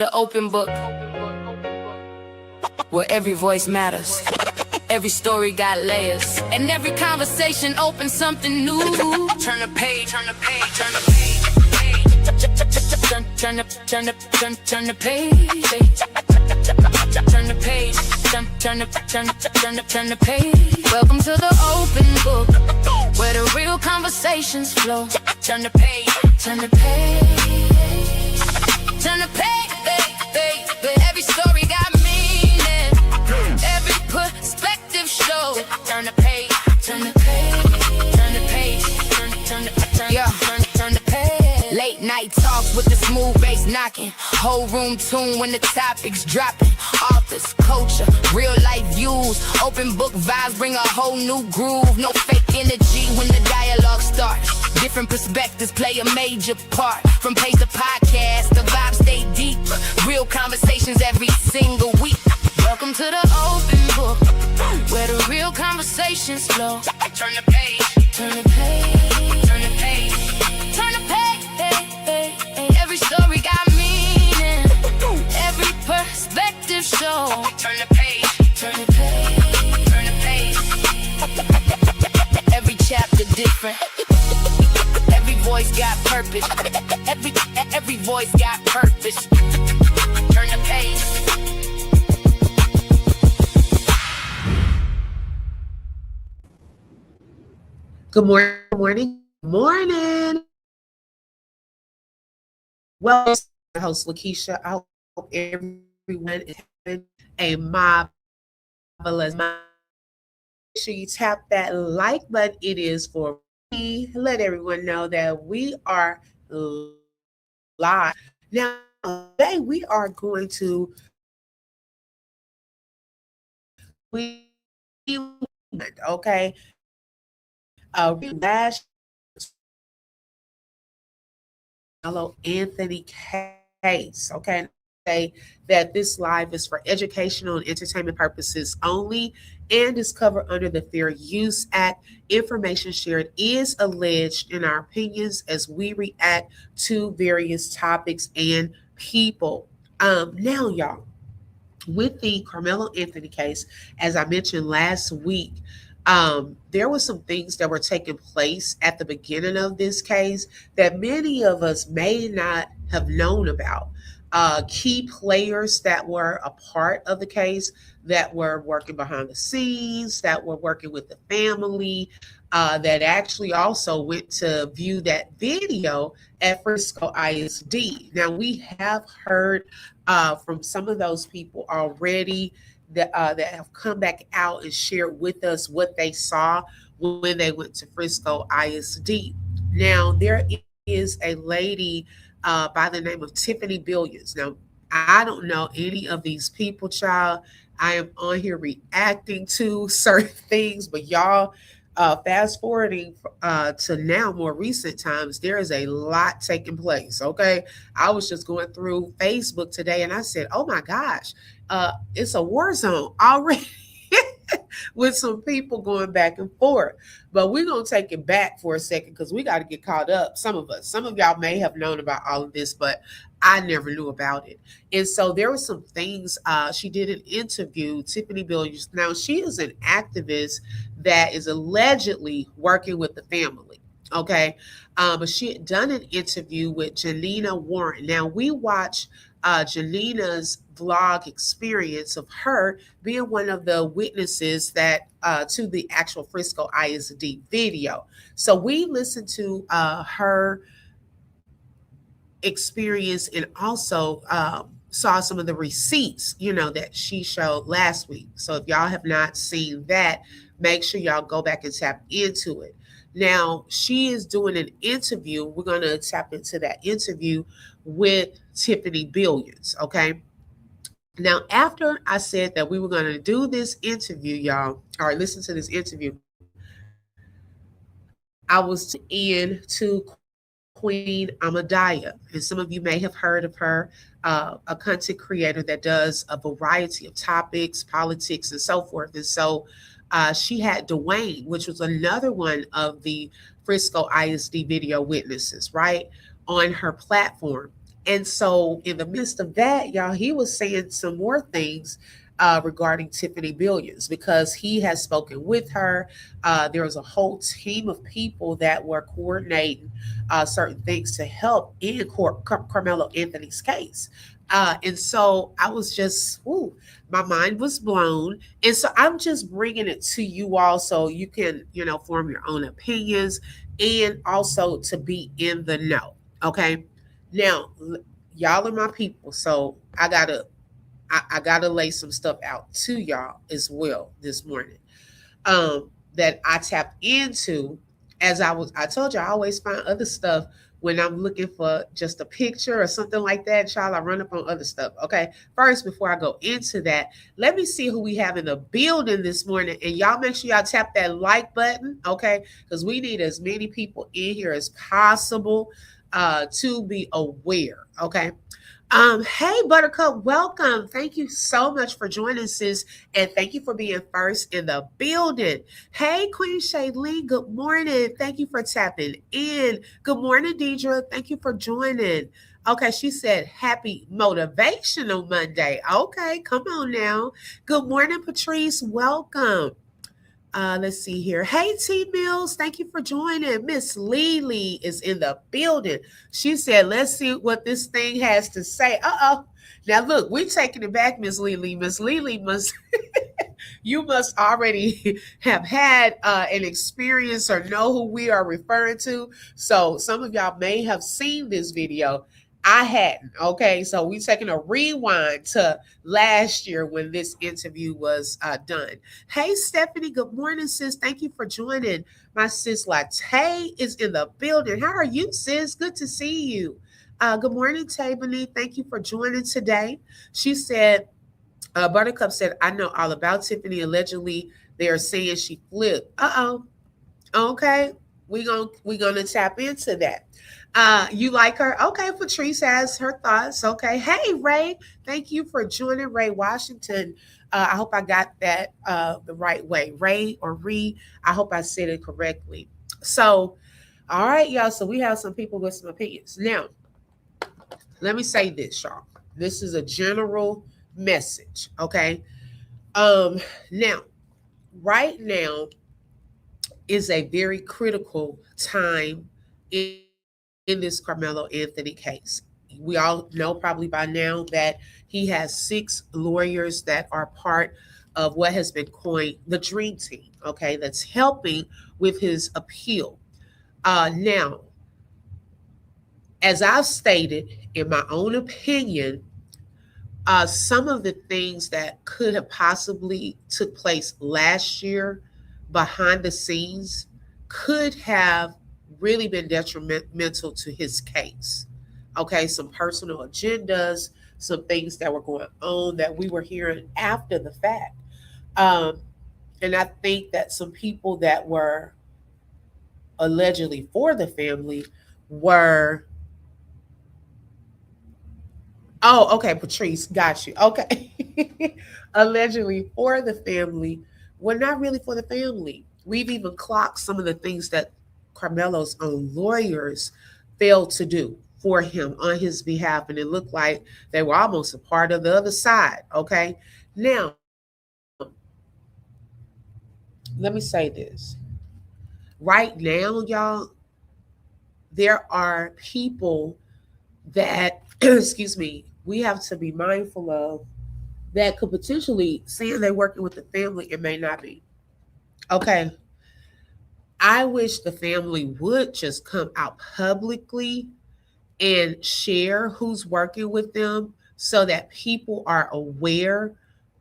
The open book, where every voice matters. Every story got layers, and every conversation opens something new. Turn the page, turn the page, turn the page. Turn the page. Turn the page. Turn the page. Welcome to the open book, where the real conversations flow. Turn the page. Turn the page. Turn the page. Every story got meaning. Every perspective show. Turn the page. Turn the page. Turn the page. Turn the page. Late night talks with the smooth bass knocking. Whole room tuned when the topics dropping. Authors, culture, real life views. Open book vibes bring a whole new groove. No fake energy when the dialogue starts. Different perspectives play a major part. From page to podcast, the vibes stay deep. Real conversations every single week. Welcome to the open book, where the real conversations flow. Turn the page, turn the page, turn the page, turn the page. Every story got meaning. Every perspective show. Turn the page, turn the page, turn the page. Every chapter different. Every voice got purpose. Every voice got purpose. Turn the page. Good morning. Well, I'm your host Lakeisha. I hope everyone is having a marvelous month. Make sure you tap that like button. It is for me. Let everyone know that we are live. Now, today we are going to okay. Last Karmelo Anthony case. Okay. Say that this live is for educational and entertainment purposes only and is covered under the Fair Use Act. Information shared is alleged in our opinions as we react to various topics and people. Now, y'all, with the Karmelo Anthony case, as I mentioned last week, there were some things that were taking place at the beginning of this case that many of us may not have known about. Key players that were a part of the case, that were working behind the scenes, that were working with the family, that actually also went to view that video at Frisco ISD. Now, we have heard from some of those people already that have come back out and shared with us what they saw when they went to Frisco ISD. Now, there is a lady by the name of Tiffany Billions. Now, I don't know any of these people, child. I am on here reacting to certain things, but y'all, fast forwarding to now, more recent times, there is a lot taking place. Okay. I was just going through Facebook today and I said, oh my gosh, it's a war zone already. With some people going back and forth. But we're going to take it back for a second because we got to get caught up. Some of us, some of y'all may have known about all of this, but I never knew about it. And so there were some things. She did an interview, Tiffany Billions. Now, she is an activist that is allegedly working with the family. Okay. But she had done an interview with Jannina Warren. Now, we watch Jannina's vlog experience of her being one of the witnesses that to the actual Frisco ISD video. So we listened to her experience and also saw some of the receipts, that she showed last week. So if y'all have not seen that, make sure y'all go back and tap into it. Now, she is doing an interview. We're going to tap into that interview with Tiffany Billions, okay? Now, after I said that we were going to do this interview, y'all, or listen to this interview, I was in to Queen Amadaya, and some of you may have heard of her, a content creator that does a variety of topics, politics, and so forth. And so she had Dwayne, which was another one of the Frisco ISD video witnesses, right, on her platform. And so, in the midst of that, y'all, he was saying some more things regarding Tiffany Billions because he has spoken with her. There was a whole team of people that were coordinating certain things to help in Carmelo Anthony's case. And so I was just, ooh, my mind was blown. And so I'm just bringing it to you all so you can, form your own opinions and also to be in the know. Okay. Now, y'all are my people. So I gotta lay some stuff out to y'all as well this morning. That I tapped into as I told you I always find other stuff when I'm looking for just a picture or something like that. Child, I run up on other stuff. Okay. First, before I go into that, let me see who we have in the building this morning. And y'all make sure y'all tap that like button, okay? Because we need as many people in here as possible to be aware. Okay. Hey Buttercup, welcome. Thank you so much for joining, sis, and thank you for being first in the building. Hey Queen Shailene, good morning. Thank you for tapping in. Good morning, Deidre. Thank you for joining. Okay, she said happy motivational Monday. Okay, come on now. Good morning, Patrice. Welcome. Let's see here. Hey, T Mills, thank you for joining. Miss Lily is in the building. She said, let's see what this thing has to say. Uh-oh. Now, look, we're taking it back, Miss Lily. Miss Lily must, you must already have had an experience or know who we are referring to. So some of y'all may have seen this video. I hadn't. Okay. So we taking a rewind to last year when this interview was done. Hey, Stephanie. Good morning, sis. Thank you for joining. My sis Latte is in the building. How are you, sis? Good to see you. Good morning, Tabany. Thank you for joining today. She said, Buttercup said, I know all about Tiffany. Allegedly, they are saying she flipped. Uh-oh. Okay. We gonna tap into that. You like her? Okay, Patrice has her thoughts. Okay. Hey, Ray. Thank you for joining, Ray Washington. I hope I got that the right way. Ray or Ree. I hope I said it correctly. So, all right, y'all. So we have some people with some opinions. Now, let me say this, y'all. This is a general message. Okay. Now, right now is a very critical time in this Carmelo Anthony case. We all know probably by now that he has 6 lawyers that are part of what has been coined the Dream Team, okay, that's helping with his appeal. Now, as I've stated, in my own opinion, some of the things that could have possibly took place last year behind the scenes could have really been detrimental to his case. Okay, some personal agendas, some things that were going on that we were hearing after the fact. Um, and I think that some people that were allegedly for the family were, oh, okay, Patrice, got you. Okay. Allegedly for the family. We're not really for the family. We've even clocked some of the things that Carmelo's own lawyers failed to do for him on his behalf. And it looked like they were almost a part of the other side. Okay. Now, let me say this. Right now, y'all, there are people that, excuse me, we have to be mindful of that could potentially saying they're working with the family, it may not be. Okay. I wish the family would just come out publicly and share who's working with them so that people are aware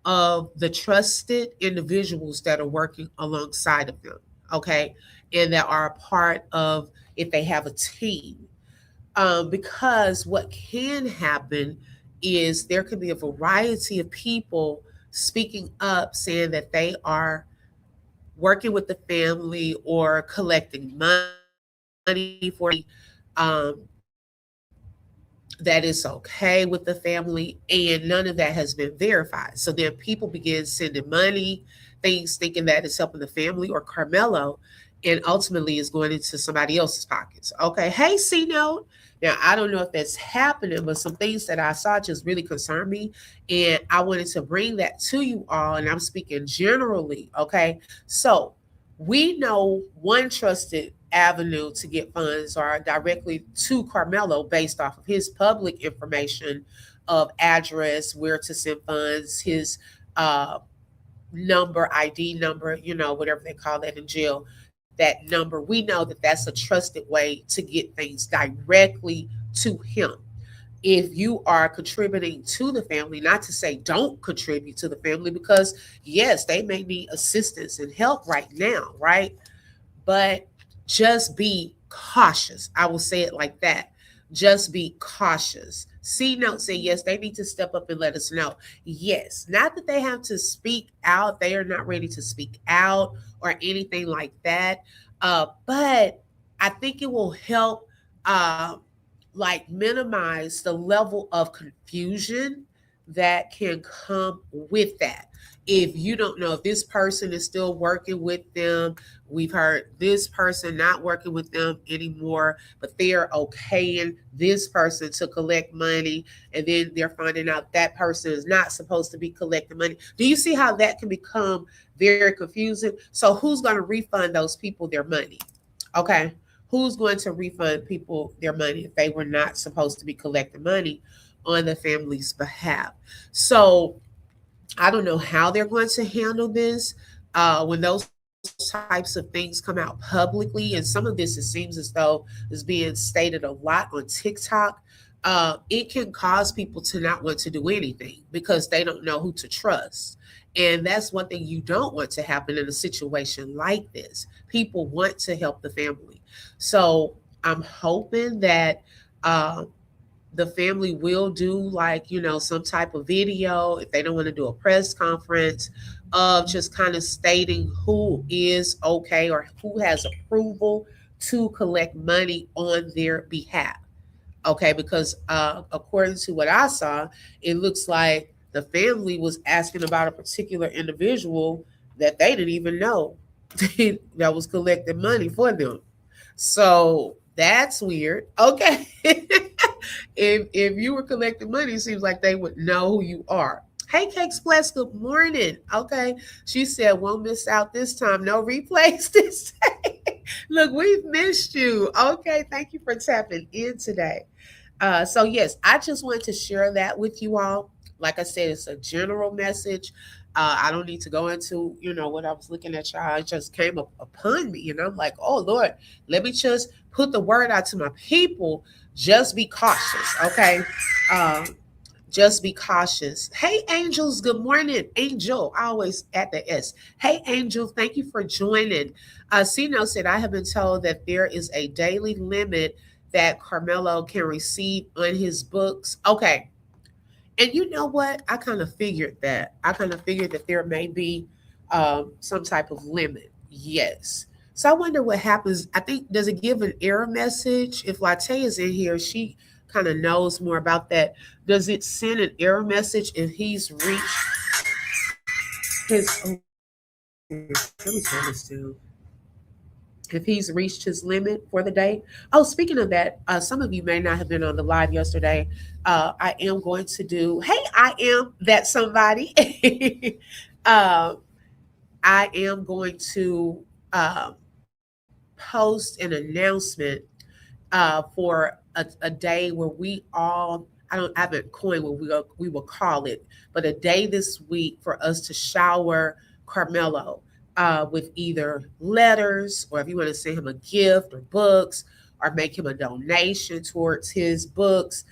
of the trusted individuals that are working alongside of them. Okay. And that are a part of if they have a team. Because what can happen is there could be a variety of people speaking up saying that they are working with the family or collecting money for that is okay with the family, and none of that has been verified. So then people begin sending money, things thinking that it's helping the family or Carmelo, and ultimately is going into somebody else's pockets. Okay. Hey, C Note. Now, I don't know if that's happening, but some things that I saw just really concern me. And I wanted to bring that to you all. And I'm speaking generally. Okay. So we know one trusted avenue to get funds are directly to Carmelo based off of his public information of address, where to send funds, his uh, number, ID number, whatever they call that in jail, that number. We know that that's a trusted way to get things directly to him. If you are contributing to the family, not to say don't contribute to the family, because yes, they may need assistance and help right now, right? But just be cautious. I will say it like that. Just be cautious. C note say yes, they need to step up and let us know. Yes, not that they have to speak out. They are not ready to speak out or anything like that. But I think it will help, like minimize the level of confusion that can come with that. If you don't know if this person is still working with them, we've heard this person not working with them anymore, but they're okaying this person to collect money, and then they're finding out that person is not supposed to be collecting money. Do you see how that can become very confusing? So who's going to refund those people their money? Okay. Who's going to refund people their money if they were not supposed to be collecting money on the family's behalf? So I don't know how they're going to handle this when those types of things come out publicly. And some of this, it seems as though, is being stated a lot on TikTok. It can cause people to not want to do anything because they don't know who to trust. And that's one thing you don't want to happen in a situation like this. People want to help the family. So I'm hoping that the family will do, like, some type of video if they don't want to do a press conference, of just kind of stating who is okay or who has approval to collect money on their behalf. Okay, because according to what I saw, it looks like the family was asking about a particular individual that they didn't even know that was collecting money for them. So that's weird. Okay. If you were collecting money, it seems like they would know who you are. Hey, Cake Splash, good morning. Okay. She said, won't miss out this time. No replays this day. Look, we've missed you. Okay. Thank you for tapping in today. So, yes, I just wanted to share that with you all. Like I said, it's a general message. I don't need to go into, what I was looking at, y'all. It just came up upon me. And I'm like, oh, Lord, let me just put the word out to my people. Just be cautious, okay? Just be cautious. Hey, Angels, good morning. Angel, I always at the S. Hey, Angel, thank you for joining. Cino said, I have been told that there is a daily limit that Carmelo can receive on his books. Okay. And you know what? I kind of figured that. I kind of figured that there may be some type of limit. Yes. So I wonder what happens. I think, does it give an error message? If Latte is in here, she kind of knows more about that. Does it send an error message if he's reached his? Oh, let me turn this down. If he's reached his limit for the day. Oh, speaking of that, some of you may not have been on the live yesterday. I am going to do, hey, I am that somebody. uh, I am going to post an announcement for a day where we all, I haven't coined what we will call it, but a day this week for us to shower Carmelo with either letters, or if you want to send him a gift or books, or make him a donation towards his books,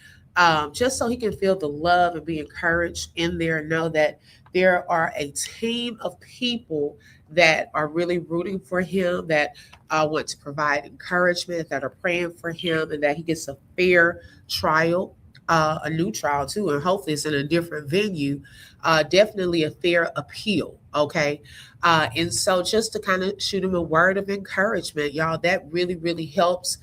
just so he can feel the love and be encouraged in there and know that there are a team of people that are really rooting for him, that want to provide encouragement, that are praying for him, and that he gets a fair trial, a new trial too, and hopefully it's in a different venue. Definitely a fair appeal. Okay. And so just to kind of shoot him a word of encouragement, y'all, that really, really helps.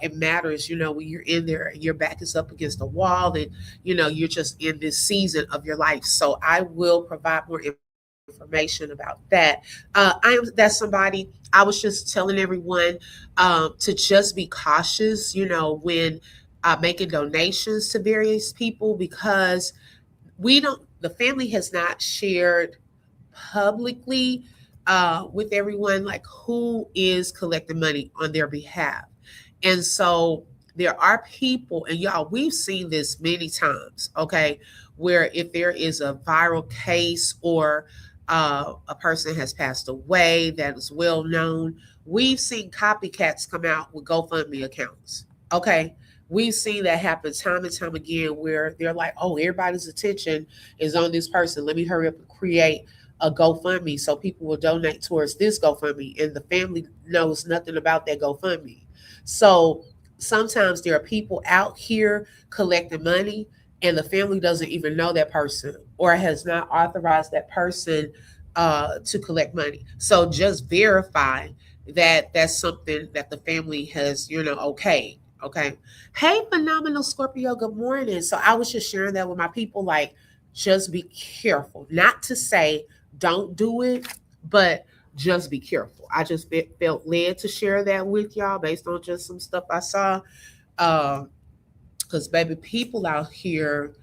It matters, when you're in there and your back is up against the wall, and, you're just in this season of your life. So I will provide more information about that. That's somebody, I was just telling everyone to just be cautious, when making donations to various people because the family has not shared publicly with everyone like who is collecting money on their behalf. And so there are people, and y'all, we've seen this many times, okay, where if there is a viral case or a person has passed away that is well known, we've seen copycats come out with GoFundMe accounts, okay? We've seen that happen time and time again where they're like, oh, everybody's attention is on this person. Let me hurry up and create a GoFundMe so people will donate towards this GoFundMe. And the family knows nothing about that GoFundMe. So sometimes there are people out here collecting money and the family doesn't even know that person or has not authorized that person to collect money. So just verify that that's something that the family has, okay. Okay. Hey, phenomenal Scorpio. Good morning. So I was just sharing that with my people. Like, just be careful. Not to say don't do it, but just be careful. I just felt led to share that with y'all based on just some stuff I saw. Because, baby, people out here,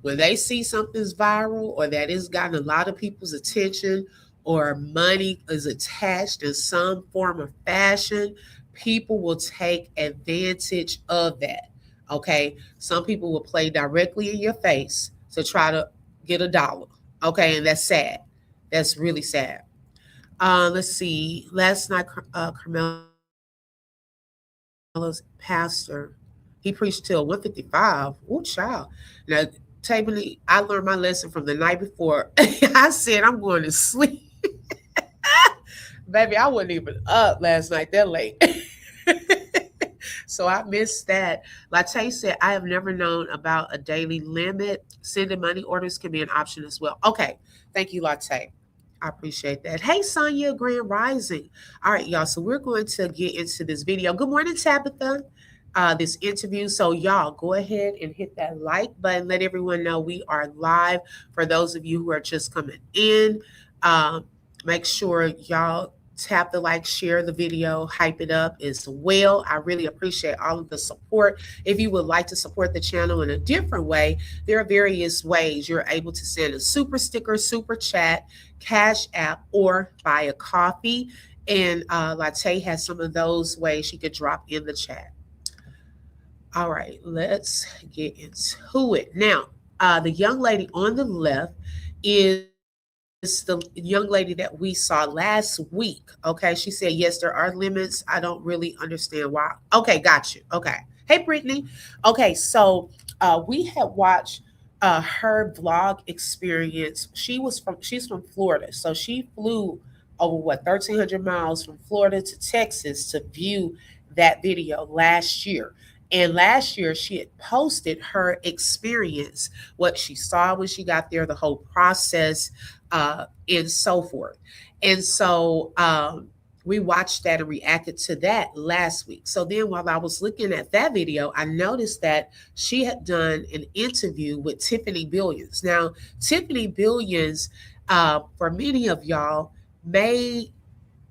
when they see something's viral or that it's gotten a lot of people's attention or money is attached in some form or fashion, people will take advantage of that. Okay. Some people will play directly in your face to try to get a dollar. Okay. And that's sad. That's really sad. Let's see. Last night, Carmelo's pastor, he preached till 1:55. Ooh, child. Now, Tiffany, I learned my lesson from the night before. I said I'm going to sleep. Baby, I wasn't even up last night that late. So I missed that. Latte said, I have never known about a daily limit. Sending money orders can be an option as well. Okay. Thank you, Latte. I appreciate that. Hey, Sonia, Grand Rising. All right, y'all. So we're going to get into this video. Good morning, Tabitha. This interview. So y'all go ahead and hit that like button. Let everyone know we are live. For those of you who are just coming in, make sure y'all tap the like, share the video, hype it up as well. I really appreciate all of the support. If you would like to support the channel in a different way, there are various ways. You're able to send a super sticker, super chat, Cash App, or buy a coffee. And Latte has some of those ways you could drop in the chat. All right, let's get into it. Now, the young lady on the left is the young lady that we saw last week. Okay, she said, yes, there are limits. I don't really understand why. Okay, got you. Okay. Hey, Brittany. Okay, so we had watched her vlog experience. She's from Florida. So she flew over 1,300 miles from Florida to Texas to view that video last year. And last year, she had posted her experience, what she saw when she got there, the whole process, and so forth. And so we watched that and reacted to that last week. So then while I was looking at that video, I noticed that she had done an interview with Tiffany Billions. Now, Tiffany Billions, for many of y'all, may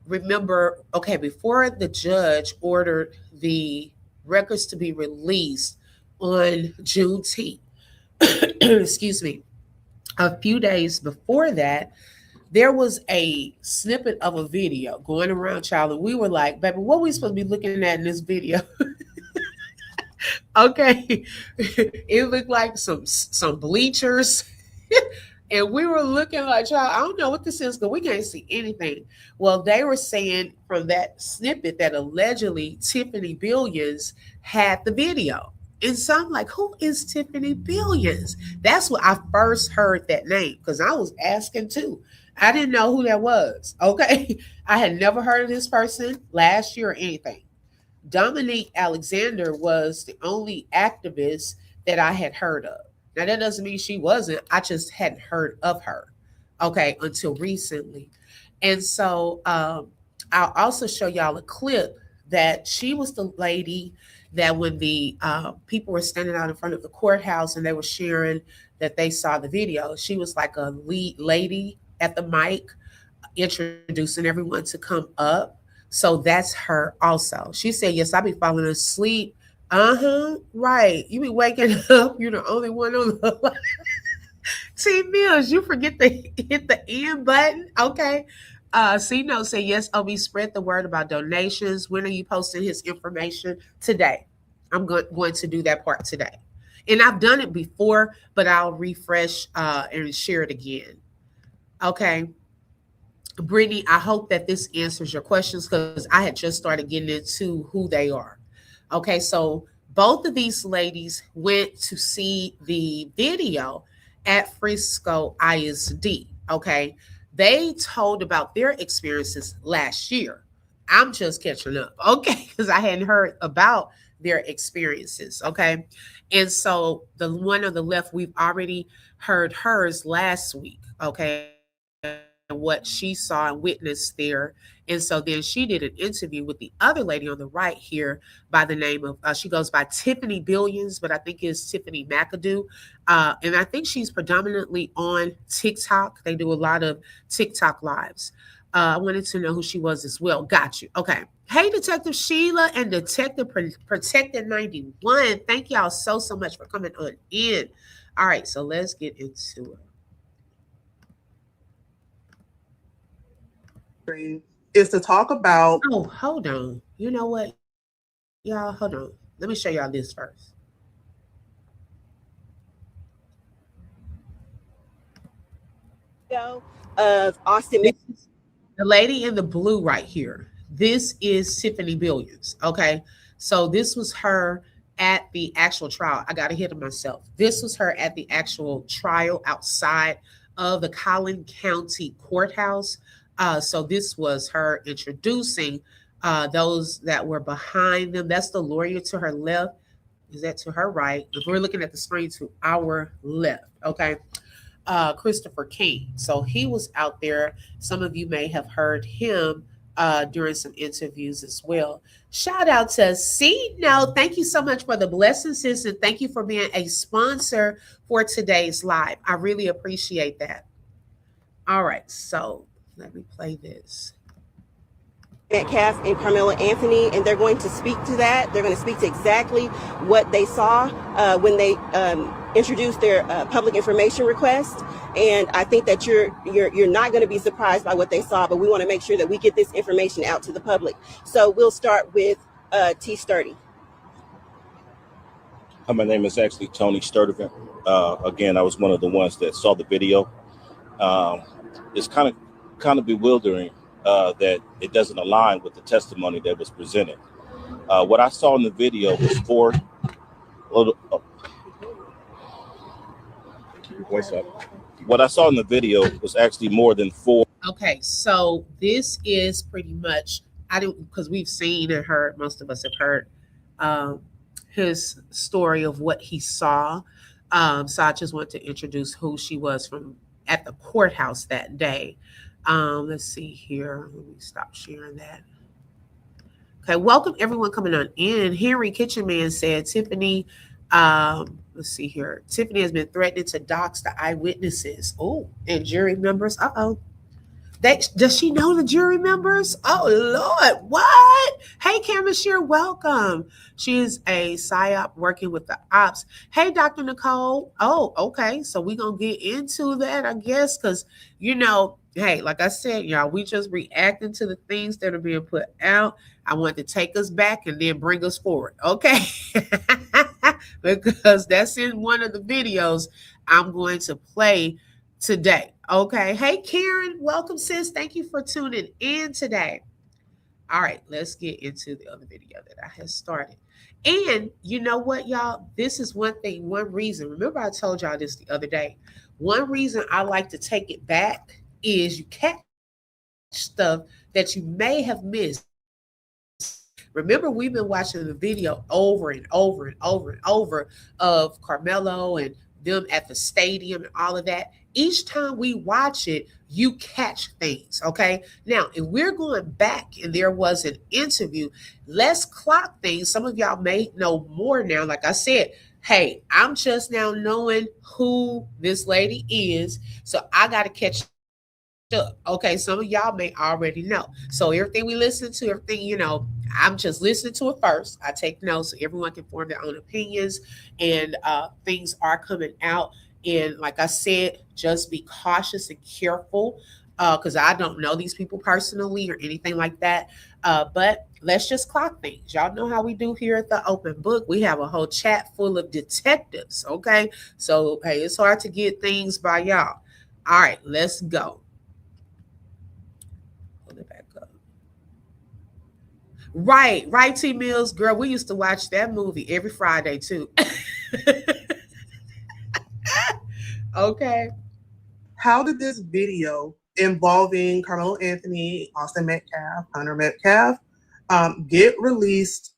remember, okay, before the judge ordered the records to be released on Juneteenth, excuse me, a few days before that, there was a snippet of a video going around, child, and we were like, baby, what are we supposed to be looking at in this video? Okay. It looked like some bleachers. And we were looking like, child, I don't know what this is, but we can't see anything. Well, they were saying from that snippet that allegedly Tiffany Billions had the video. And so I'm like, who is Tiffany Billions? That's what I first heard that name, because I was asking too. I didn't know who that was. Okay. I had never heard of this person last year or anything. Dominique Alexander was the only activist that I had heard of. Now, that doesn't mean she wasn't. I just hadn't heard of her, okay, until recently. And so I'll also show y'all a clip that she was the lady that when the people were standing out in front of the courthouse and they were sharing that they saw the video, she was like a lead lady at the mic introducing everyone to come up. So that's her also. She said, yes, I be falling asleep Right. You be waking up. You're the only one on the T Mills. You forget to hit the end button. Okay. C Note say yes. OB spread the word about donations. When are you posting his information? Today. I'm going to do that part today. And I've done it before, but I'll refresh and share it again. Okay. Brittany, I hope that this answers your questions because I had just started getting into who they are. Okay, so both of these ladies went to see the video at Frisco ISD. Okay, they told about their experiences last year. I'm just catching up, okay, because I hadn't heard about their experiences. Okay, and so the one on the left, we've already heard hers last week. Okay, and what she saw and witnessed there. And so then she did an interview with the other lady on the right here by the name of, she goes by Tiffany Billions, but I think it's Tiffany McAdoo. And I think she's predominantly on TikTok. They do a lot of TikTok lives. I wanted to know who she was as well. Got you. Okay. Hey, Detective Sheila and Detective Protected 91. Thank y'all so much for coming on in. All right, so let's get into it. Is to talk about. Oh, hold on. You know what, y'all? Hold on. Let me show y'all this first. Of Austin. This is the lady in the blue right here. This is Tiffany Billions. Okay. So this was her at the actual trial. I got to hit it myself. This was her at the actual trial outside of the Collin County Courthouse. So this was her introducing those that were behind them. That's the lawyer to her left. Is that to her right? If we're looking at the screen, to our left. Okay. Christopher King. So he was out there. Some of you may have heard him during some interviews as well. Shout out to C. No, thank you so much for the blessings, sis, and thank you for being a sponsor for today's live. I really appreciate that. All right, so let me play this. Metcalf and Karmelo Anthony, and they're going to speak to that. They're going to speak to exactly what they saw when they introduced their public information request. And I think that you're not going to be surprised by what they saw, but we want to make sure that we get this information out to the public. So we'll start with T. Sturdy. My name is actually Tony Sturdivant. Again, I was one of the ones that saw the video. It's kind of bewildering that it doesn't align with the testimony that was presented. What I saw in the video was four. Voice up. What I saw in the video was actually more than four. Okay, so this is pretty much, I don't, because we've seen and heard, most of us have heard his story of what he saw. So I just want to introduce who she was from at the courthouse that day. Let's see here. Let me stop sharing that. Okay, welcome everyone coming on in. Henry Kitchenman said Tiffany, let's see here. Tiffany has been threatening to dox the eyewitnesses. Oh, and jury members. Uh-oh. Does she know the jury members? Oh, Lord, what? Hey, Cameron Shear, welcome. She is a PSYOP working with the ops. Hey, Dr. Nicole. Oh, okay. So we're going to get into that, I guess, because, hey, like I said, y'all, we just reacting to the things that are being put out. I want to take us back and then bring us forward, okay? Because that's in one of the videos I'm going to play today. Okay. Hey, Karen, welcome, sis. Thank you for tuning in today. All right, let's get into the other video that I had started. And you know what, y'all? This is one thing, one reason. Remember, I told y'all this the other day. One reason I like to take it back is you catch stuff that you may have missed. Remember, we've been watching the video over and over and over and over of Karmelo and them at the stadium and all of that. Each time we watch it, you catch things, okay? Now, if we're going back and there was an interview, let's clock things. Some of y'all may know more now. Like I said, hey, I'm just now knowing who this lady is, so I got to catch Sure. Okay, some of y'all may already know. So everything we listen to, everything, I'm just listening to it first. I take notes so everyone can form their own opinions, and things are coming out. And like I said, just be cautious and careful, because I don't know these people personally or anything like that. But let's just clock things. Y'all know how we do here at the Open Book. We have a whole chat full of detectives. Okay, so hey, it's hard to get things by y'all. All right, let's go. Pull it back up. Right, T Mills, girl. We used to watch that movie every Friday too. Okay. How did this video involving Carmelo Anthony, Austin Metcalf, Hunter Metcalf get released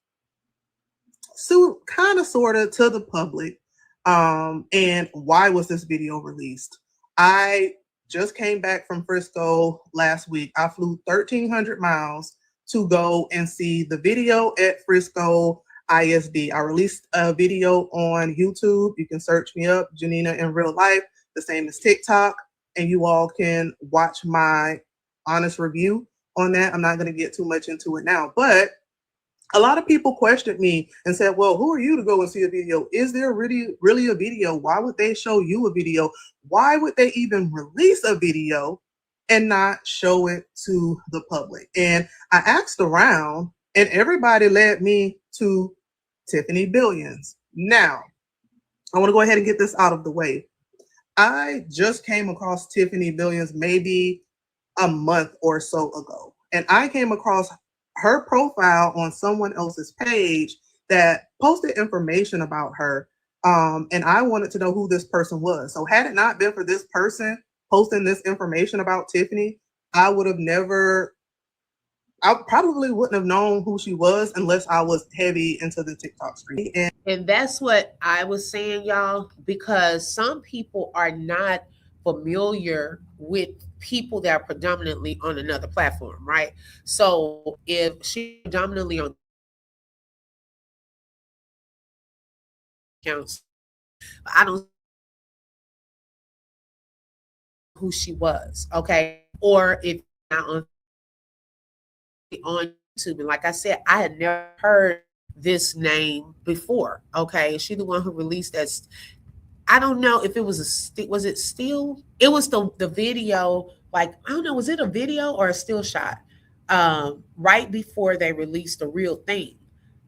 so kind of sort of to the public? And why was this video released? I just came back from Frisco last week. I flew 1,300 miles to go and see the video at Frisco ISD. I released a video on YouTube. You can search me up, Jannina in real life, the same as TikTok, and you all can watch my honest review on that. I'm not going to get too much into it now, but a lot of people questioned me and said, well, who are you to go and see a video? Is there really a video? Why would they show you a video? Why would they even release a video and not show it to the public? And I asked around, and everybody led me to Tiffany Billions. Now, I want to go ahead and get this out of the way. I just came across Tiffany Billions maybe a month or so ago, and I came across her profile on someone else's page that posted information about her. And I wanted to know who this person was. So had it not been for this person posting this information about Tiffany, I probably wouldn't have known who she was unless I was heavy into the TikTok stream. And that's what I was saying, y'all, because some people are not familiar with people that are predominantly on another platform, right? So if she predominantly on accounts, I don't know who she was, okay? Or if not on YouTube, and like I said, I had never heard this name before, okay? Is she the one who released that? I don't know if it was was it still? It was the video, like, I don't know, was it a video or a still shot? Right before they released the real thing.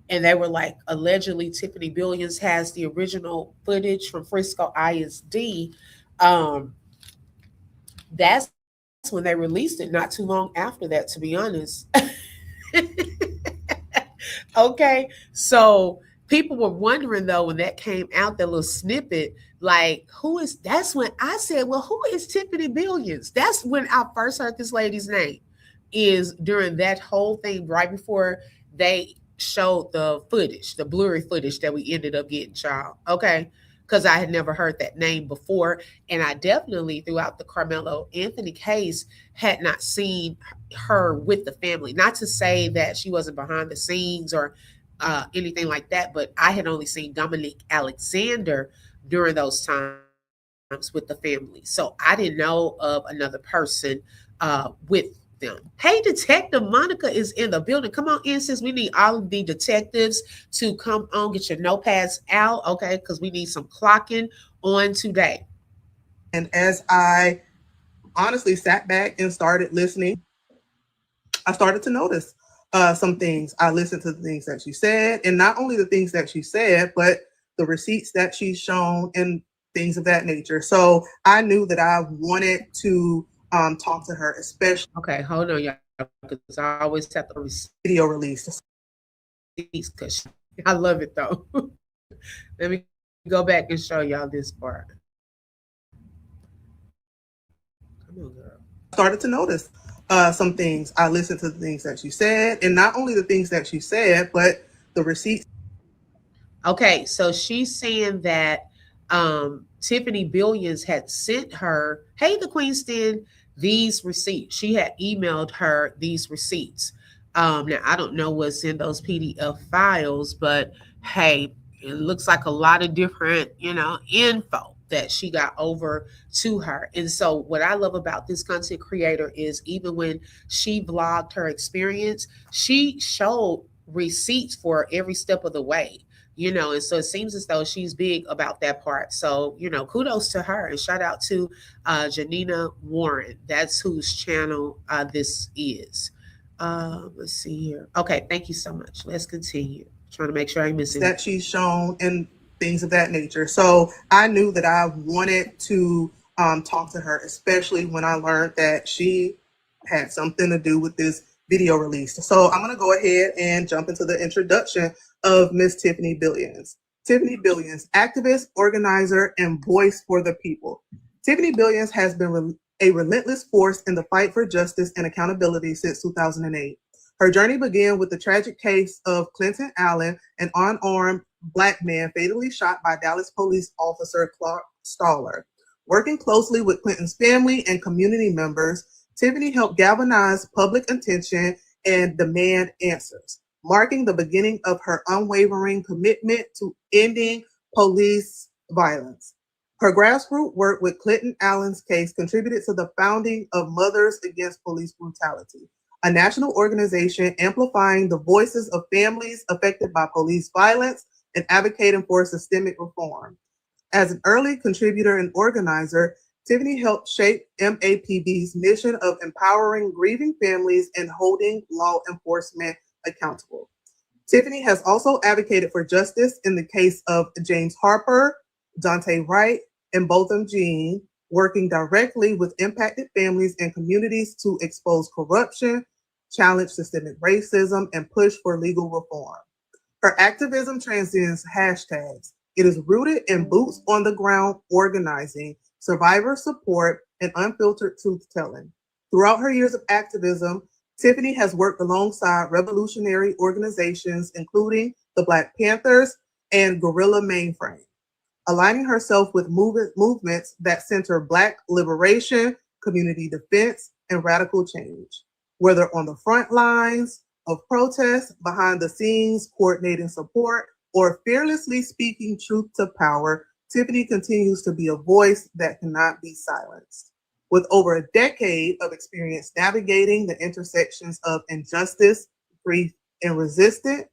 And they were like, allegedly Tiffany Billions has the original footage from Frisco ISD. That's when they released it, not too long after that, to be honest. Okay, so people were wondering though when that came out, that little snippet, like, who is? That's when I said, well, who is Tiffany Billions? That's when I first heard this lady's name, is during that whole thing right before they showed the footage, the blurry footage that we ended up getting, child. Okay, because I had never heard that name before, and I definitely throughout the Carmelo Anthony case had not seen her with the family. Not to say that she wasn't behind the scenes or anything like that, but I had only seen Dominique Alexander during those times with the family. So I didn't know of another person with them. Hey, Detective Monica is in the building. Come on in, sis. We need all of the detectives to come on, get your notepads out, okay? Because we need some clocking on today. And as I honestly sat back and started listening, I started to notice some things. I listened to the things that she said, and not only the things that she said, but the receipts that she's shown and things of that nature. So I knew that I wanted to talk to her, especially. Okay, hold on, y'all, because I always have to video release. Because I love it though. Let me go back and show y'all this part. Come on, girl. Started to notice some things. I listened to the things that she said, and not only the things that she said, but the receipts. Okay, so she's saying that Tiffany Billions had sent her, hey, the Queenston, these receipts. She had emailed her these receipts. Now, I don't know what's in those PDF files, but hey, it looks like a lot of different, info. that she got over to her. And so what I love about this content creator is even when she vlogged her experience, she showed receipts for every step of the way. And so it seems as though she's big about that part. So, kudos to her and shout out to Jannina Warren. That's whose channel this is. Let's see here. Okay, thank you so much. Let's continue. Trying to make sure I miss it. That she's shown and things of that nature. So I knew that I wanted to talk to her, especially when I learned that she had something to do with this video release. So I'm going to go ahead and jump into the introduction of Miss Tiffany Billions. Tiffany Billions, activist, organizer, and voice for the people. Tiffany Billions has been a relentless force in the fight for justice and accountability since 2008. Her journey began with the tragic case of Clinton Allen, an unarmed Black man fatally shot by Dallas police officer Clark Staller. Working closely with Clinton's family and community members, Tiffany helped galvanize public attention and demand answers, marking the beginning of her unwavering commitment to ending police violence. Her grassroots work with Clinton Allen's case contributed to the founding of Mothers Against Police Brutality, a national organization amplifying the voices of families affected by police violence and advocating for systemic reform. As an early contributor and organizer, Tiffany helped shape MAPB's mission of empowering grieving families and holding law enforcement accountable. Tiffany has also advocated for justice in the case of James Harper, Dante Wright, and Botham Jean, working directly with impacted families and communities to expose corruption, challenge systemic racism, and push for legal reform. Her activism transcends hashtags. It is rooted in boots on the ground organizing, survivor support, and unfiltered truth-telling. Throughout her years of activism, Tiffany has worked alongside revolutionary organizations, including the Black Panthers and Guerrilla Mainframe, aligning herself with movements that center Black liberation, community defense, and radical change. Whether on the front lines of protests, behind the scenes, coordinating support, or fearlessly speaking truth to power, Tiffany continues to be a voice that cannot be silenced. With over a decade of experience navigating the intersections of injustice, grief, and resistance,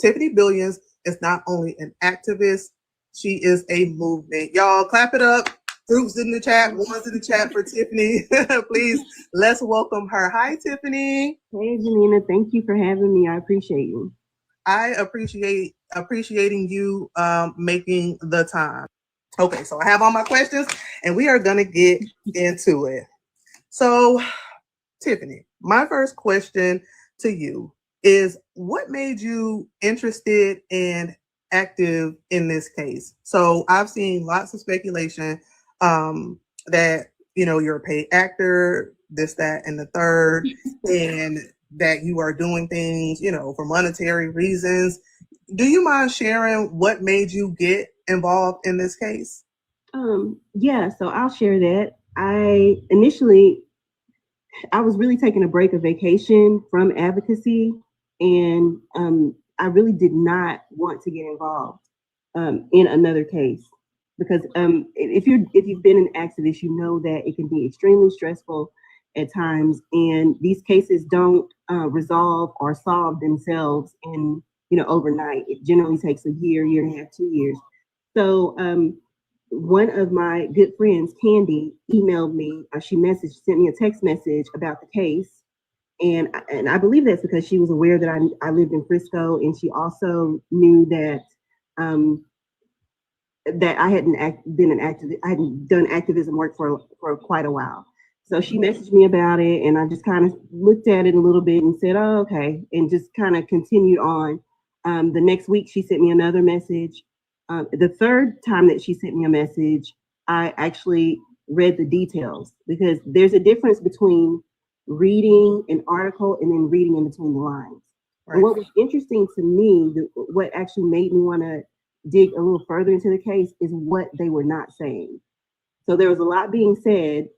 Tiffany Billions is not only an activist, she is a movement. Y'all clap it up. Groups in the chat, ones in the chat for Tiffany. Please, let's welcome her. Hi, Tiffany. Hey, Jannina, thank you for having me. I appreciate you. I appreciating you making the time. Okay, so I have all my questions and we are gonna get into it. So, Tiffany, my first question to you is, what made you interested and active in this case? So I've seen lots of speculation that, you're a paid actor, this, that, and the third, and that you are doing things, for monetary reasons. Do you mind sharing what made you get involved in this case? Yeah, so I'll share that. I was really taking a break, of vacation from advocacy, and I really did not want to get involved in another case, because if you've been an activist, you know that it can be extremely stressful at times, and these cases don't resolve or solve themselves in overnight. It generally takes a year and a half, 2 years. So one of my good friends, Candy, emailed me. She sent me a text message about the case, and I believe that's because she was aware that I lived in Frisco, and she also knew that that I hadn't been an activist. I hadn't done activism work for quite a while. So she messaged me about it, and I just kind of looked at it a little bit and said, "Oh, okay," and just kind of continued on. The next week, she sent me another message. The third time that she sent me a message, I actually read the details, because there's a difference between reading an article and then reading in between the lines. Right. And what was interesting to me, what actually made me want to dig a little further into the case, is what they were not saying. So there was a lot being said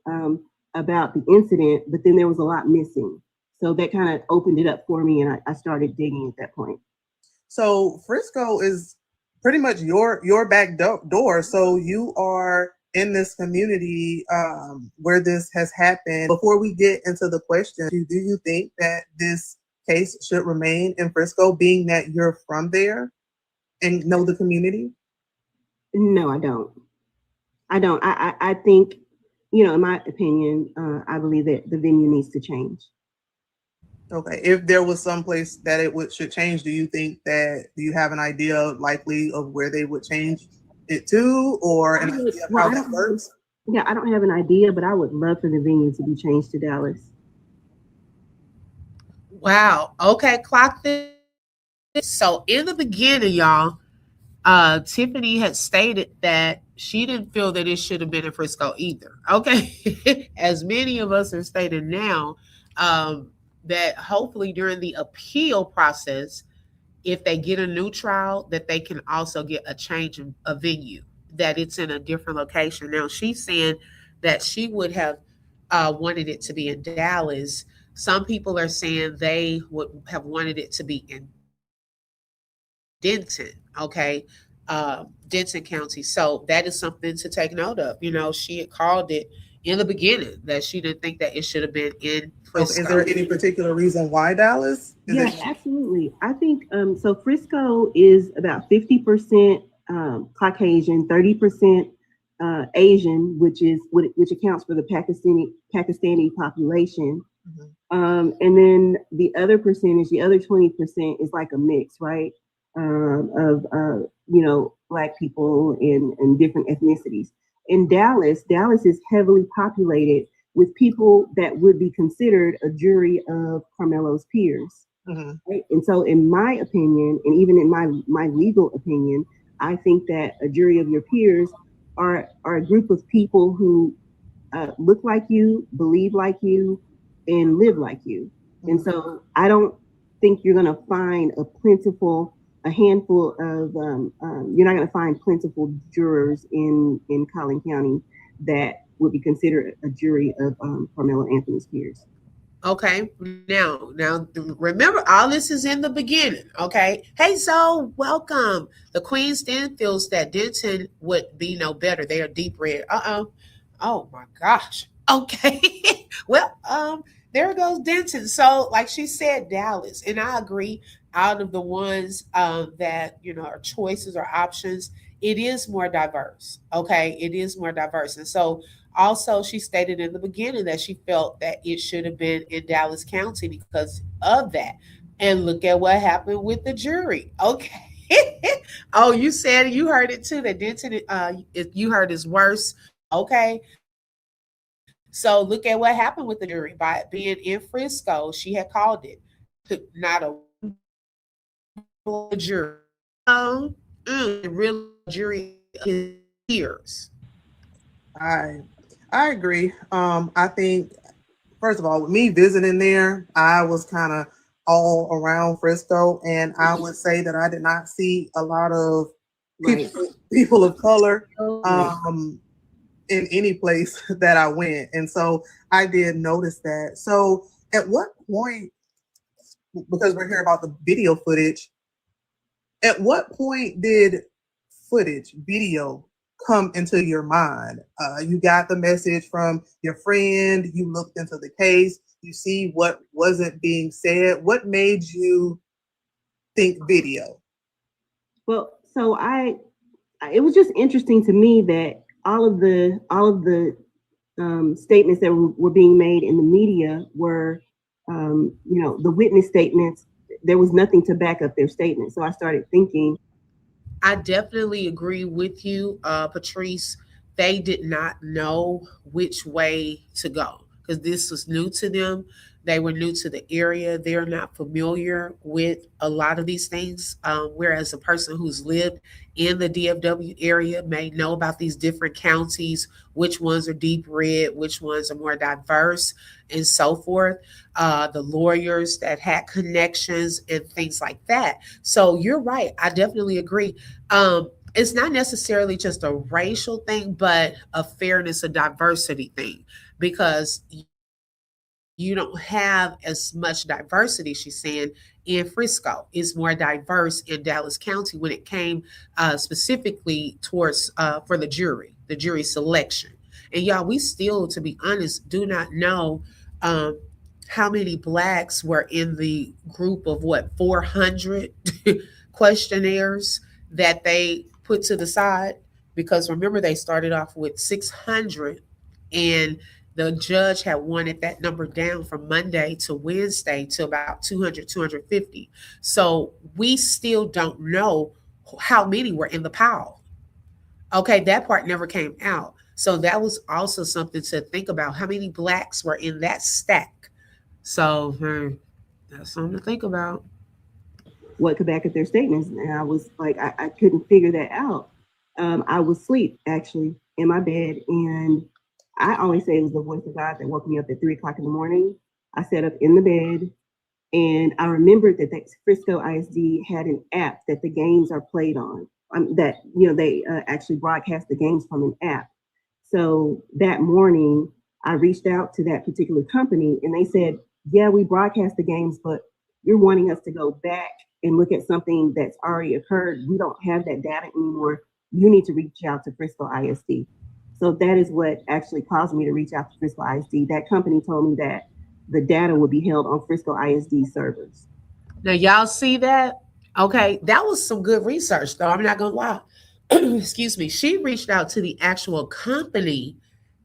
about the incident, but then there was a lot missing. So that kind of opened it up for me, and I started digging at that point. So Frisco is pretty much your back door. So you are in this community where this has happened. Before we get into the question, do you think that this case should remain in Frisco, being that you're from there and know the community? No, I don't. I don't. I think, in my opinion, I believe that the venue needs to change. Okay. If there was some place that should change, do you have an idea likely of where they would change it to, or an idea of how that works? Yeah, I don't have an idea, but I would love for the venue to be changed to Dallas. Wow. Okay, clock this. So in the beginning, y'all, Tiffany had stated that she didn't feel that it should have been in Frisco either. Okay. As many of us are stating now, that hopefully during the appeal process, if they get a new trial, that they can also get a change of venue, that it's in a different location. Now she's saying that she would have wanted it to be in Dallas. Some people are saying they would have wanted it to be in Denton, okay, Denton County. So that is something to take note of. She had called it in the beginning that she didn't think that it should have been in Frisco. Is there any particular reason why Dallas? Absolutely. I think so. Frisco is about 50% Caucasian, 30% Asian, which accounts for the Pakistani population. Mm-hmm. And then the other percentage, the other 20% is like a mix, right? Of Black people and different ethnicities. In Dallas is heavily populated with people that would be considered a jury of Karmelo's peers. Mm-hmm. Right? And so in my opinion, and even in my legal opinion, I think that a jury of your peers are a group of people who look like you, believe like you, and live like you. Mm-hmm. And so I don't think you're going to find a handful of, you're not going to find plentiful jurors in Collin County that would be considered a jury of Karmelo Anthony's peers. Okay, now remember, all this is in the beginning. Okay, hey Zoe, welcome. The Queen Stand feels that Denton would be no better. They are deep red. Oh my gosh. Okay. Well, there goes Denton. So, like she said, Dallas, and I agree. Out of the ones that are choices or options, it is more diverse. Okay, it is more diverse, and so also she stated in the beginning that she felt that it should have been in Dallas County because of that. And look at what happened with the jury. Okay. Oh, you heard it too. That Denton, you heard is worse. Okay. So look at what happened with the jury by it being in Frisco. She had called it not a jury. Real jury is peers. I agree. I think, first of all, with me visiting there, I was kind of all around Frisco, and I would say that I did not see a lot of people of color in any place that I went. And so I did notice that. So at what point, because we're here about the video footage, at what point did video come into your mind? You got the message from your friend, you looked into the case, you see what wasn't being said. What made you think video? Well, so it was just interesting to me that all of the statements that were being made in the media were, the witness statements. There was nothing to back up their statements. So I started thinking. I definitely agree with you, Patrice. They did not know which way to go because this was new to them. They were new to the area. They're not familiar with a lot of these things. Whereas a person who's lived in the DFW area may know about these different counties, which ones are deep red, which ones are more diverse, and so forth. The lawyers that had connections and things like that. So you're right. I definitely agree. It's not necessarily just a racial thing, but a fairness, a diversity thing, because you don't have as much diversity, she's saying, in Frisco. It's more diverse in Dallas County when it came specifically towards for the jury selection. And y'all, we still, to be honest, do not know um, how many blacks were in the group of what, 400 questionnaires that they put to the side. Because remember, they started off with 600, and the judge had wanted that number down from Monday to Wednesday to about 200, 250. So we still don't know how many were in the pile. Okay, that part never came out. So that was also something to think about. How many blacks were in that stack? So that's something to think about. What could back up their statements? And I was like, I couldn't figure that out. I was asleep actually in my bed, and I always say it was the voice of God that woke me up at 3 o'clock in the morning. I sat up in the bed, and I remembered that Frisco ISD had an app that the games are played on. That they actually broadcast the games from an app. So that morning, I reached out to that particular company, and they said, "Yeah, we broadcast the games, but you're wanting us to go back and look at something that's already occurred. We don't have that data anymore. You need to reach out to Frisco ISD." So that is what actually caused me to reach out to Frisco ISD. That company told me that the data would be held on Frisco ISD servers. Now, y'all see that? Okay, that was some good research, though. I'm not going to lie. Excuse me. She reached out to the actual company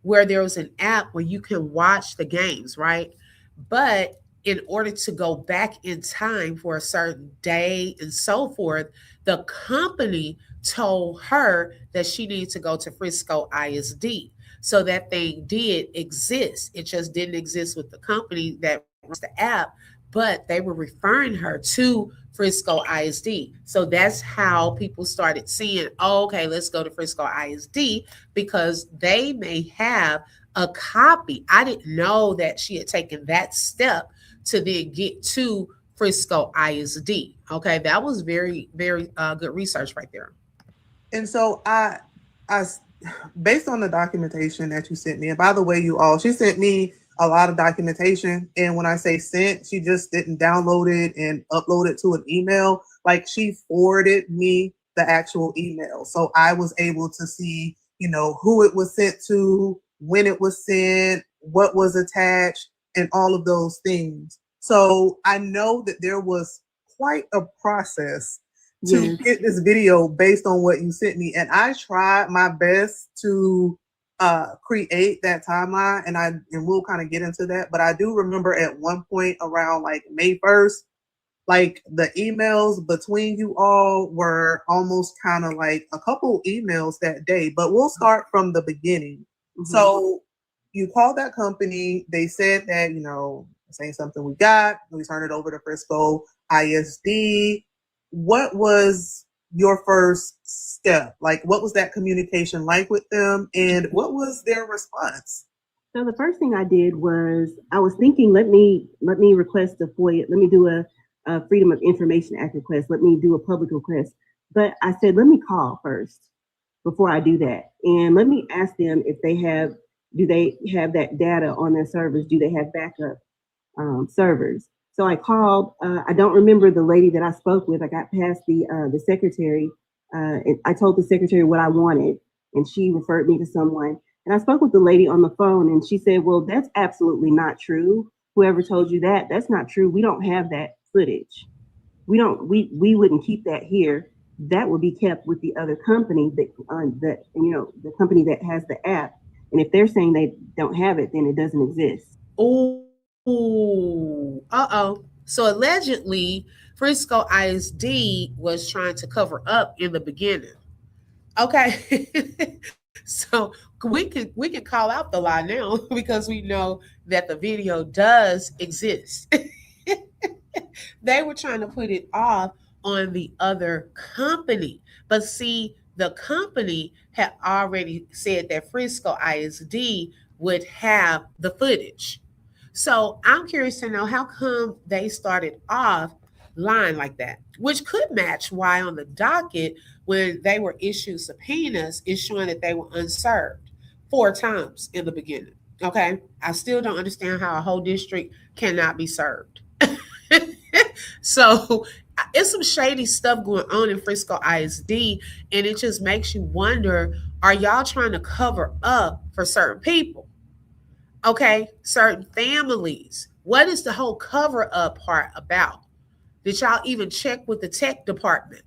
where there was an app where you can watch the games, right? But in order to go back in time for a certain day and so forth, the company told her that she needed to go to Frisco ISD. So that thing did exist. It just didn't exist with the company that runs the app, but they were referring her to Frisco ISD. So that's how people started seeing, oh, okay, let's go to Frisco ISD because they may have a copy. I didn't know that she had taken that step to then get to Frisco ISD. Okay, that was very, very good research right there. And so I, based on the documentation that you sent me, and by the way, you all, she sent me a lot of documentation. And when I say sent, she just didn't download it and upload it to an email. Like she forwarded me the actual email. So I was able to see, who it was sent to, when it was sent, what was attached, and all of those things. So I know that there was quite a process to get this video based on what you sent me. And I tried my best to create that timeline, and we'll kind of get into that. But I do remember at one point around like May 1st, like the emails between you all were almost kind of like a couple emails that day. But we'll start from the beginning. Mm-hmm. So you called that company. They said that, saying something we turn it over to Frisco ISD. What was your first step? Like, what was that communication like with them, and what was their response? So the first thing I did was I was thinking, let me request a FOIA. Let me do a Freedom of Information Act request. Let me do a public request. But I said, let me call first before I do that, and let me ask them if do they have that data on their servers? Do they have backup servers? So I called. I don't remember the lady that I spoke with. I got past the secretary. And I told the secretary what I wanted, and she referred me to someone. And I spoke with the lady on the phone, and she said, "Well, that's absolutely not true. Whoever told you that, that's not true. We don't have that footage. We wouldn't keep that here. That would be kept with the other company the company that has the app. And if they're saying they don't have it, then it doesn't exist." Oh, uh-oh. So allegedly, Frisco ISD was trying to cover up in the beginning. Okay. So we can call out the lie now because we know that the video does exist. They were trying to put it off on the other company. But see, the company had already said that Frisco ISD would have the footage. So I'm curious to know how come they started off lying like that, which could match why on the docket, when they were issued subpoenas, is showing that they were unserved 4 times in the beginning. Okay. I still don't understand how a whole district cannot be served. So it's some shady stuff going on in Frisco ISD, and it just makes you wonder, are y'all trying to cover up for certain people? Okay, certain families. What is the whole cover up part about? Did y'all even check with the tech department?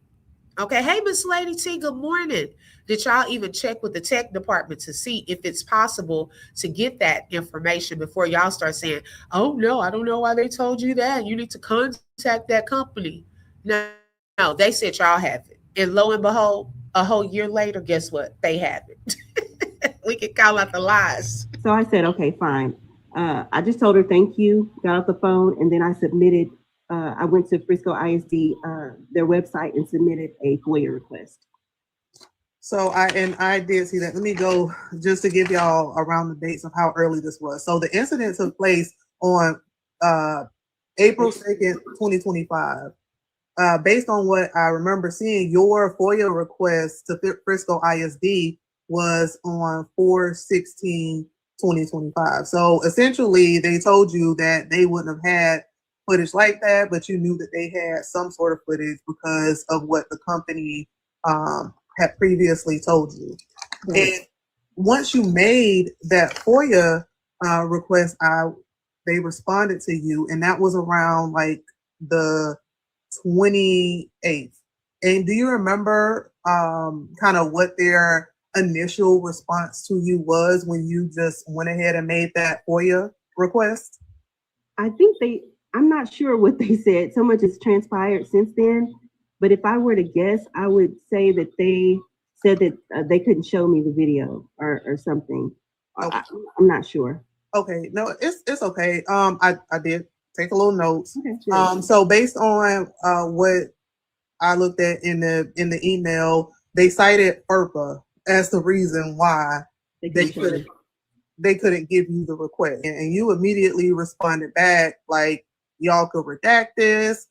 Okay, hey, Miss Lady T, good morning. Did y'all even check with the tech department to see if it's possible to get that information before y'all start saying, oh no, I don't know why they told you that. You need to contact that company. No, they said y'all have it. And lo and behold, a whole year later, guess what? They have it. We can call out the lies. So I said, okay, fine. I just told her thank you, got off the phone, and then I submitted. I went to Frisco ISD, their website, and submitted a FOIA request. So I did see that. Let me go just to give y'all around the dates of how early this was. So the incident took place on April 2nd, 2025. Based on what I remember seeing, your FOIA request to Frisco ISD was on 4/16/2025. So essentially, they told you that they wouldn't have had footage like that, but you knew that they had some sort of footage because of what the company had previously told you. Right. And once you made that FOIA request, they responded to you, and that was around like the 28th. And do you remember kind of what their initial response to you was when you just went ahead and made that FOIA request? I think I'm not sure what they said. So much has transpired since then. But if I were to guess, I would say that they said that they couldn't show me the video or something. Okay. I'm not sure. Okay, no, it's okay. I did take a little notes. Okay, sure. So based on what I looked at in the email, they cited FERPA as the reason why they couldn't give you the request, and you immediately responded back like, y'all could redact this,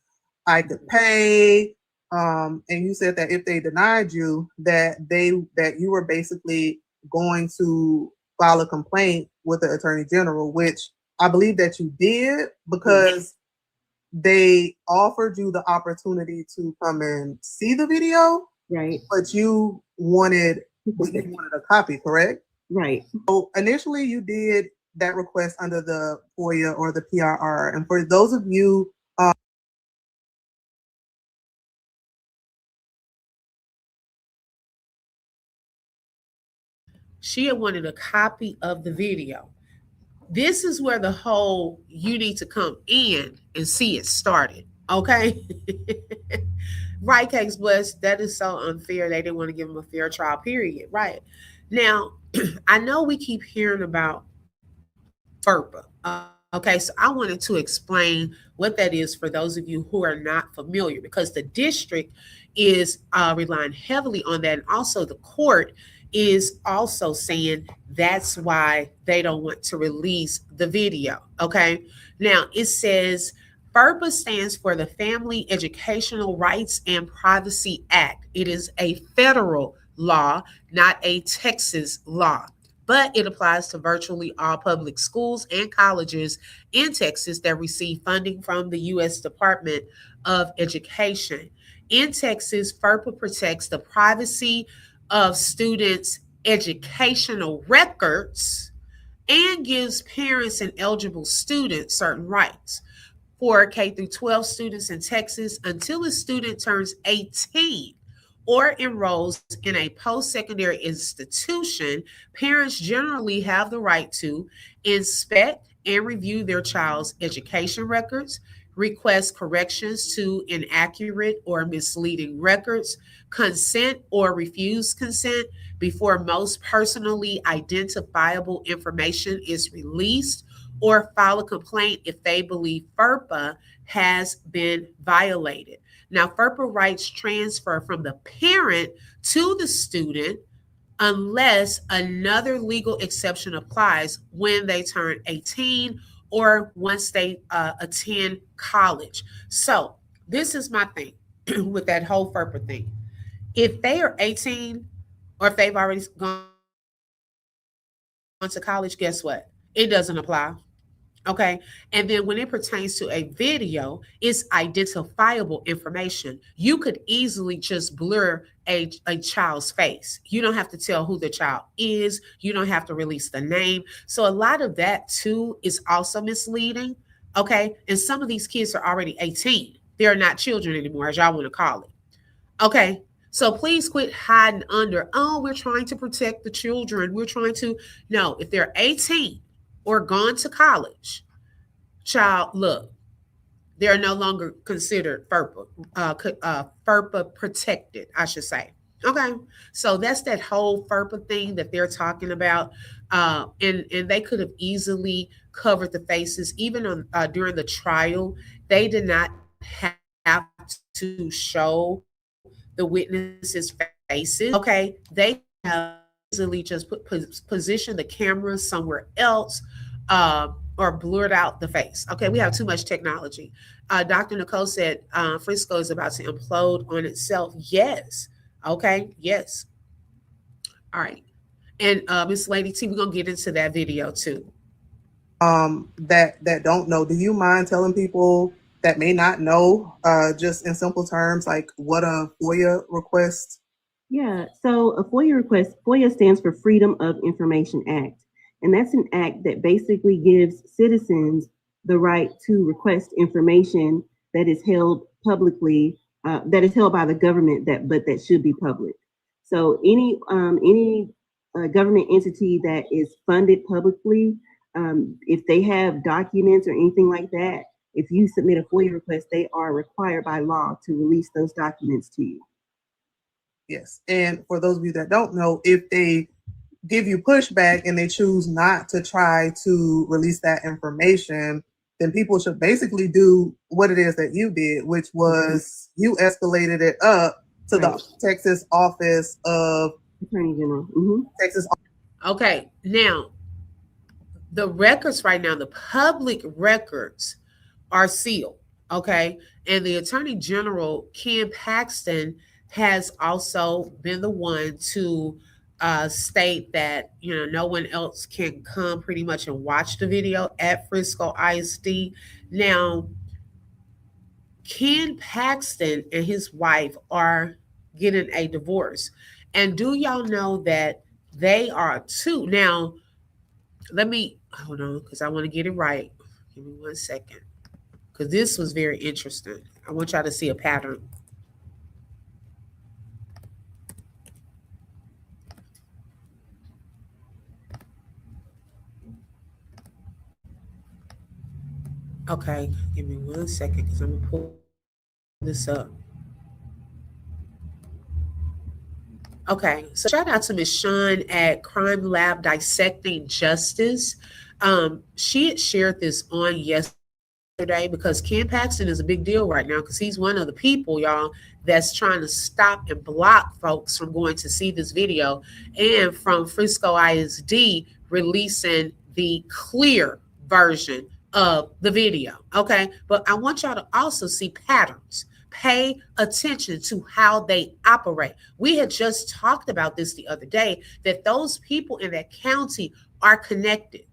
I could pay, and you said that if they denied you, that you were basically going to file a complaint with the Attorney General, which I believe that you did because they offered you the opportunity to come and see the video, right? But you wanted a copy, correct? Right. So initially, you did that request under the FOIA or the PRR, and for those of you. She had wanted a copy of the video. This is where the whole you need to come in and see it started. Okay. Right, Cakes Bless. That is so unfair. They didn't want to give him a fair trial, period. Right. Now, I know we keep hearing about FERPA. Okay, so I wanted to explain what that is for those of you who are not familiar, because the district is relying heavily on that. And also, the court is also saying that's why they don't want to release the video. Okay, now it says FERPA stands for the Family Educational Rights and Privacy Act. It is a federal law, not a Texas law, but it applies to virtually all public schools and colleges in Texas that receive funding from the U.S. Department of Education. In Texas, FERPA protects the privacy of students' educational records and gives parents and eligible students certain rights. For K through 12 students in Texas, until a student turns 18 or enrolls in a post-secondary institution, parents generally have the right to inspect and review their child's education records, request corrections to inaccurate or misleading records, consent or refuse consent before most personally identifiable information is released, or file a complaint if they believe FERPA has been violated. Now, FERPA rights transfer from the parent to the student unless another legal exception applies when they turn 18 or once they attend college. So, this is my thing with that whole FERPA thing. If they are 18 or if they've already gone to college, guess what? It doesn't apply. Okay. And then when it pertains to a video, it's identifiable information. You could easily just blur a child's face. You don't have to tell who the child is. You don't have to release the name. So a lot of that too is also misleading. Okay. And some of these kids are already 18. They're not children anymore, as y'all want to call it. Okay. So please quit hiding under, oh, we're trying to protect the children. We're trying to, no, if they're 18 or gone to college, child, look, they're no longer considered FERPA protected, I should say. Okay. So that's that whole FERPA thing that they're talking about. And they could have easily covered the faces, even on during the trial. They did not have to show the witnesses' faces. Okay. They have easily just position the camera somewhere else, or blurred out the face. Okay, we have too much technology. Dr. Nicole said Frisco is about to implode on itself. Yes. Okay. Yes. All right. And Miss Lady T, we're gonna get into that video too. That don't know, do you mind telling people that may not know, just in simple terms, like what a FOIA request? Yeah, so a FOIA request, FOIA stands for Freedom of Information Act. And that's an act that basically gives citizens the right to request information that is held publicly, that is held by the government, but that should be public. So any government entity that is funded publicly, if they have documents or anything like that, if you submit a FOIA request, they are required by law to release those documents to you. Yes. And for those of you that don't know, if they give you pushback and they choose not to try to release that information, then people should basically do what it is that you did, which was you escalated it up to the Texas Office of Attorney General. Texas. Okay. Now, the records right now, the public records are sealed. Okay. And the Attorney General, Ken Paxton, has also been the one to state that, you know, no one else can come pretty much and watch the video at Frisco ISD. Now, Ken Paxton and his wife are getting a divorce. And do y'all know that they are too? Now, let me hold on because I want to get it right. Give me 1 second. Because this was very interesting. I want y'all to see a pattern. Okay, give me 1 second because I'm gonna pull this up. Okay, so shout out to Miss Sean at Crime Lab Dissecting Justice. She had shared this on yesterday because Ken Paxton is a big deal right now because he's one of the people, y'all, that's trying to stop and block folks from going to see this video, and from Frisco ISD releasing the clear version of the video. Okay, but I want y'all to also see patterns. Pay attention to how they operate. We had just talked about this the other day, that those people in that county are connected.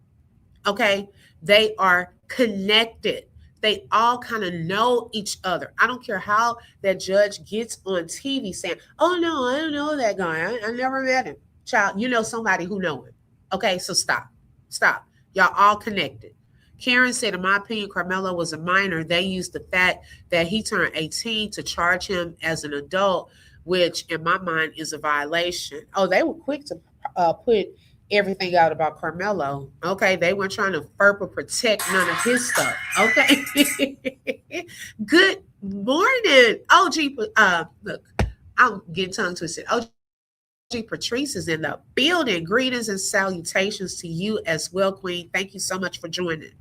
Okay, they are connected. They all kind of know each other. I don't care how that judge gets on TV saying, oh no, I don't know that guy. I never met him. Child, you know somebody who know him. Okay, so stop. Y'all all connected. Karen said, in my opinion, Karmelo was a minor. They used the fact that he turned 18 to charge him as an adult, which in my mind is a violation. Oh, they were quick to put everything out about Karmelo. Okay, they weren't trying to FERPA protect none of his stuff. Okay. Good morning. OG, look, I'm getting tongue twisted. OG Patrice is in the building. Greetings and salutations to you as well, Queen. Thank you so much for joining.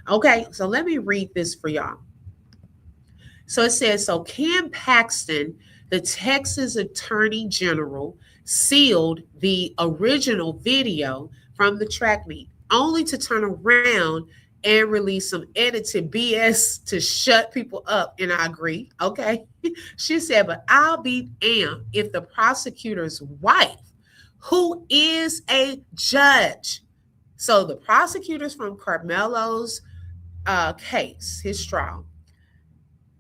Okay, so let me read this for y'all. So it says, so Ken Paxton, the Texas Attorney General, sealed the original video from the track meet, only to turn around and release some edited BS to shut people up. And I agree. Okay. She said, but I'll be damned if the prosecutor's wife, who is a judge, So the prosecutors from Karmelo's case, his trial,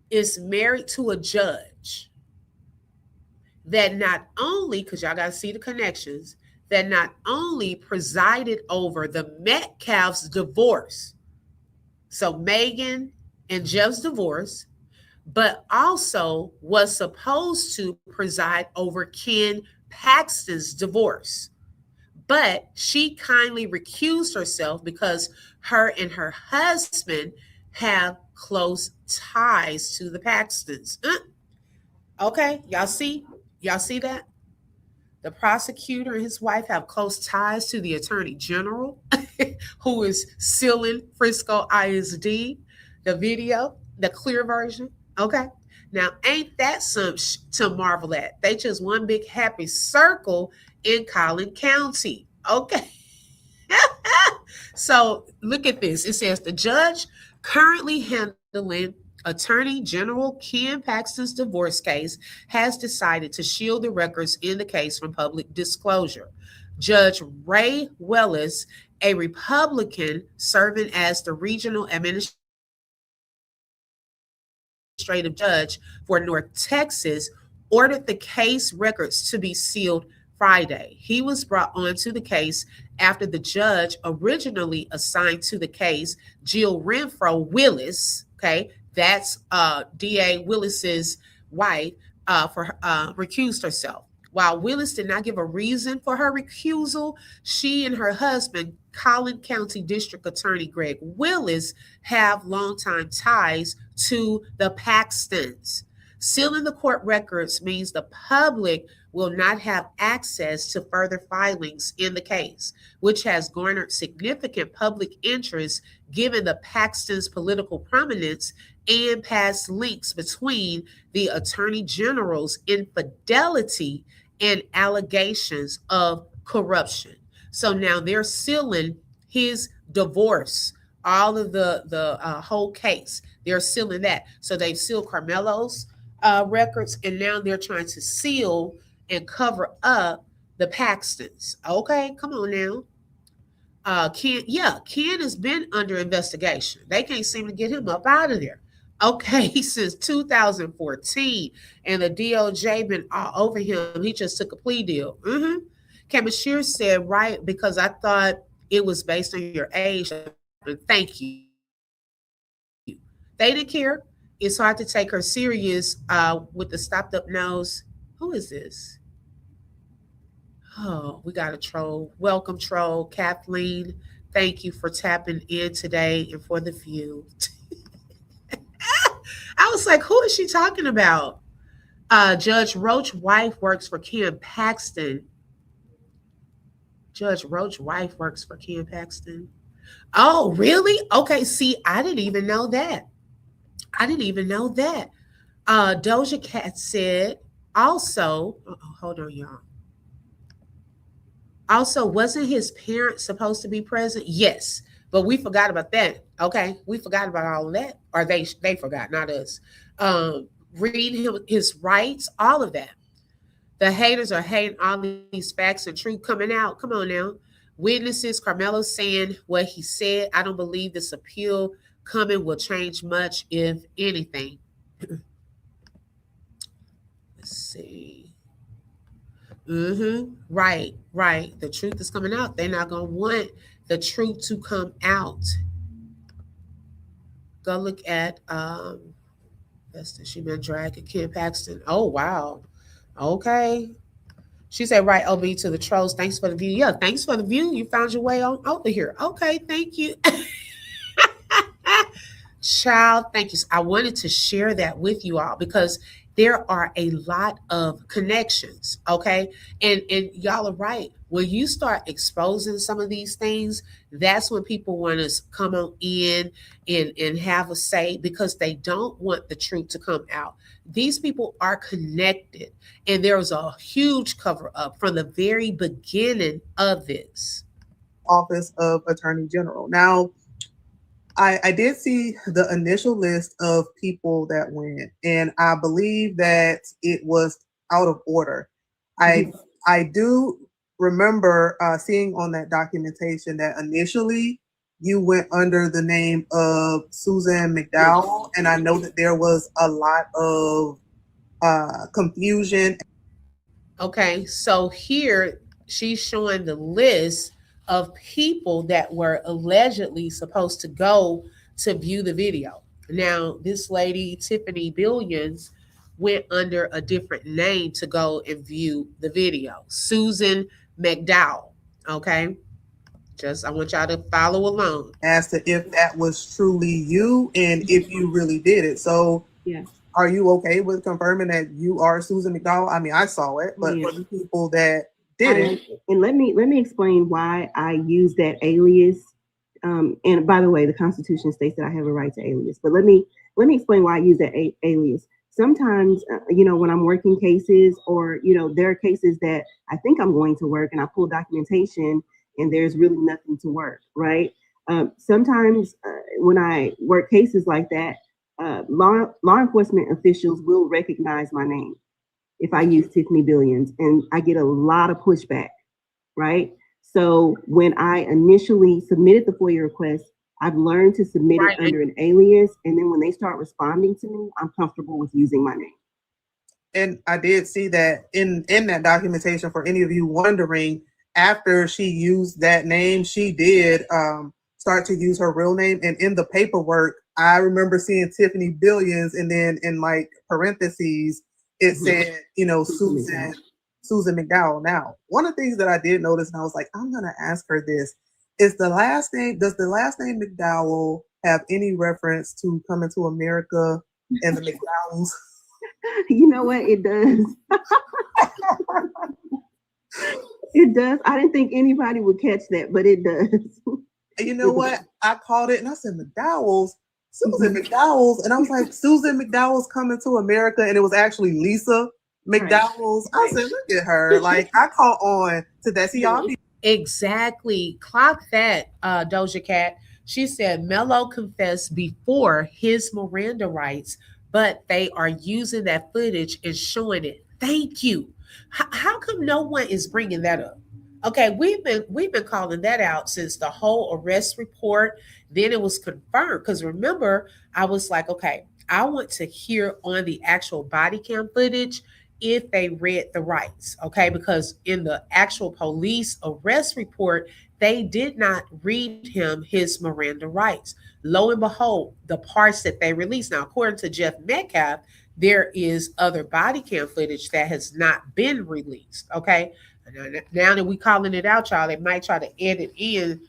is married to a judge that not only, because y'all got to see the connections, that not only presided over the Metcalf's divorce, so Megan and Jeff's divorce, but also was supposed to preside over Ken Paxton's divorce. But she kindly recused herself because her and her husband have close ties to the Paxtons. Okay, y'all see? Y'all see that? The prosecutor and his wife have close ties to the attorney general, who is sealing Frisco ISD, the video, the clear version. Okay. Now, ain't that some to marvel at? They just one big happy circle in Collin County. Okay. So look at this. It says the judge currently handling Attorney General Ken Paxton's divorce case has decided to shield the records in the case from public disclosure. Judge Ray Wellis, a Republican serving as the regional administrative judge for North Texas, ordered the case records to be sealed Friday. He was brought onto the case after the judge originally assigned to the case Jill Renfro Willis, okay, that's DA Willis's wife, recused herself. While Willis did not give a reason for her recusal, she and her husband, Collin County District Attorney Greg Willis, have longtime ties to the Paxtons. Sealing the court records means the public will not have access to further filings in the case, which has garnered significant public interest given the Paxtons' political prominence and past links between the Attorney General's infidelity and allegations of corruption. So now they're sealing his divorce, all of the whole case. They're sealing that. So they've sealed Karmelo's records, and now they're trying to seal and cover up the Paxtons. Okay, come on now. Ken has been under investigation. They can't seem to get him up out of there. Okay, since 2014, and the DOJ been all over him. He just took a plea deal. Kamashir said, right, because I thought it was based on your age. Thank you. They didn't care. It's hard to take her serious with the stopped up nose. Who is this? Oh, we got a troll. Welcome, troll. Kathleen, thank you for tapping in today and for the view. I was like, who is she talking about? Judge Roach's wife works for Ken Paxton. Judge Roach's wife works for Ken Paxton. Oh, really? Okay, see, I didn't even know that. Doja Cat said also, hold on, y'all. Also, wasn't his parents supposed to be present? Yes, but we forgot about that. Okay, we forgot about all of that, or they forgot, not us. Reading his rights, all of that. The haters are hating all these facts and truth coming out. Come on now. Witnesses, Karmelo saying what he said. I don't believe this appeal coming will change much, if anything. Let's see. Right. The truth is coming out. They're not going to want the truth to come out. Go look at she been dragging Ken Paxton. Oh, wow. Okay. She said, right, OB to the trolls. Thanks for the view. Yeah, thanks for the view. You found your way on over here. Okay, thank you. Child, thank you. I wanted to share that with you all because there are a lot of connections, okay? And y'all are right. When you start exposing some of these things, that's when people want to come on in and have a say because they don't want the truth to come out. These people are connected, and there was a huge cover up from the very beginning of this. Office of Attorney General. Now, I did see the initial list of people that went, and I believe that it was out of order. I do remember seeing on that documentation that initially you went under the name of Susan McDowell, and I know that there was a lot of confusion. Okay, so here she's showing the list of people that were allegedly supposed to go to view the video. Now, this lady, Tiffany Billions, went under a different name to go and view the video. Susan McDowell. Okay, just I want y'all to follow along. As to if that was truly you and if you really did it. So, Yes. are you okay with confirming that you are Susan McDowell? I mean, I saw it, but for the people that didn't, and let me explain why I use that alias. And by the way, the Constitution states that I have a right to alias. But let me explain why I use that alias. Sometimes, when I'm working cases, or there are cases that I think I'm going to work, and I pull documentation, and there's really nothing to work, right? Sometimes when I work cases like that, law enforcement officials will recognize my name if I use Tiffany Billions, and I get a lot of pushback, right? So when I initially submitted the FOIA request, I've learned to submit it under an alias, and then when they start responding to me, I'm comfortable with using my name. And I did see that in that documentation. For any of you wondering, after she used that name, she did start to use her real name. And in the paperwork, I remember seeing Tiffany Billions, and then in like parentheses, it said, Susan McDowell. Now, one of the things that I did notice, and I was like, I'm going to ask her this, is the last name, does the last name McDowell have any reference to Coming to America and the McDowells? You know what? It does. It does. I didn't think anybody would catch that, but it does. You know what? I called it and I said, McDowell's, Susan McDowell's. And I was like, Susan McDowell's Coming to America. And it was actually Lisa McDowell's. Right. I said, look at her. Like, I caught on to that. See, y'all. Exactly. Clock that, Doja Cat. She said Melo confessed before his Miranda rights, but they are using that footage and showing it. Thank you. How come no one is bringing that up? Okay, we've been calling that out since the whole arrest report. Then it was confirmed, because remember, I was like, okay, I want to hear on the actual body cam footage if they read the rights, okay? Because in the actual police arrest report, they did not read him his Miranda rights. Lo and behold, the parts that they released. Now, according to Jeff Metcalf, there is other body cam footage that has not been released, okay? Now that we calling it out, y'all, they might try to edit in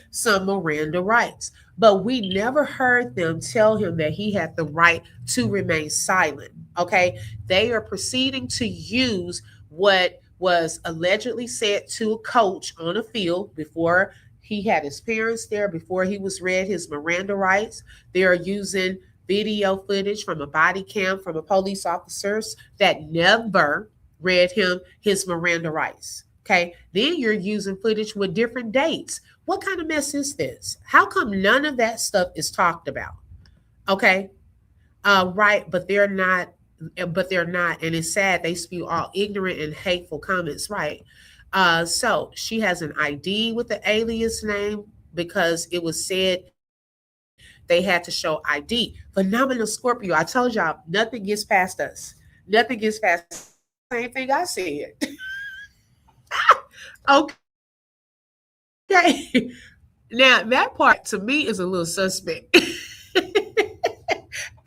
some Miranda rights. But we never heard them tell him that he had the right to remain silent, okay? They are proceeding to use what was allegedly said to a coach on a field before he had his parents there, before he was read his Miranda rights. They are using video footage from a body cam from a police officers that never read him his Miranda rights. Okay, then you're using footage with different dates. What kind of mess is this? How come none of that stuff is talked about? Okay, right, but they're not. And it's sad they spew all ignorant and hateful comments, right? So she has an ID with the alias name because it was said they had to show ID. Phenomenal Scorpio. I told y'all nothing gets past us. Nothing gets past us. Same thing I said. Okay. Now that part to me is a little suspect.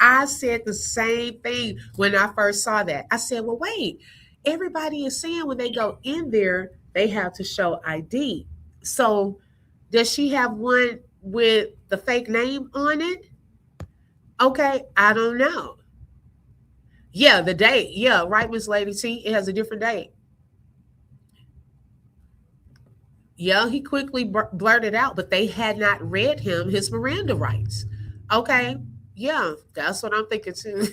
I said the same thing when I first saw that. I said, well, wait, everybody is saying when they go in there, they have to show ID. So does she have one with the fake name on it? Okay, I don't know. Yeah, the date. Yeah, right, Miss Lady T. It has a different date. Yeah, he quickly blurted out, but they had not read him his Miranda rights. Okay, yeah, that's what I'm thinking too.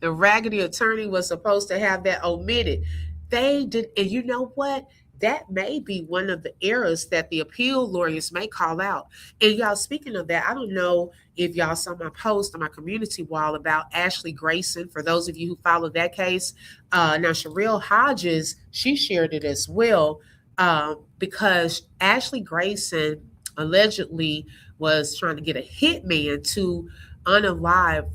The raggedy attorney was supposed to have that omitted. They did, and you know what? that may be one of the errors that the appeal lawyers may call out. And y'all, speaking of that, I don't know if y'all saw my post on my community wall about Ashley Grayson. For those of you who followed that case, now Sherelle Hodges, she shared it as well, because Ashley Grayson allegedly was trying to get a hitman to unalive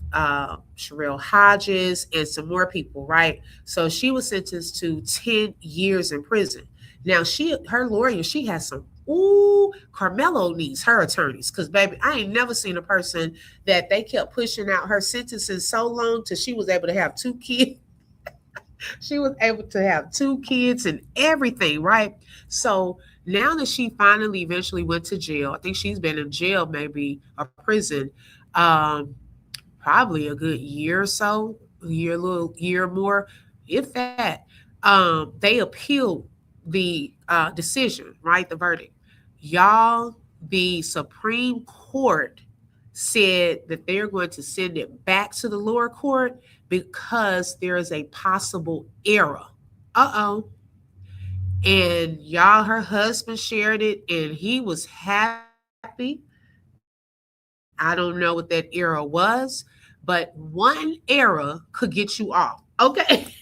Sherelle Hodges and some more people, right? So she was sentenced to 10 years in prison. Now her lawyer, she has some. Ooh, Karmelo needs her attorneys because, baby, I ain't never seen a person that they kept pushing out her sentences so long till she was able to have 2 kids. She was able to have 2 kids and everything, right? So now that she finally eventually went to jail, I think she's been in jail, maybe a prison, um, probably a good year or so, a little year more, if that. They appealed the decision, right? The verdict. Y'all, the Supreme Court said that they're going to send it back to the lower court because there is a possible error. Uh-oh. And y'all, her husband shared it and he was happy. I don't know what that error was, but one error could get you off. Okay.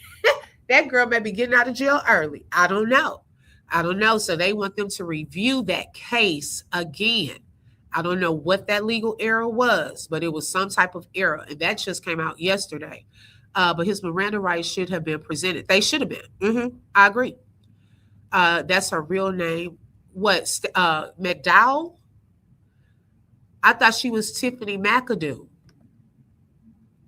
That girl may be getting out of jail early. I don't know. I don't know. So they want them to review that case again. I don't know what that legal error was, but it was some type of error. And that just came out yesterday. But his Miranda rights should have been presented. They should have been. I agree. That's her real name. What? McDowell? I thought she was Tiffany McAdoo.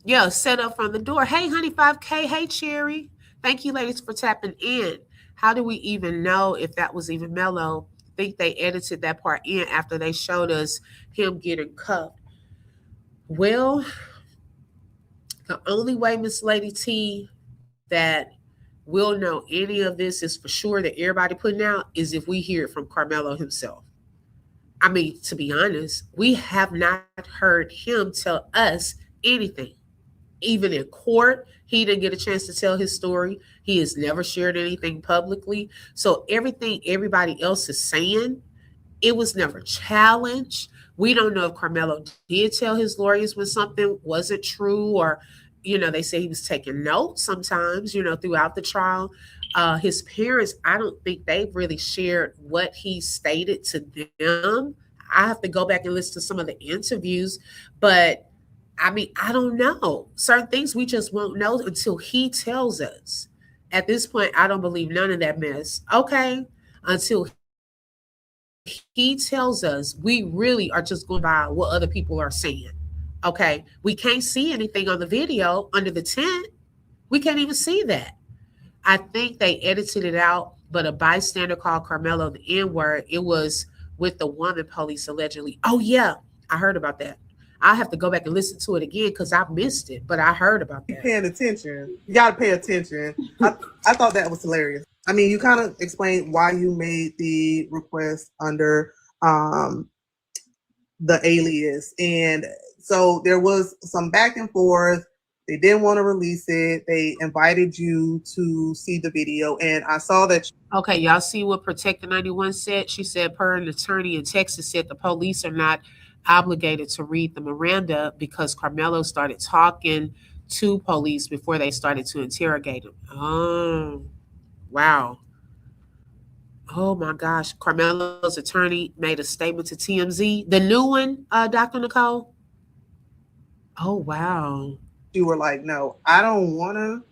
Yeah, set up from the door. Hey, honey, 5K. Hey, Cherry. Thank you, ladies, for tapping in. How do we even know if that was even Mello? I think they edited that part in after they showed us him getting cuffed. Well, the only way, Miss Lady T, that we'll know any of this is for sure that everybody putting out is if we hear it from Karmelo himself. I mean, to be honest, we have not heard him tell us anything. Even in court, he didn't get a chance to tell his story. He has never shared anything publicly. So everything everybody else is saying, it was never challenged. We don't know if Carmelo did tell his lawyers when something wasn't true, or, they say he was taking notes sometimes, throughout the trial. His parents, I don't think they've really shared what he stated to them. I have to go back and listen to some of the interviews, but I mean, I don't know. Certain things we just won't know until he tells us. At this point, I don't believe none of that mess. Okay. Until he tells us, we really are just going by what other people are saying. Okay. We can't see anything on the video under the tent. We can't even see that. I think they edited it out, but a bystander called Carmelo the N word. It was with the woman police allegedly. Oh, yeah. I heard about that. I have to go back and listen to it again because I missed it, but I heard about that. Paying attention. You got to pay attention. I thought that was hilarious. I mean, you kind of explained why you made the request under the alias. And so there was some back and forth. They didn't want to release it. They invited you to see the video. And I saw that. Okay, y'all see what Protector 91 said? She said, per an attorney in Texas said the police are not obligated to read the Miranda because Carmelo started talking to police before they started to interrogate him. Oh, wow. Oh my gosh. Carmelo's attorney made a statement to TMZ. The new one, Dr. Nicole? Oh, wow. You were like, no, I don't want to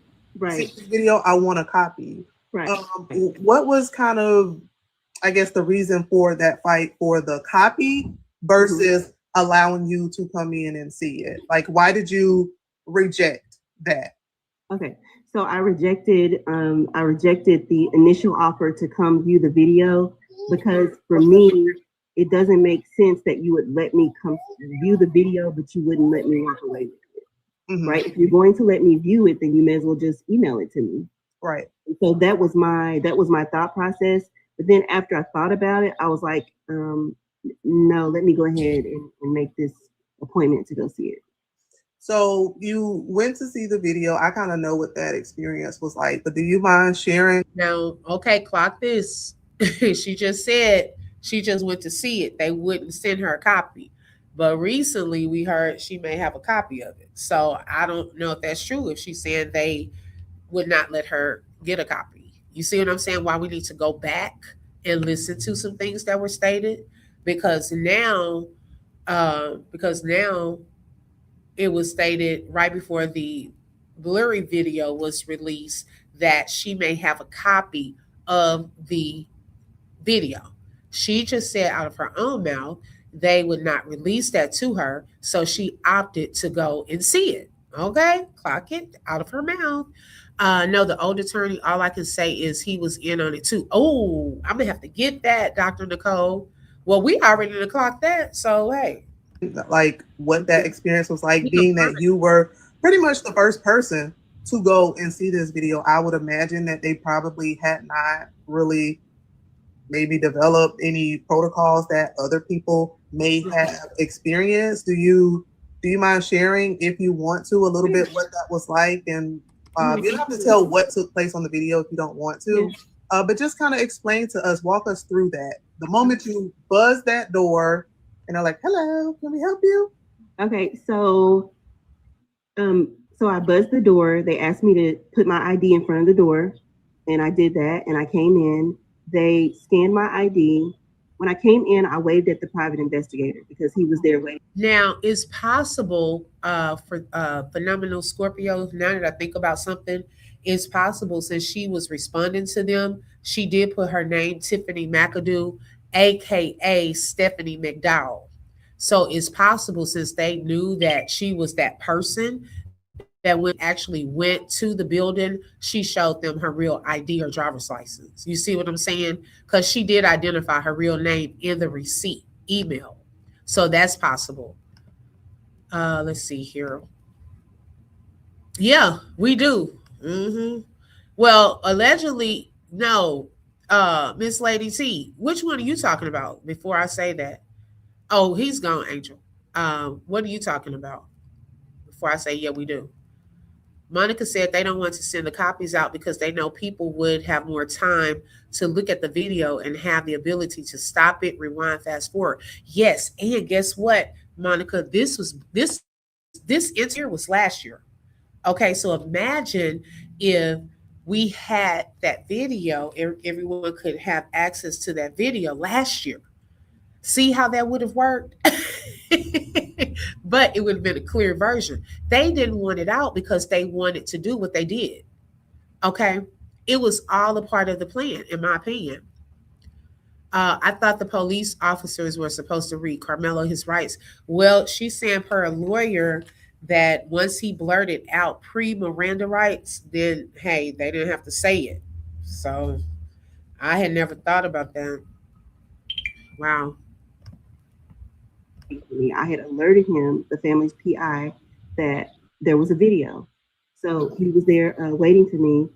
see the video. I want a copy. Right. What was kind of, I guess, the reason for that fight for the copy versus allowing you to come in and see it? Like, why did you reject that? Okay, so I rejected the initial offer to come view the video because for me, it doesn't make sense that you would let me come view the video, but you wouldn't let me walk away with it. Right? If you're going to let me view it, then you may as well just email it to me. Right. So that was my thought process. But then after I thought about it, I was like, no, let me go ahead and make this appointment to go see it. So you went to see the video. I kind of know what that experience was like, but do you mind sharing? Now, okay, clock this. She just said she just went to see it. They wouldn't send her a copy. But recently we heard she may have a copy of it. So I don't know if that's true, if she's saying they would not let her get a copy. You see what I'm saying? Why we need to go back and listen to some things that were stated? Because now, because now it was stated right before the blurry video was released that she may have a copy of the video. She just said out of her own mouth they would not release that to her, so she opted to go and see it. Okay, clock it out of her mouth. No, the old attorney, all I can say is he was in on it too. Oh, I'm gonna have to get that, Dr. Nicole. Well, we already clocked that, so hey. Like what that experience was like, being that you were pretty much the first person to go and see this video. I would imagine that they probably had not really maybe developed any protocols that other people may have experienced. Do you mind sharing, if you want to, a little bit what that was like? And you don't have to tell what took place on the video if you don't want to, but just kind of explain to us, walk us through that. The moment you buzz that door and they're like, "Hello, can we help you?" Okay, so I buzzed the door. They asked me to put my ID in front of the door, and I did that, and I came in. They scanned my ID. When I came in, I waved at the private investigator because he was there waiting. Now, it's possible for Phenomenal Scorpio, now that I think about something, it's possible since she was responding to them, she did put her name, Tiffany McAdoo, aka Stephanie McDowell. So it's possible since they knew that she was that person that when actually went to the building, she showed them her real ID or driver's license. You see what I'm saying? Because she did identify her real name in the receipt email. So that's possible. Let's see here. Yeah, we do. Well, allegedly, no. Miss Lady T, which one are you talking about before I say that? Oh, he's gone, Angel. What are you talking about before I say, yeah, we do? Monica said they don't want to send the copies out because they know people would have more time to look at the video and have the ability to stop it, rewind, fast forward. Yes, and guess what, Monica? This incident was last year. Okay, so imagine if we had that video, everyone could have access to that video last year. See how that would have worked? But it would have been a clear version. They didn't want it out because they wanted to do what they did. Okay. It was all a part of the plan, in my opinion. I thought the police officers were supposed to read Karmelo his rights. Well, she's saying per a lawyer that once he blurted out pre Miranda rights, then hey, they didn't have to say it. So I had never thought about that. Wow. I had alerted him, the family's PI, that there was a video. So he was there waiting for me.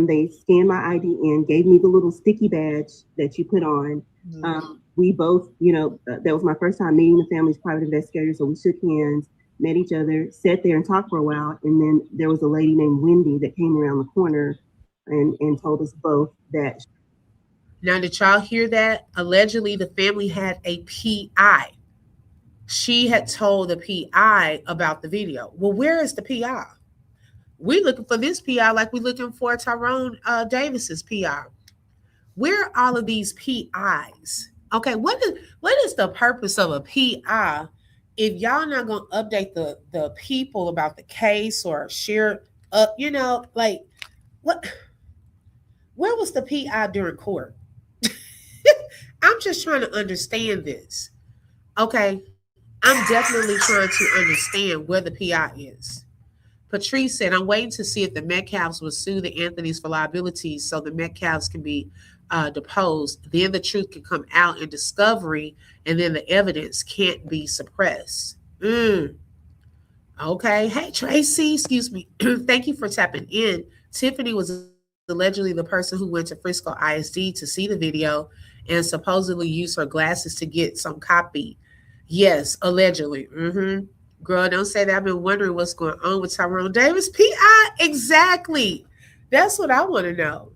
They scanned my ID in, gave me the little sticky badge that you put on. We both, that was my first time meeting the family's private investigator. So we shook hands, met each other, sat there and talked for a while. And then there was a lady named Wendy that came around the corner and told us both that. Now, did y'all hear that? Allegedly, the family had a PI. She had told the PI about the video. Well, where is the PI? We looking for this PI like we looking for Tyrone Davis's PI. Where are all of these PIs? Okay, what is the purpose of a PI if y'all not gonna update the people about the case or share up? Like what? Where was the PI during court? I'm just trying to understand this. Okay, I'm definitely trying to understand where the PI is. Patrice said, I'm waiting to see if the Metcalfs will sue the Anthonys for liabilities so the Metcalfs can be deposed. Then the truth can come out in discovery, and then the evidence can't be suppressed. Okay. Hey, Tracy, excuse me. Thank you for tapping in. Tiffany was allegedly the person who went to Frisco ISD to see the video and supposedly used her glasses to get some copy. Yes, allegedly. Girl, don't say that. I've been wondering what's going on with Tyrone Davis. PI, exactly. That's what I want to know.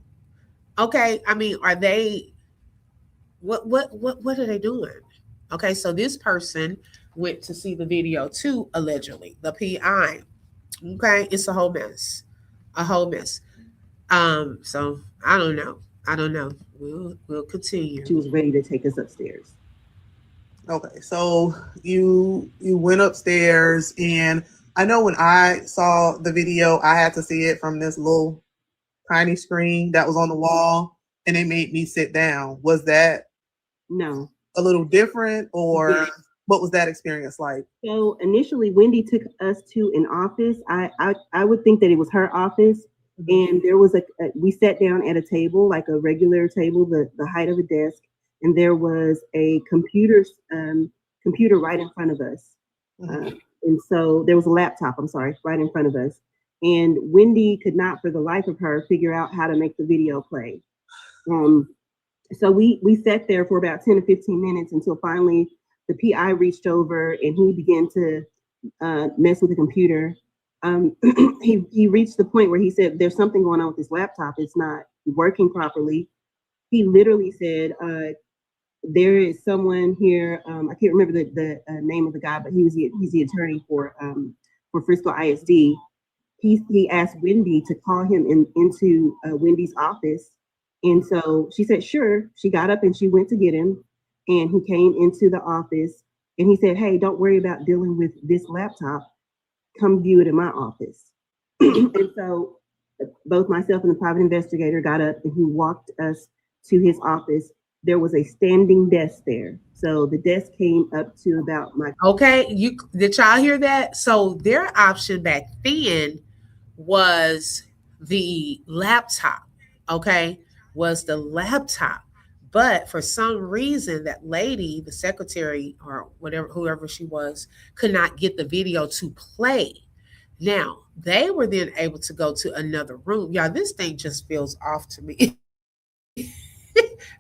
Okay, I mean, are they what are they doing? Okay, so this person went to see the video too, allegedly. The PI. Okay, it's a whole mess. A whole mess. So I don't know. I don't know. We'll continue. She was ready to take us upstairs. Okay, so you went upstairs, and I know when I saw the video, I had to see it from this little tiny screen that was on the wall, and it made me sit down. Was that No. a little different, or Yes. what was that experience like? So initially, Wendy took us to an office. I would think that it was her office, and there was we sat down at a table, like a regular table, the height of a desk, and there was a computer right in front of us. And so there was a laptop, I'm sorry, right in front of us. And Wendy could not for the life of her figure out how to make the video play. So we sat there for about 10 to 15 minutes until finally the PI reached over and he began to mess with the computer. He reached the point where he said, there's something going on with this laptop. It's not working properly. He literally said, there is someone here. I can't remember the name of the guy, but he's the attorney for Frisco ISD. He asked Wendy to call him into Wendy's office. And so she said, sure. She got up and she went to get him. And he came into the office and he said, hey, don't worry about dealing with this laptop. Come view it in my office. And so both myself and the private investigator got up and he walked us to his office. There was a standing desk there. So the desk came up to about my. Okay, did y'all hear that? So their option back then was the laptop. Okay, was the laptop. But for some reason, that lady, the secretary or whatever, whoever she was, could not get the video to play. Now, they were then able to go to another room. Y'all, this thing just feels off to me.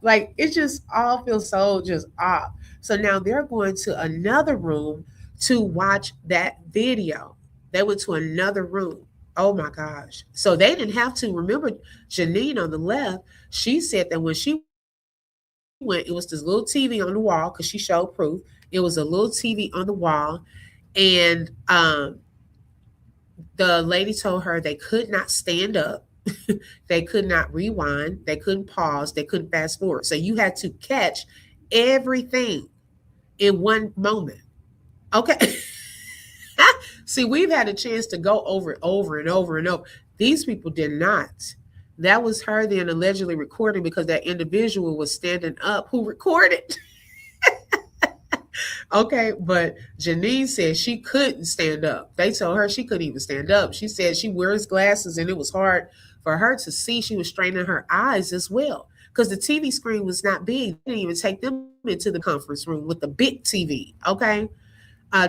Like, it just all feels so just off. So now they're going to another room to watch that video. They went to another room. Oh my gosh. So they didn't have to. Remember, Jannina on the left, she said that when she went, it was this little TV on the wall because she showed proof. It was a little TV on the wall. And the lady told her they could not stand up. They could not rewind. They couldn't pause. They couldn't fast forward. So you had to catch everything in one moment. Okay. See, we've had a chance to go over it over and over and over. These people did not. That was her then allegedly recording because that individual was standing up who recorded. Okay, but Janine said she couldn't stand up. They told her she couldn't even stand up. She said she wears glasses and it was hard for her to see. She was straining her eyes as well because the TV screen was not big. They didn't even take them into the conference room with the big TV. Okay.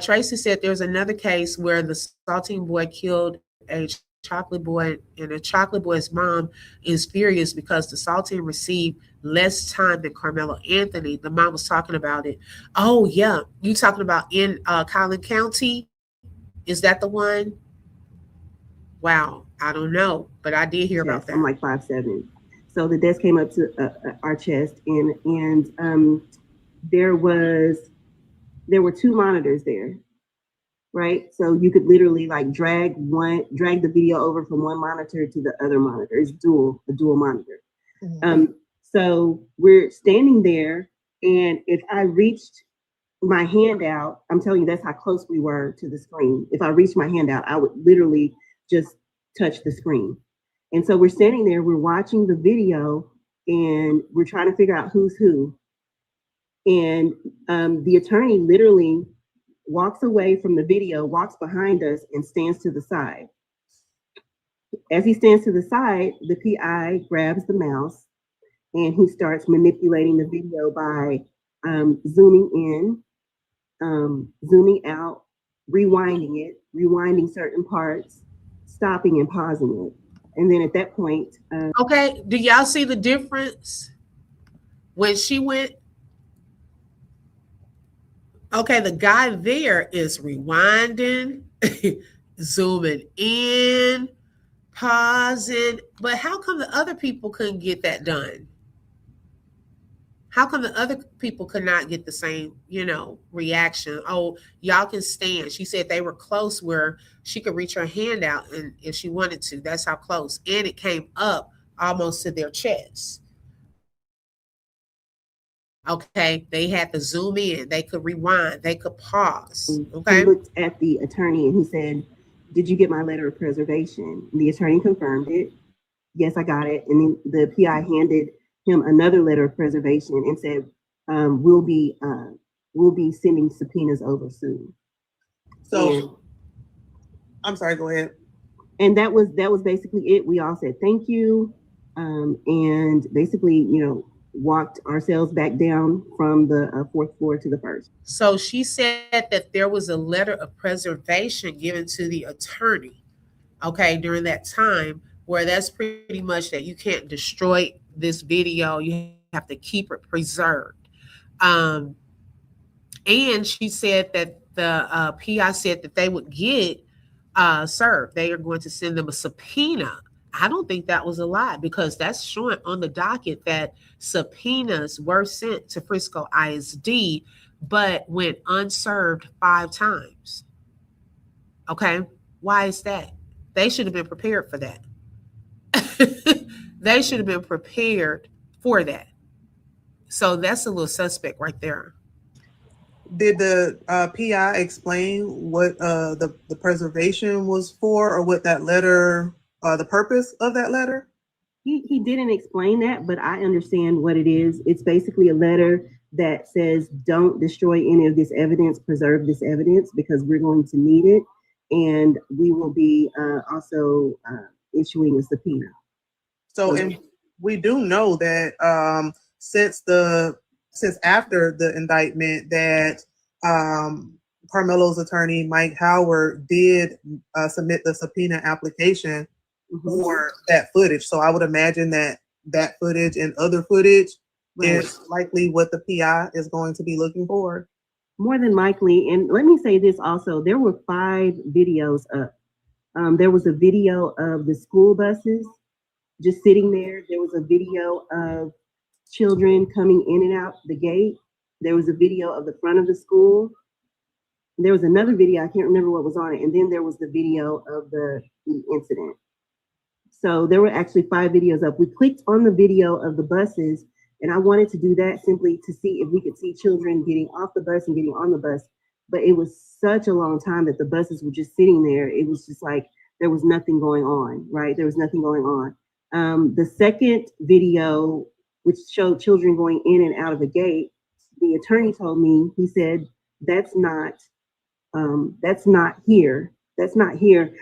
Tracy said there's another case where the saltine boy killed a chocolate boy, and the chocolate boy's mom is furious because the saltine received less time than Karmelo Anthony. The mom was talking about it. Oh yeah, you talking about in Collin County? Is that the one? Wow, I don't know, but I did hear about that. I'm like 5'7". So the desk came up to our chest, and there were two monitors there. Right, so you could literally like drag the video over from one monitor to the other monitor. It's a dual monitor. Mm-hmm. So we're standing there, and if I reached my hand out, I'm telling you that's how close we were to the screen. If I reached my hand out, I would literally just touch the screen. And so we're standing there, we're watching the video, and we're trying to figure out who's who. And the attorney literally walks away from the video, walks behind us, and stands to the side. As he stands to the side, the PI grabs the mouse and he starts manipulating the video by zooming in, zooming out, rewinding certain parts, stopping and pausing it. And then at that point... okay, do y'all see the difference? When she went... Okay, the guy there is rewinding, zooming in, pausing. But how come the other people couldn't get that done? How come the other people could not get the same, reaction? Oh, y'all can stand. She said they were close where she could reach her hand out and if she wanted to. That's how close. And it came up almost to their chest. Okay. They had to zoom in. They could rewind. They could pause. He Okay. looked at the attorney and he said, "Did you get my letter of preservation?" And the attorney confirmed it. Yes, I got it. And then the PI handed him another letter of preservation and said, um, "We'll be we'll be sending subpoenas over soon." So And I'm sorry, go ahead. that was basically it. We all said thank you, and basically, walked ourselves back down from the fourth floor to the first. So she said that there was a letter of preservation given to the attorney, okay, during that time, where that's pretty much that you can't destroy this video. You have to keep it preserved. Um, and she said that the PI said that they would get served. They are going to send them a subpoena. I don't think that was a lie because that's showing on the docket that subpoenas were sent to Frisco ISD, but went unserved 5 times. Okay. Why is that? They should have been prepared for that. They should have been prepared for that. So that's a little suspect right there. Did the PI explain what the preservation was for, or what that letter, the purpose of that letter? He didn't explain that, but I understand what it is. It's basically a letter that says, "Don't destroy any of this evidence, preserve this evidence because we're going to need it, and we will be also issuing a subpoena." So, and we do know that since the since after the indictment that Carmelo's attorney Mike Howard did submit the subpoena application for that footage. So I would imagine that that footage and other footage Right. is likely what the PI is going to be looking for. More than likely. And let me say this also, there were 5 videos up. There was a video of the school buses just sitting there. There was a video of children coming in and out the gate. There was a video of the front of the school. There was another video, I can't remember what was on it. And then there was the video of the incident. So there were actually 5 videos up. We clicked on the video of the buses, and I wanted to do that simply to see if we could see children getting off the bus and getting on the bus. But it was such a long time that the buses were just sitting there. It was just like there was nothing going on, right? There was nothing going on. The second video, which showed children going in and out of the gate, the attorney told me, he said, that's not here. That's not here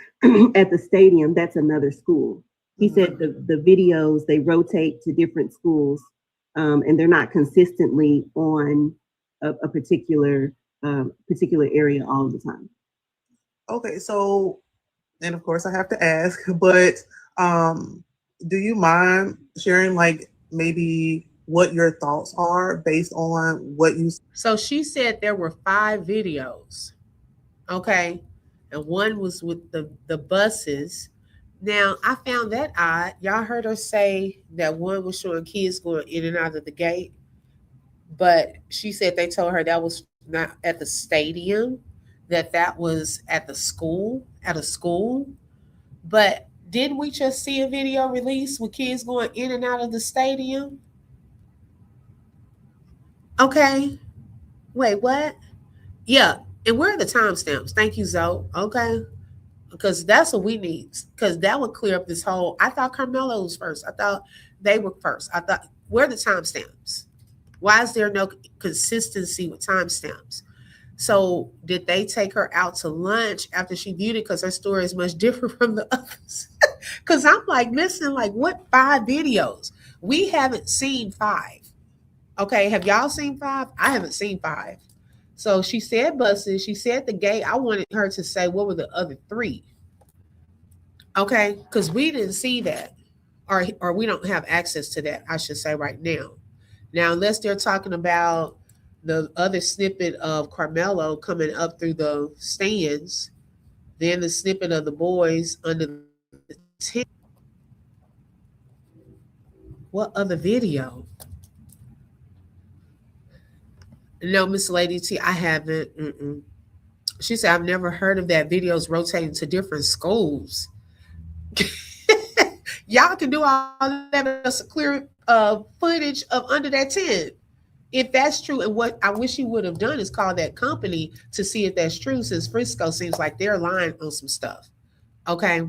at the stadium. That's another school. He said the videos, they rotate to different schools, and they're not consistently on a particular area all the time. Okay, so, and of course I have to ask, but do you mind sharing like maybe what your thoughts are based on what you? So she said there were 5 videos. Okay. And one was with the buses. Now, I found that odd. Y'all heard her say that one was showing kids going in and out of the gate, but she said they told her that was not at the stadium, that was at the school, at a school. But didn't we just see a video release with kids going in and out of the stadium? Okay. Wait, what? Yeah. And where are the timestamps? Thank you, Zoe. Okay. Because that's what we need. Because that would clear up this whole. I thought Karmelo was first. I thought they were first. I thought, where are the timestamps? Why is there no consistency with timestamps? So did they take her out to lunch after she viewed it? Because her story is much different from the others. Because I'm like, listen, like what 5 videos? We haven't seen 5. Okay, have y'all seen 5? I haven't seen 5. So she said buses. She said the gate. I wanted her to say what were the other 3. Okay, because we didn't see that, or we don't have access to that. I should say right now. Now, unless they're talking about the other snippet of Karmelo coming up through the stands, then the snippet of the boys under the tent. What other video? No, Miss Lady T, I haven't. Mm-mm. She said, I've never heard of that. Videos rotating to different schools. Y'all can do all that. Us a clear footage of under that tent. If that's true, and what I wish you would have done is call that company to see if that's true, since Frisco seems like they're lying on some stuff. Okay.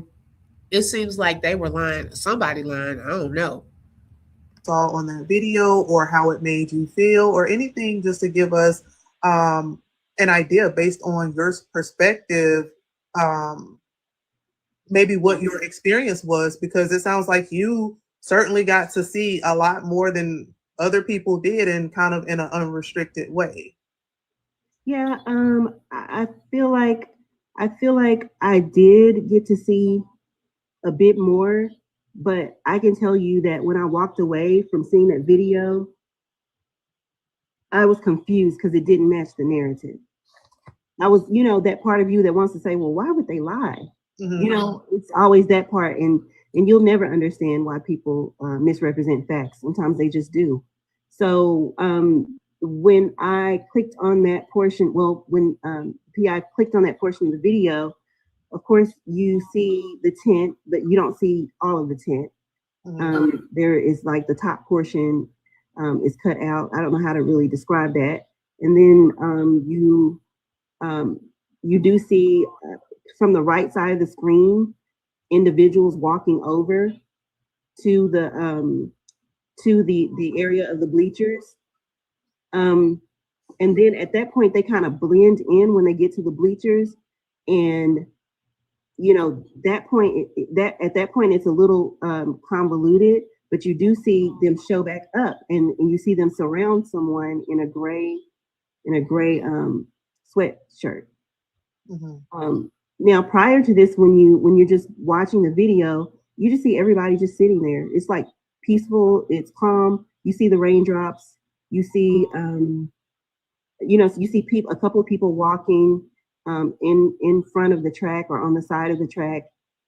It seems like they were lying. Somebody lying. I don't know. Saw on that video or how it made you feel or anything just to give us an idea based on your perspective, um, maybe what your experience was, because it sounds like you certainly got to see a lot more than other people did and kind of in an unrestricted way. Yeah, I feel like I did get to see a bit more, but I can tell you that when I walked away from seeing that video, I was confused because it didn't match the narrative. I was, that part of you that wants to say, well, why would they lie? It's always that part, and you'll never understand why people misrepresent facts. Sometimes they just do. So when I clicked on that portion, well, when PI clicked on that portion of the video, of course you see the tent, but you don't see all of the tent. There is like the top portion is cut out. I don't know how to really describe that. And then um, you do see from the right side of the screen individuals walking over to the area of the bleachers. And then at that point they kind of blend in when they get to the bleachers, and that point that at that point it's a little convoluted, but you do see them show back up, and you see them surround someone in a gray sweatshirt. Now, prior to this, when you're just watching the video, you just see everybody just sitting there. It's like peaceful. It's calm. You see the raindrops. You see, you see people, a couple of people walking in front of the track or on the side of the track.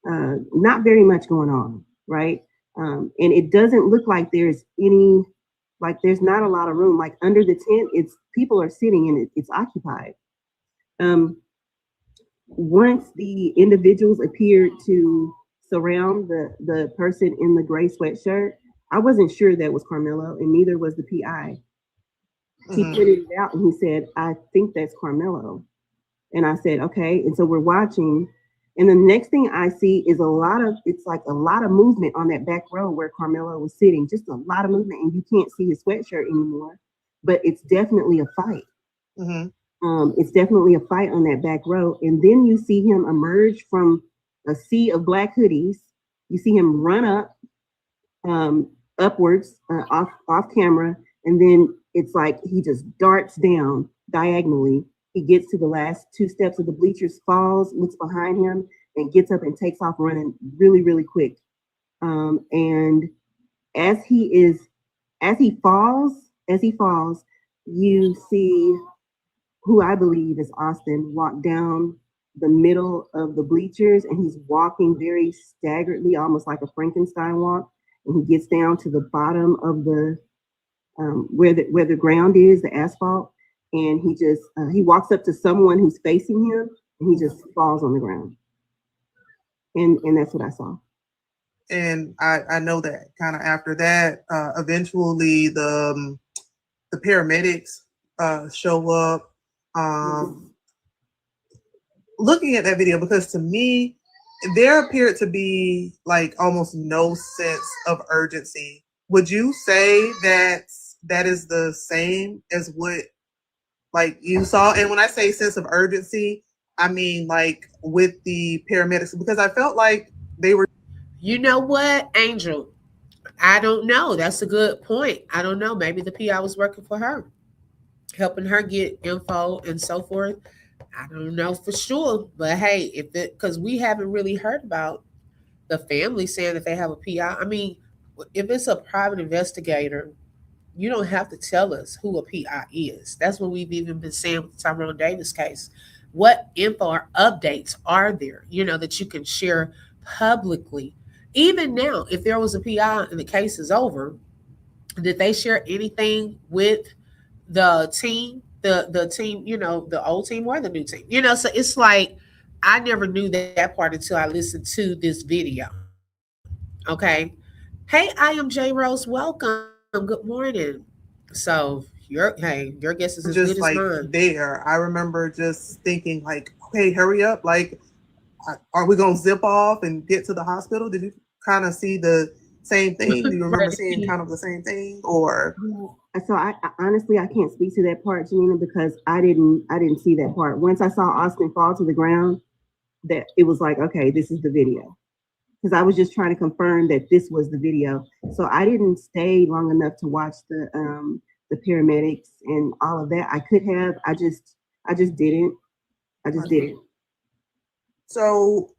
Not very much going on, right? And it doesn't look like there's there's not a lot of room. Like under the tent, it's people are sitting and it's occupied. Once the individuals appeared to surround the person in the gray sweatshirt, I wasn't sure that was Karmelo, and neither was the PI. He pointed it out and he said, I think that's Karmelo. And I said, okay. And so we're watching. And the next thing I see is a lot of movement on that back row where Karmelo was sitting, just a lot of movement. And you can't see his sweatshirt anymore, but it's definitely a fight. It's definitely a fight on that back row. And then you see him emerge from a sea of black hoodies. You see him run up, upwards, off camera. And then it's like he just darts down diagonally. He gets to the last two steps of the bleachers, falls, looks behind him, and gets up and takes off running really, really quick. And as he falls, you see who I believe is Austin walk down the middle of the bleachers, and he's walking very staggeredly, almost like a Frankenstein walk. And he gets down to the bottom of the where the ground is, the asphalt, and he walks up to someone who's facing him, and he just falls on the ground. And that's what I saw. And I know that kind of after that, eventually the paramedics show up. Looking at that video, because to me, there appeared to be like almost no sense of urgency. Would you say that is the same as what like you saw? And when I say sense of urgency, I mean like with the paramedics, because I felt like they were. You know what, Angel? I don't know. That's a good point. I don't know. Maybe the PI was working for her, helping her get info and so forth. I don't know for sure. But hey, because we haven't really heard about the family saying that they have a PI. I mean, if it's a private investigator, you don't have to tell us who a PI is. That's what we've even been saying with the Tyrone Davis case. What info or updates are there, that you can share publicly? Even now, if there was a PI and the case is over, did they share anything with the team the team, you know, the old team or the new team, you know. So it's like I never knew that part until I listened to this video. Okay. Hey, I am J Rose. Welcome. Good morning. So your guess is as good as Just mine. like there, I remember just thinking like, okay, hurry up. Like, are we going to zip off and get to the hospital? Did you kind of see the same thing? Do you remember seeing kind of the same thing, or? So I honestly I can't speak to that part, Jannina, because I didn't see that part. Once I saw Austin fall to the ground, that it was like, okay, this is the video. Because I was just trying to confirm that this was the video. So I didn't stay long enough to watch the paramedics and all of that. I could have. I just didn't. I just didn't. So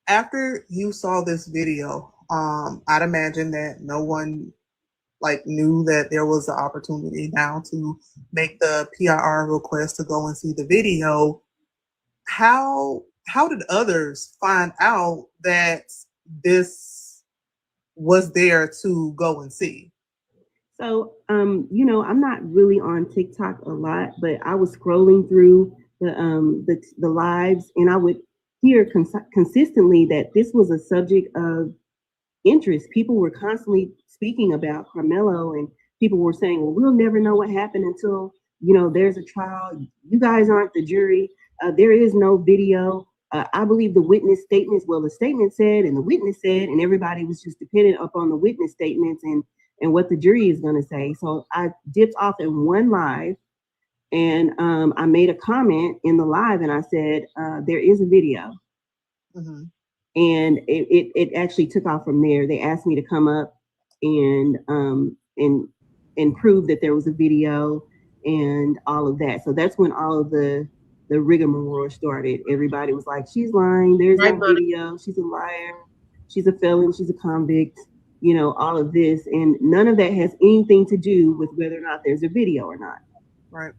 after you saw this video, I'd imagine that no one like knew that there was the opportunity now to make the PIR request to go and see the video. How did others find out that this was there to go and see? So, I'm not really on TikTok a lot, but I was scrolling through the lives, and I would hear consistently that this was a subject of interest. People were constantly speaking about Karmelo, and people were saying, "Well, we'll never know what happened until there's a trial. You guys aren't the jury. There is no video." I believe the witness statements. Well, the statement said, and the witness said, and everybody was just dependent upon the witness statements and what the jury is going to say. So I dipped off in one live, and I made a comment in the live, and I said, "There is a video." Mm-hmm. And it actually took off from there. They asked me to come up and prove that there was a video and all of that. So that's when all of the rigmarole started. Everybody was like, "She's lying. There's no video. She's a liar. She's a felon. She's a convict." All of this, and none of that has anything to do with whether or not there's a video or not. Right.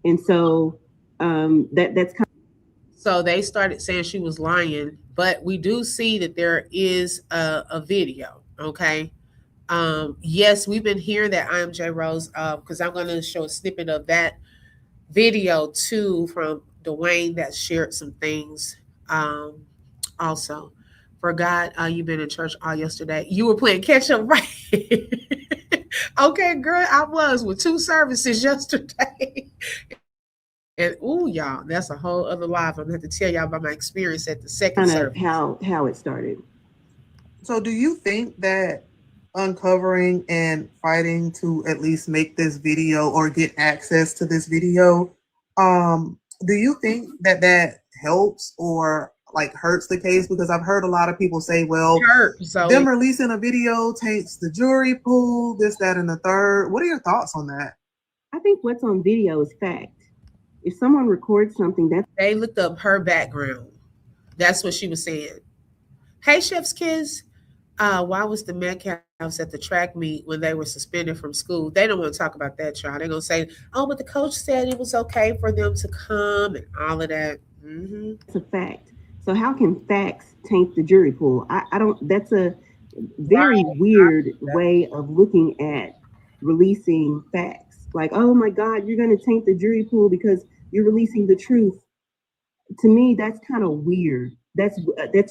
And so that's kind of. So they started saying she was lying, but we do see that there is a video. Okay. Yes, we've been hearing that I am J Rose because I'm going to show a snippet of that video too from Dwayne that shared some things. Also, forgot you've been in church all yesterday. You were playing catch up, right? Okay, girl, I was with 2 services yesterday. And ooh, y'all, that's a whole other live. I'm gonna have to tell y'all about my experience at the second kind of service. how it started. So do you think that uncovering and fighting to at least make this video or get access to this video, do you think that helps or like hurts the case? Because I've heard a lot of people say, well, them releasing a video taints the jury pool, this, that, and the third. What are your thoughts on that? I think what's on video is fact. If someone records something, they looked up her background. That's what she was saying. Hey, Chef's kids, why was the Metcalfs at the track meet when they were suspended from school? They don't want to talk about that, y'all. They're gonna say, "Oh, but the coach said it was okay for them to come and all of that." Mm-hmm. It's a fact. So how can facts taint the jury pool? I don't. That's a very weird way of looking at releasing facts. Like, oh my God, you're going to taint the jury pool because you're releasing the truth. To me, that's kind of weird. That's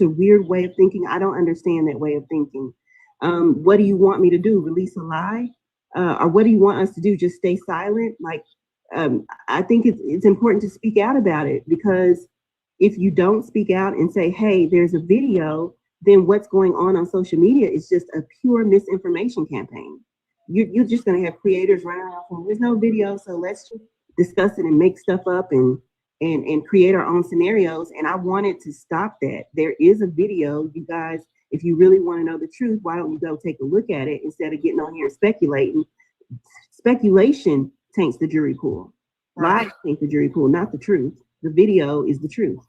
a weird way of thinking. I don't understand that way of thinking. What do you want me to do? Release a lie? Or what do you want us to do? Just stay silent? Like, I think it's important to speak out about it, because if you don't speak out and say, hey, there's a video, then what's going on social media is just a pure misinformation campaign. You're just going to have creators running around saying, there's no video, so let's just discuss it and make stuff up and create our own scenarios. And I wanted to stop that. There is a video, you guys. If you really want to know the truth, why don't you go take a look at it instead of getting on here and speculating? Speculation taints the jury pool. Lies taint the jury pool, not the truth. The video is the truth.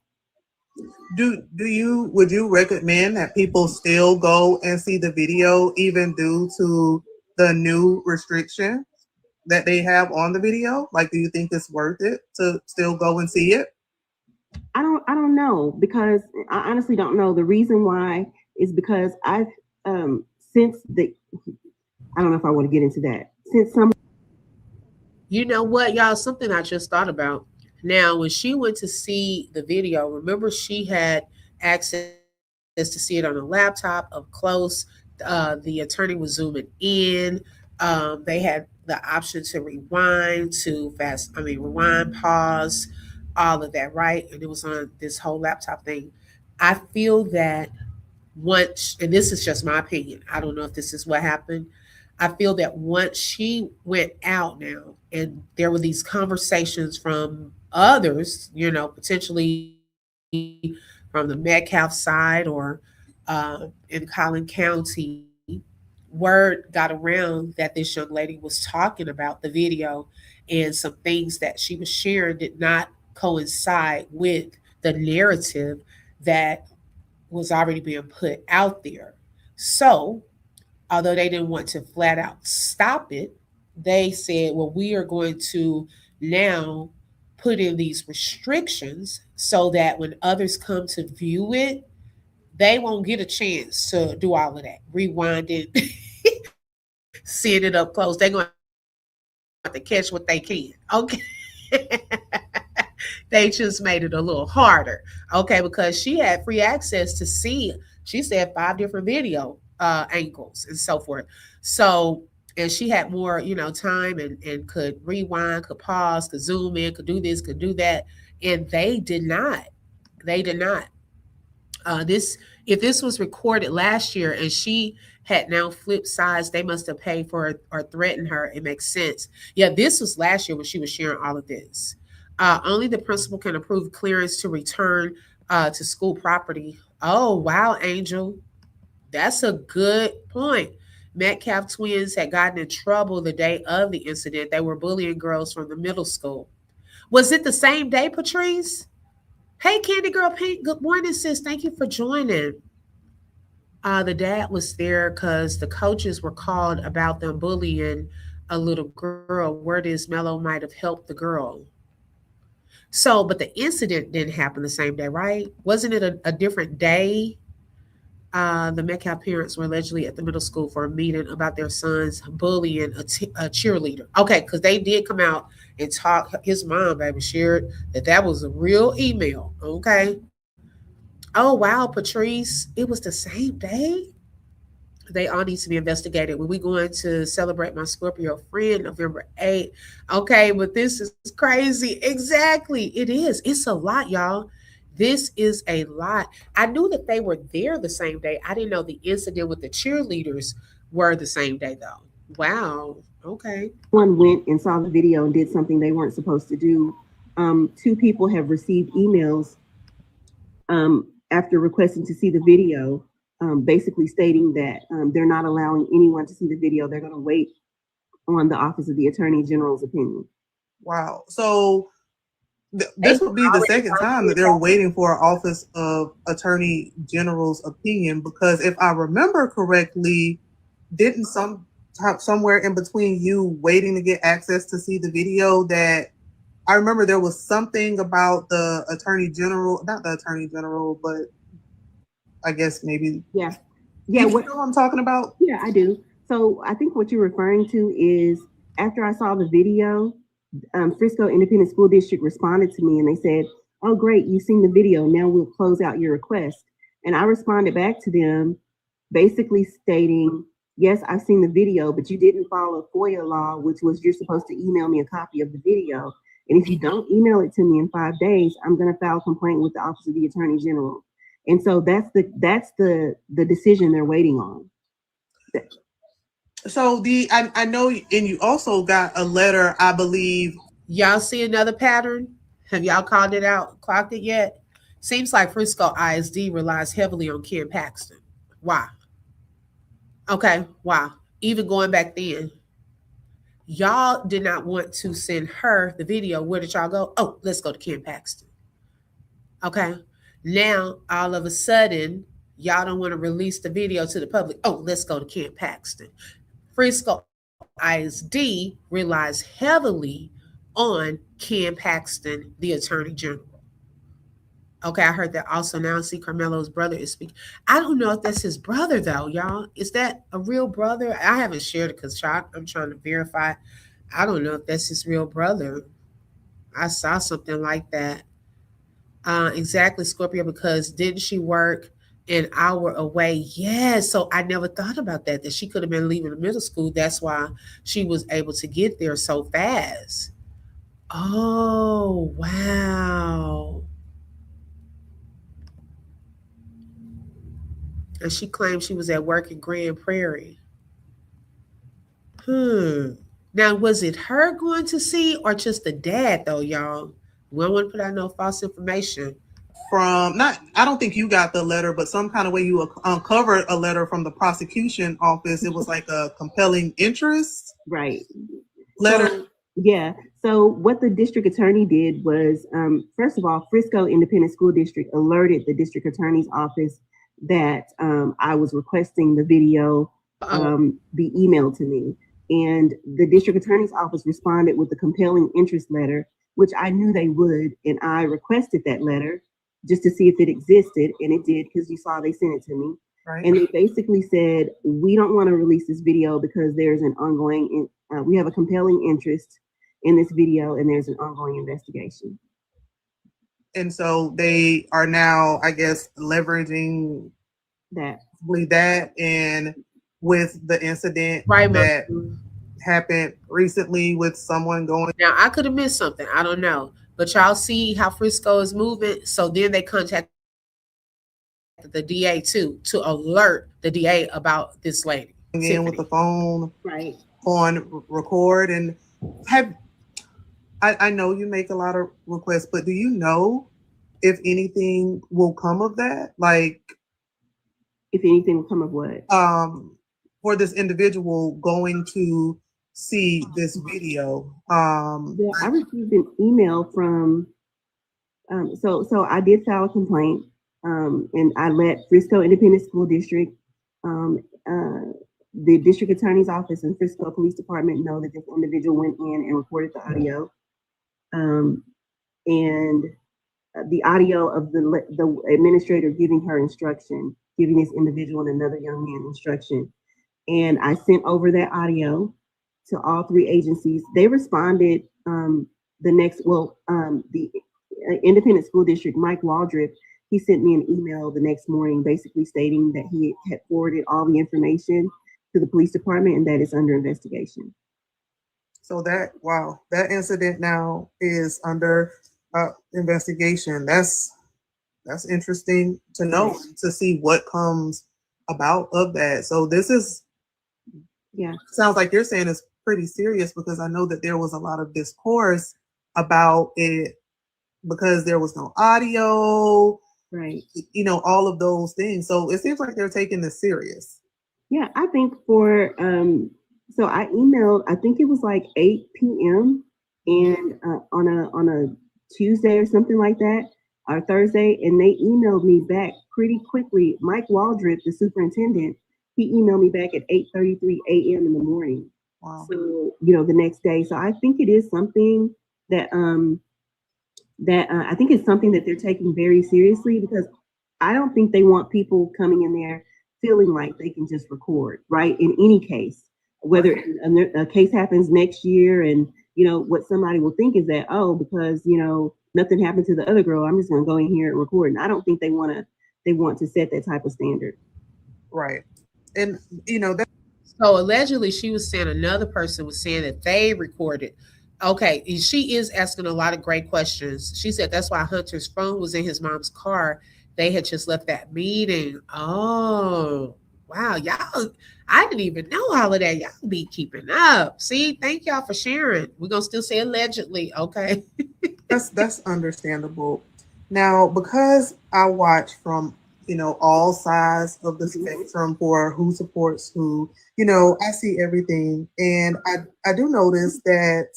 Would you recommend that people still go and see the video even due to the new restrictions that they have on the video? Like, do you think it's worth it to still go and see it? I don't know, because I honestly don't know. The reason why is because I've I don't know if I want to get into that. You know what, y'all? Something I just thought about. Now, when she went to see the video, remember she had access to see it on a laptop up close. The attorney was zooming in. They had the option to rewind, to rewind, pause, all of that, right? And it was on this whole laptop thing. I feel that once, and this is just my opinion, I don't know if this is what happened. I feel that once she went out now, and there were these conversations from others, potentially from the Metcalf side or in Collin County, word got around that this young lady was talking about the video, and some things that she was sharing did not coincide with the narrative that was already being put out there. So, although they didn't want to flat out stop it, they said, well, we are going to now put in these restrictions so that when others come to view it, they won't get a chance to do all of that, rewind it, seeing it up close. They're going to have to catch what they can. Okay. They just made it a little harder. Okay, because she had free access to see, she said 5 different video angles and so forth. So, and she had more, time, and could rewind, could pause, could zoom in, could do this, could do that. And they did not. They did not. This If this was recorded last year and she had now flipped sides, they must have paid for it or threatened her. It makes sense. Yeah, this was last year when she was sharing all of this. Only the principal can approve clearance to return to school property. Oh, wow, Angel. That's a good point. Metcalf twins had gotten in trouble the day of the incident. They were bullying girls from the middle school. Was it the same day, Patrice? Hey, Candy Girl Pink. Good morning, sis. Thank you for joining. The dad was there because the coaches were called about them bullying a little girl. Word is Mello might have helped the girl. So, but the incident didn't happen the same day, right? Wasn't it a different day? The Metcalf parents were allegedly at the middle school for a meeting about their son's bullying a cheerleader. Okay, because they did come out and talk. His mom, baby, shared that was a real email. Okay. Oh, wow, Patrice. It was the same day? They all need to be investigated. When we going to celebrate my Scorpio friend November 8th. Okay, but this is crazy. Exactly. It is. It's a lot, y'all. This is a lot. I knew that they were there the same day. I didn't know the incident with the cheerleaders were the same day, though. Wow. Okay. One went and saw the video and did something they weren't supposed to do. Two people have received emails after requesting to see the video, basically stating that they're not allowing anyone to see the video. They're going to wait on the Office of the Attorney General's opinion. Wow. So this would be the second time that they're waiting for an Office of Attorney General's opinion, because if I remember correctly, didn't somewhere in between you waiting to get access to see the video, that I remember there was something about the Attorney General, not the Attorney General, but I guess maybe. Yeah. You know what I'm talking about? Yeah, I do. So I think what you're referring to is, after I saw the video, Frisco Independent School District responded to me and they said, "Oh, great, you've seen the video. Now we'll close out your request." And I responded back to them basically stating, "Yes, I've seen the video, but you didn't follow FOIA law, which was you're supposed to email me a copy of the video. And if you don't email it to me in 5 days, I'm going to file a complaint with the Office of the Attorney General." And so that's the decision they're waiting on. So I know, and you also got a letter, I believe. Y'all see another pattern? Have y'all called it out, clocked it yet? Seems like Frisco ISD relies heavily on Ken Paxton. Why? Okay, wow. Even going back then, y'all did not want to send her the video. Where did y'all go? Oh, let's go to Ken Paxton. Okay. Now, all of a sudden, y'all don't want to release the video to the public. Oh, let's go to Ken Paxton. Frisco ISD relies heavily on Ken Paxton, the Attorney General. Okay, I heard that also. Now I see Karmelo's brother is speaking. I don't know if that's his brother, though, y'all. Is that a real brother? I haven't shared it because I'm trying to verify I don't know if that's his real brother. I saw something like that. Exactly, Scorpio, because didn't she work an hour away? Yes. So I never thought about that, that she could have been leaving the middle school. That's why she was able to get there so fast. Oh, wow. And she claimed she was at work in Grand Prairie. Hmm. Now, was it her going to see or just the dad, though, y'all? We don't want to put out no false information. From not, I don't think you got the letter, but some kind of way you uncovered a letter from the prosecution office. It was like a compelling interest Right. letter. So, yeah. So what the district attorney did was, first of all, Frisco Independent School District alerted the district attorney's office that I was requesting the video be emailed to me. And the district attorney's office responded with the compelling interest letter, which I knew they would. And I requested that letter just to see if it existed. And it did, because you saw they sent it to me. Right. And they basically said, we don't want to release this video because there's an ongoing, we have a compelling interest in this video and there's an ongoing investigation. And so they are now, I guess, leveraging That. And with the incident Right, that happened recently with someone going. Now, I could have missed something. I don't know. But y'all see how Frisco is moving. So then they contacted the DA too, to alert the DA about this lady. In Tiffany. with the phone Right. on record. And I know you make a lot of requests, but do you know if anything will come of that? Like, if anything will come of what? For this individual going to see this video. Yeah, I received an email from, so I did file a complaint, and I let Frisco Independent School District, the district attorney's office and Frisco Police Department know that this individual went in and recorded the audio. And the audio of the administrator giving her instruction, giving this individual and another young man instruction. And I sent over that audio to all three agencies. They responded the independent school district, Mike Waldrip, he sent me an email the next morning basically stating that he had forwarded all the information to the police department and that it's under investigation. So that incident now is under investigation. That's interesting to know, to see what comes about of that. So this is, sounds like you're saying it's pretty serious, because I know that there was a lot of discourse about it because there was no audio, right? All of those things. So it seems like they're taking this serious. Yeah, I think for so I emailed, I think it was like 8 p.m. and on a Tuesday or something like that, or Thursday, and they emailed me back pretty quickly. Mike Waldrip, the superintendent, he emailed me back at 8:33 a.m. in the morning. Wow. So the next day. So I think it is something that I think it's something that they're taking very seriously, because I don't think they want people coming in there feeling like they can just record, right? In any case, whether a case happens next year and, what somebody will think is that, oh, because, nothing happened to the other girl, I'm just going to go in here and record. And I don't think they want to set that type of standard. Right. And, so allegedly she was saying another person was saying that they recorded. Okay, she is asking a lot of great questions. She said that's why Hunter's phone was in his mom's car. They had just left that meeting. Oh, wow. Y'all, I didn't even know all of that. Y'all be keeping up. See, thank y'all for sharing. We're going to still say allegedly. Okay. That's understandable. Now, because I watch from, all sides of the spectrum for who supports who, I see everything. And I do notice that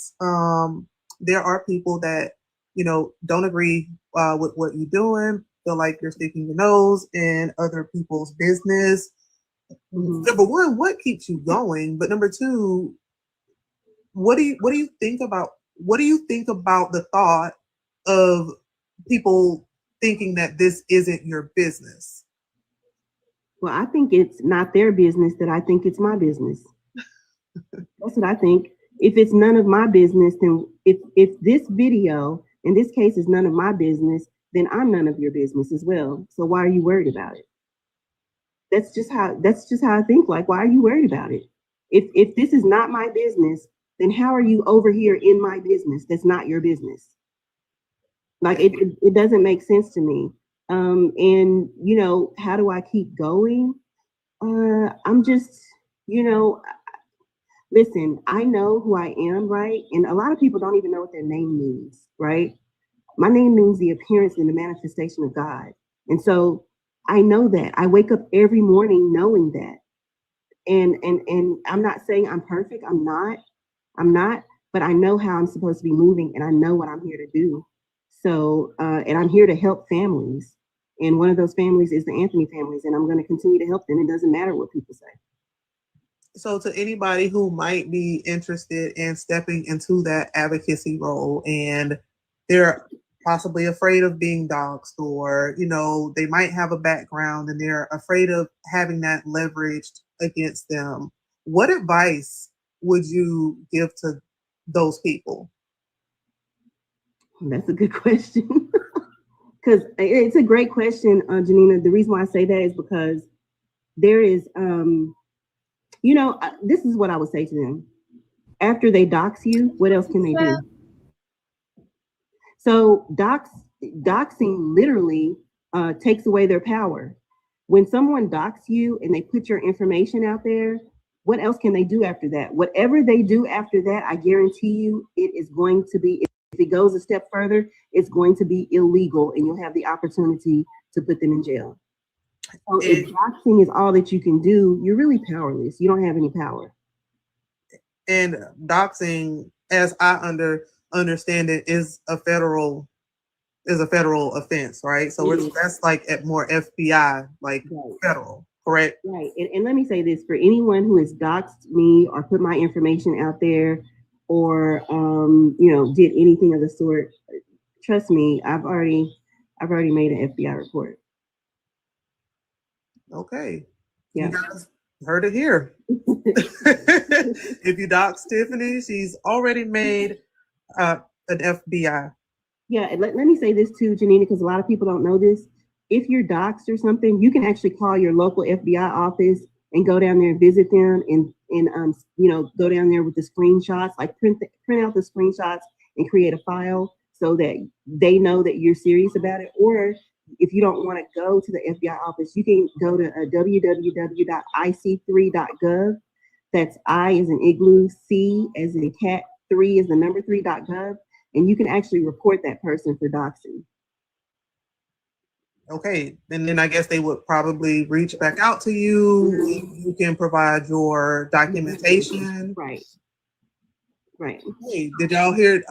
there are people that, don't agree with what you're doing, feel like you're sticking your nose in other people's business. Mm-hmm. Number one, what keeps you going? But number two, what do you think about the thought of people thinking that this isn't your business? Well, I think it's not their business, that I think it's my business. That's what I think. If it's none of my business, then if this video in this case is none of my business, then I'm none of your business as well. So why are you worried about it? That's just how I think. Like, why are you worried about it? If this is not my business, then how are you over here in my business? That's not your business. Like it doesn't make sense to me. And how do I keep going? I'm just, you know, listen, I know who I am, right? And a lot of people don't even know what their name means, right? My name means the appearance and the manifestation of God. And so I know that. I wake up every morning knowing that. And I'm not saying I'm perfect. I'm not. I'm not, but I know how I'm supposed to be moving and I know what I'm here to do. So and I'm here to help families. And one of those families is the Anthony families, and I'm going to continue to help them. It doesn't matter what people say. So, to anybody who might be interested in stepping into that advocacy role and they're possibly afraid of being doxxed, or, they might have a background and they're afraid of having that leveraged against them, what advice would you give to those people? That's a good question. Because it's a great question, Jannina. The reason why I say that is because there is, this is what I would say to them. After they dox you, what else can they do? So doxing literally takes away their power. When someone dox you and they put your information out there, what else can they do after that? Whatever they do after that, I guarantee you it is going to be, if it goes a step further, it's going to be illegal and you'll have the opportunity to put them in jail. So if doxing is all that you can do, you're really powerless. You don't have any power. And doxing, as I understand it, is a federal offense, right? So that's like at more FBI, like right. Federal, correct? Right. And let me say this, for anyone who has doxed me or put my information out there or did anything of the sort, trust me, I've already made an FBI report. Okay. Yeah. You guys heard it here. If you dox Tiffany, she's already made an FBI. Yeah, and let me say this too, Jannina, because a lot of people don't know this. If you're doxxed or something, you can actually call your local FBI office and go down there and visit them and go down there with the screenshots, like print out the screenshots and create a file so that they know that you're serious about it. Or if you don't want to go to the FBI office, you can go to www.ic3.gov. That's I as in igloo, C as in cat, 3 is the number 3.gov. And you can actually report that person for doxing. Okay, and then I guess they would probably reach back out to you. You can provide your documentation. Right. Right. Hey, did y'all hear?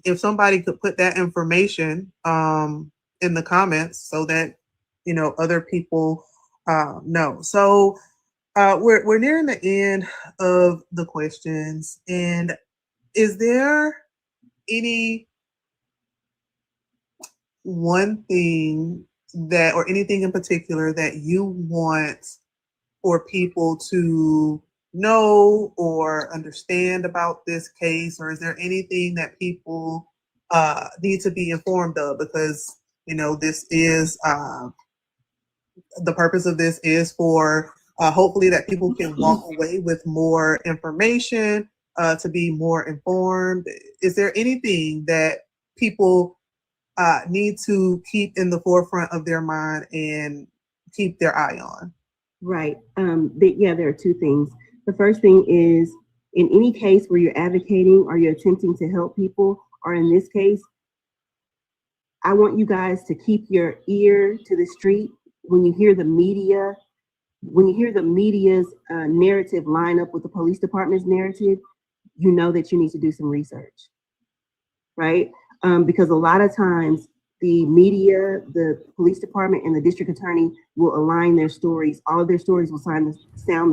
If somebody could put that information in the comments so that other people know. So we're nearing the end of the questions, and is there any one thing that, or anything in particular that you want for people to know or understand about this case, or is there anything that people need to be informed of? Because this is the purpose of this is for hopefully that people can walk away with more information, to be more informed. Is there anything that people need to keep in the forefront of their mind and keep their eye on? Right. There are two things. The first thing is, in any case where you're advocating or you're attempting to help people, or in this case, I want you guys to keep your ear to the street when you hear the media's narrative line up with the police department's narrative. You know that you need to do some research, right? Because a lot of times the media, the police department, and the district attorney will align their stories. All of their stories will sound the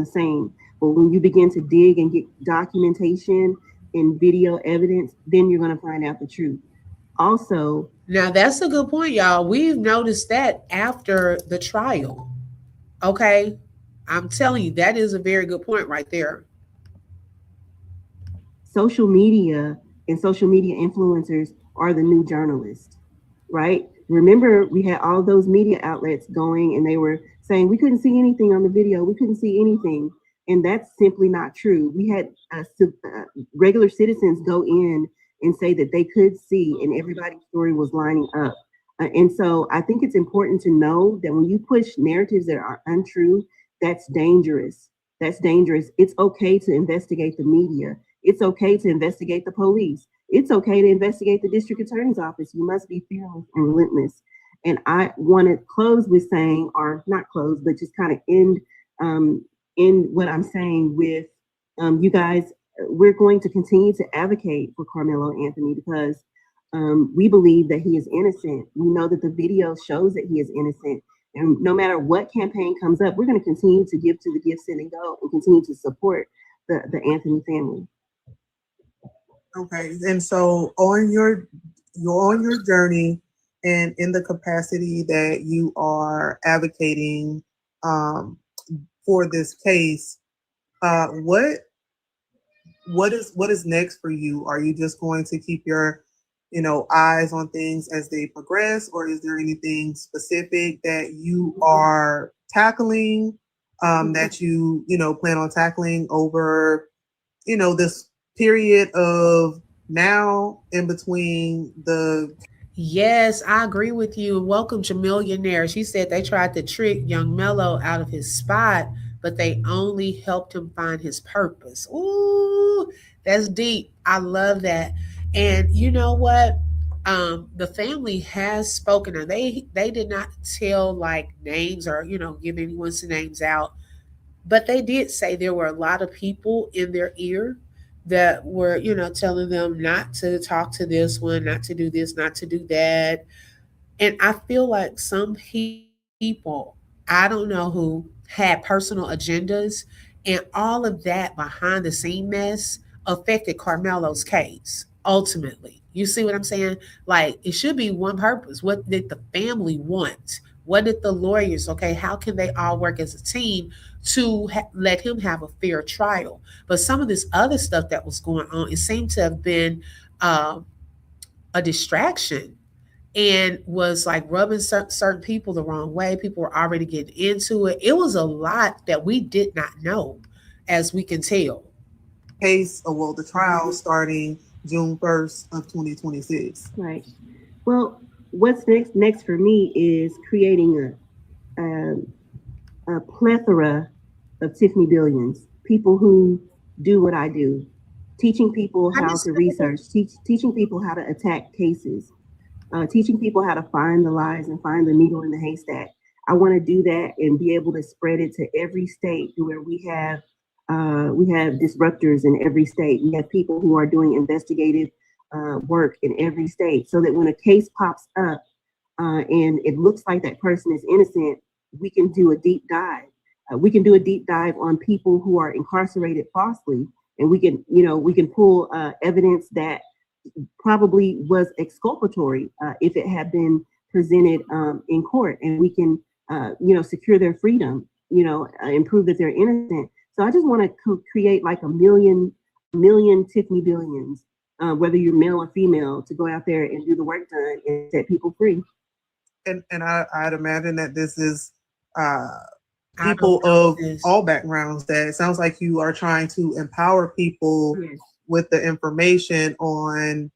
same. But when you begin to dig and get documentation and video evidence, then you're going to find out the truth. Also, now that's a good point, y'all. We've noticed that after the trial. Okay. I'm telling you, that is a very good point right there. social media and social media influencers are the new journalists, right? Remember, we had all those media outlets going and they were saying we couldn't see anything on the video, we couldn't see anything. And that's simply not true. We had regular citizens go in and say that they could see, and everybody's story was lining up. And so I think it's important to know that when you push narratives that are untrue, that's dangerous. That's dangerous. It's okay to investigate the media. It's okay to investigate the police. It's okay to investigate the district attorney's office. You must be fearless and relentless. And I want to close with saying, or not close, but just kind of end what I'm saying with you guys. We're going to continue to advocate for Karmelo Anthony because we believe that he is innocent. We know that the video shows that he is innocent. And no matter what campaign comes up, we're going to continue to give to the Give, Send, and Go and continue to support the Anthony family. Okay, and so on your journey and in the capacity that you are advocating for this case, what is next for you? Are you just going to keep your eyes on things as they progress, or is there anything specific that you are tackling that you plan on tackling over this period of now in between the Yes, I agree with you. Welcome to Millionaire. She said they tried to trick young Mello out of his spot, but they only helped him find his purpose. Ooh, that's deep. I love that. And you know what? The family has spoken, and they did not tell like names or give anyone's names out, but they did say there were a lot of people in their ear that were, telling them not to talk to this one, not to do this, not to do that. And I feel like some people, I don't know who, had personal agendas, and all of that behind the scene mess affected Carmelo's case ultimately. You see what I'm saying? Like, it should be one purpose. What did the family want? What did the lawyers, okay, how can they all work as a team to let him have a fair trial? But some of this other stuff that was going on, it seemed to have been um, a distraction and was like rubbing certain people the wrong way. People were already getting into it. It was a lot that we did not know, as we can tell. case, or well, the trial starting June 1st of 2026. Right. Well, what's next for me is creating a plethora of Tiffany billions, people who do what I do, teaching people I how just to research, teaching people how to attack cases, teaching people how to find the lies and find the needle in the haystack. I want to do that and be able to spread it to every state where we have disruptors in every state. We have people who are doing investigative work in every state, so that when a case pops up and it looks like that person is innocent, we can do a deep dive. We can do a deep dive on people who are incarcerated falsely, and we can pull evidence that probably was exculpatory if it had been presented in court, and we can secure their freedom, and prove that they're innocent. So I just want to create like a million Tiffany billions, whether you're male or female, to go out there and do the work done and set people free. And I'd imagine that this is people of all backgrounds. That it sounds like you are trying to empower people Yes. with the information on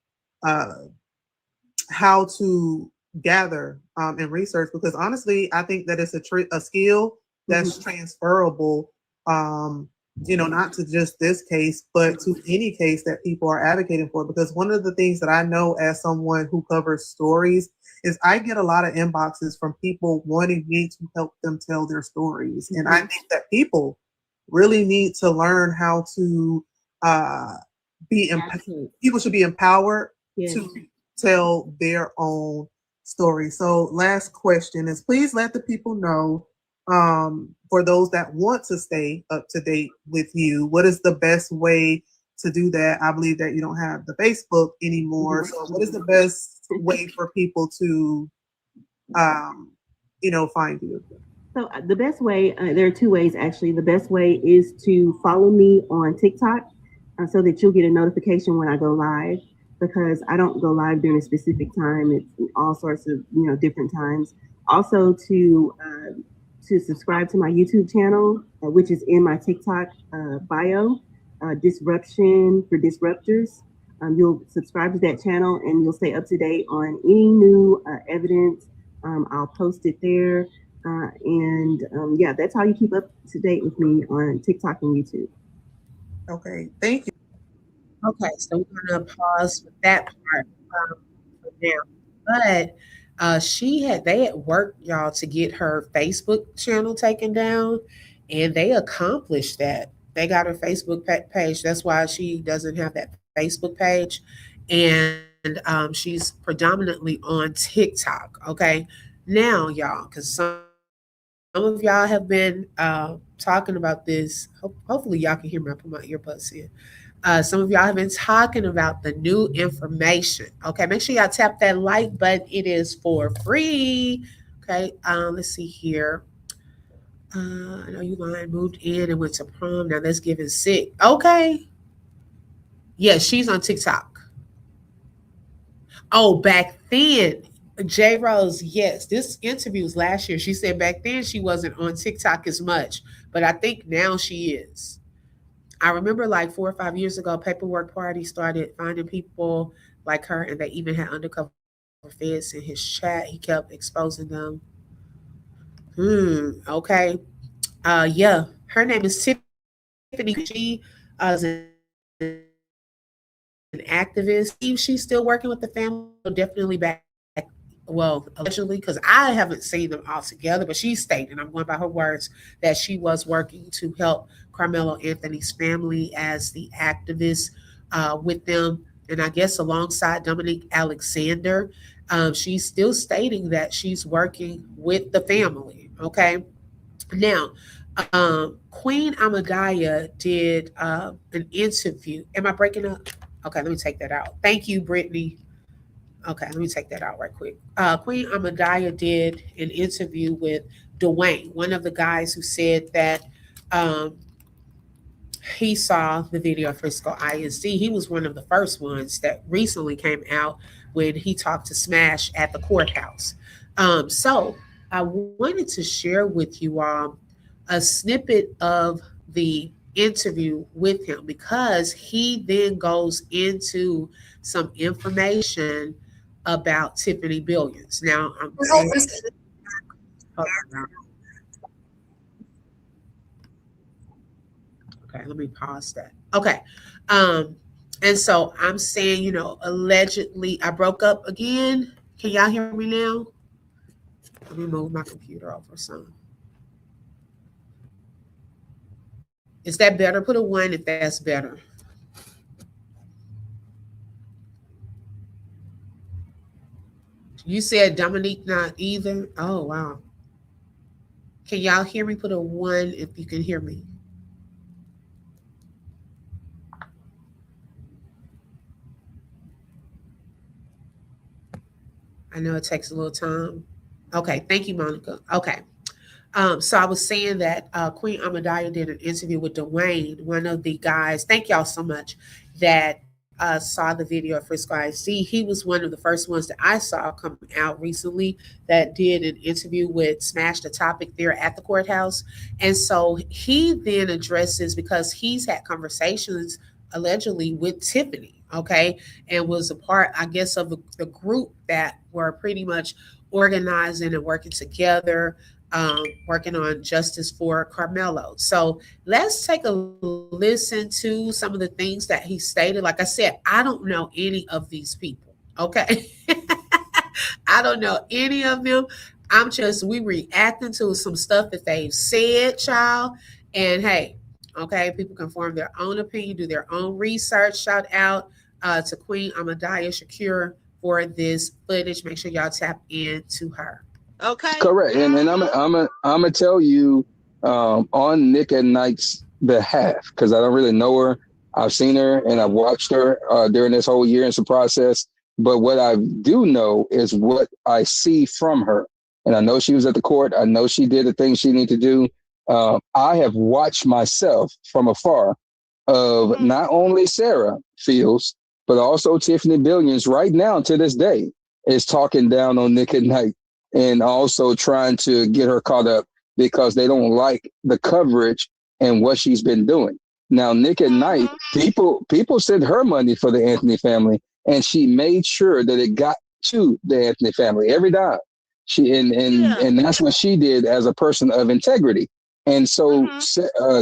how to gather and research. Because honestly, I think that it's a skill that's transferable. Not to just this case, but to any case that people are advocating for. Because one of the things that I know as someone who covers stories is I get a lot of inboxes from people wanting me to help them tell their stories. And I think that people really need to learn how to people should be empowered to tell their own story. So last question is, please let the people know, for those that want to stay up to date with you, what is the best way to do that? I believe that you don't have the Facebook anymore. So what is the best way for people to, find you? So the best way, there are two ways actually. The best way is to follow me on TikTok. so that you'll get a notification when I go live, because I don't go live during a specific time. It's all sorts of different times. Also to subscribe to my YouTube channel, which is in my TikTok bio, Disruption for Disruptors. You'll subscribe to that channel and you'll stay up to date on any new evidence. I'll post it there. Yeah, that's how you keep up to date with me on TikTok and YouTube. Okay, thank you. Okay, so we're gonna pause with that part for now. But they had worked, y'all, to get her Facebook channel taken down, and they accomplished that. They got her Facebook page. That's why she doesn't have that Facebook page, and she's predominantly on TikTok. Okay, now, y'all, because some of y'all have been talking about this. Hopefully, y'all can hear me. I put my earbuds in. Some of y'all have been talking about the new information. Okay, make sure y'all tap that like button. It is for free. Okay, let's see here. I know you lying moved in and went to prom. Now let's give it sick. Okay. Yeah, she's on TikTok. Oh, back then, J Rose, yes, this interview was last year. She said back then she wasn't on TikTok as much, but I think now she is. I remember like 4 or 5 years ago, Paperwork Party started finding people like her, and they even had undercover feds in his chat. He kept exposing them. Okay. Yeah, her name is Tiffany. She is an activist. She's still working with the family. Definitely back. Well, allegedly, because I haven't seen them all together, but she stated, I'm going by her words, that she was working to help Karmelo Anthony's family as the activist with them. And I guess alongside Dominique Alexander, she's still stating that she's working with the family. Okay. Now, Queen Amadaya did an interview. Am I breaking up? Okay, let me take that out. Thank you, Brittany. Okay, let me take that out right quick. Queen Amadaya did an interview with Dwayne, one of the guys who said that um, he saw the video of Frisco ISD. He was one of the first ones that recently came out when he talked to Smash at the courthouse. So I wanted to share with you all a snippet of the interview with him, because he then goes into some information about Tiffany Billions. Now, okay, let me pause that. Okay. And so I'm saying, allegedly, I broke up again. Can y'all hear me now? Let me move my computer over some. Is that better? Put a 1 if that's better. You said Dominique not either? Oh, wow. Can y'all hear me? Put a 1 if you can hear me. I know it takes a little time. Okay, thank you, Monica. Okay. So I was saying that Queen Amadaya did an interview with Dwayne, one of the guys. Thank y'all so much that saw the video of Frisco IC. He was one of the first ones that I saw come out recently that did an interview with Smash the Topic there at the courthouse. And so he then addresses, because he's had conversations allegedly with Tiffany, okay, and was a part, I guess, of the group that were pretty much organizing and working together, working on justice for Karmelo. So let's take a listen to some of the things that he stated. Like I said, I don't know any of these people. Okay. I don't know any of them. We reacting to some stuff that they've said, child. And hey, okay, people can form their own opinion, do their own research. Shout out to Queen Amadaya Shakir for this footage. Make sure y'all tap into her. Okay. Correct. And I'm gonna tell you on Nick at Night's behalf, because I don't really know her. I've seen her and I've watched her during this whole year. It's a process. But what I do know is what I see from her. And I know she was at the court. I know she did the things she needed to do. I have watched myself from afar of not only Sarah Fields, but also Tiffany Billions right now to this day is talking down on Nick at Night and also trying to get her caught up because they don't like the coverage and what she's been doing. Now, Nick at Night, people sent her money for the Anthony family, and she made sure that it got to the Anthony family every dime. She and that's what she did as a person of integrity. And so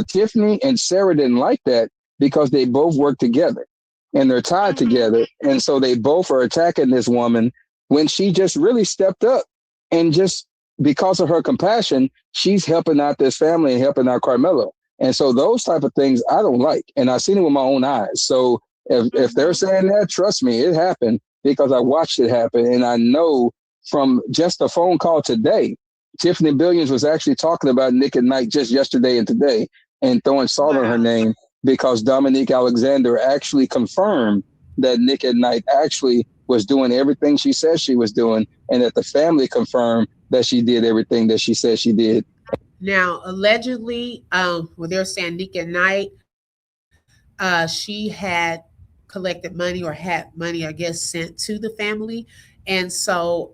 Tiffany and Sarah didn't like that because they both work together and they're tied together. And so they both are attacking this woman when she just really stepped up and just because of her compassion, she's helping out this family and helping out Karmelo. And so those type of things I don't like. And I've seen it with my own eyes. So if they're saying that, trust me, it happened because I watched it happen. And I know from just a phone call today, Tiffany Billions was actually talking about Nick at Night just yesterday and today and throwing salt on her name because Dominique Alexander actually confirmed that Nick at Night actually was doing everything she said she was doing and that the family confirmed that she did everything that she said she did. Now, allegedly, when they're saying Nick at Night, she had collected money or had money, I guess, sent to the family. And so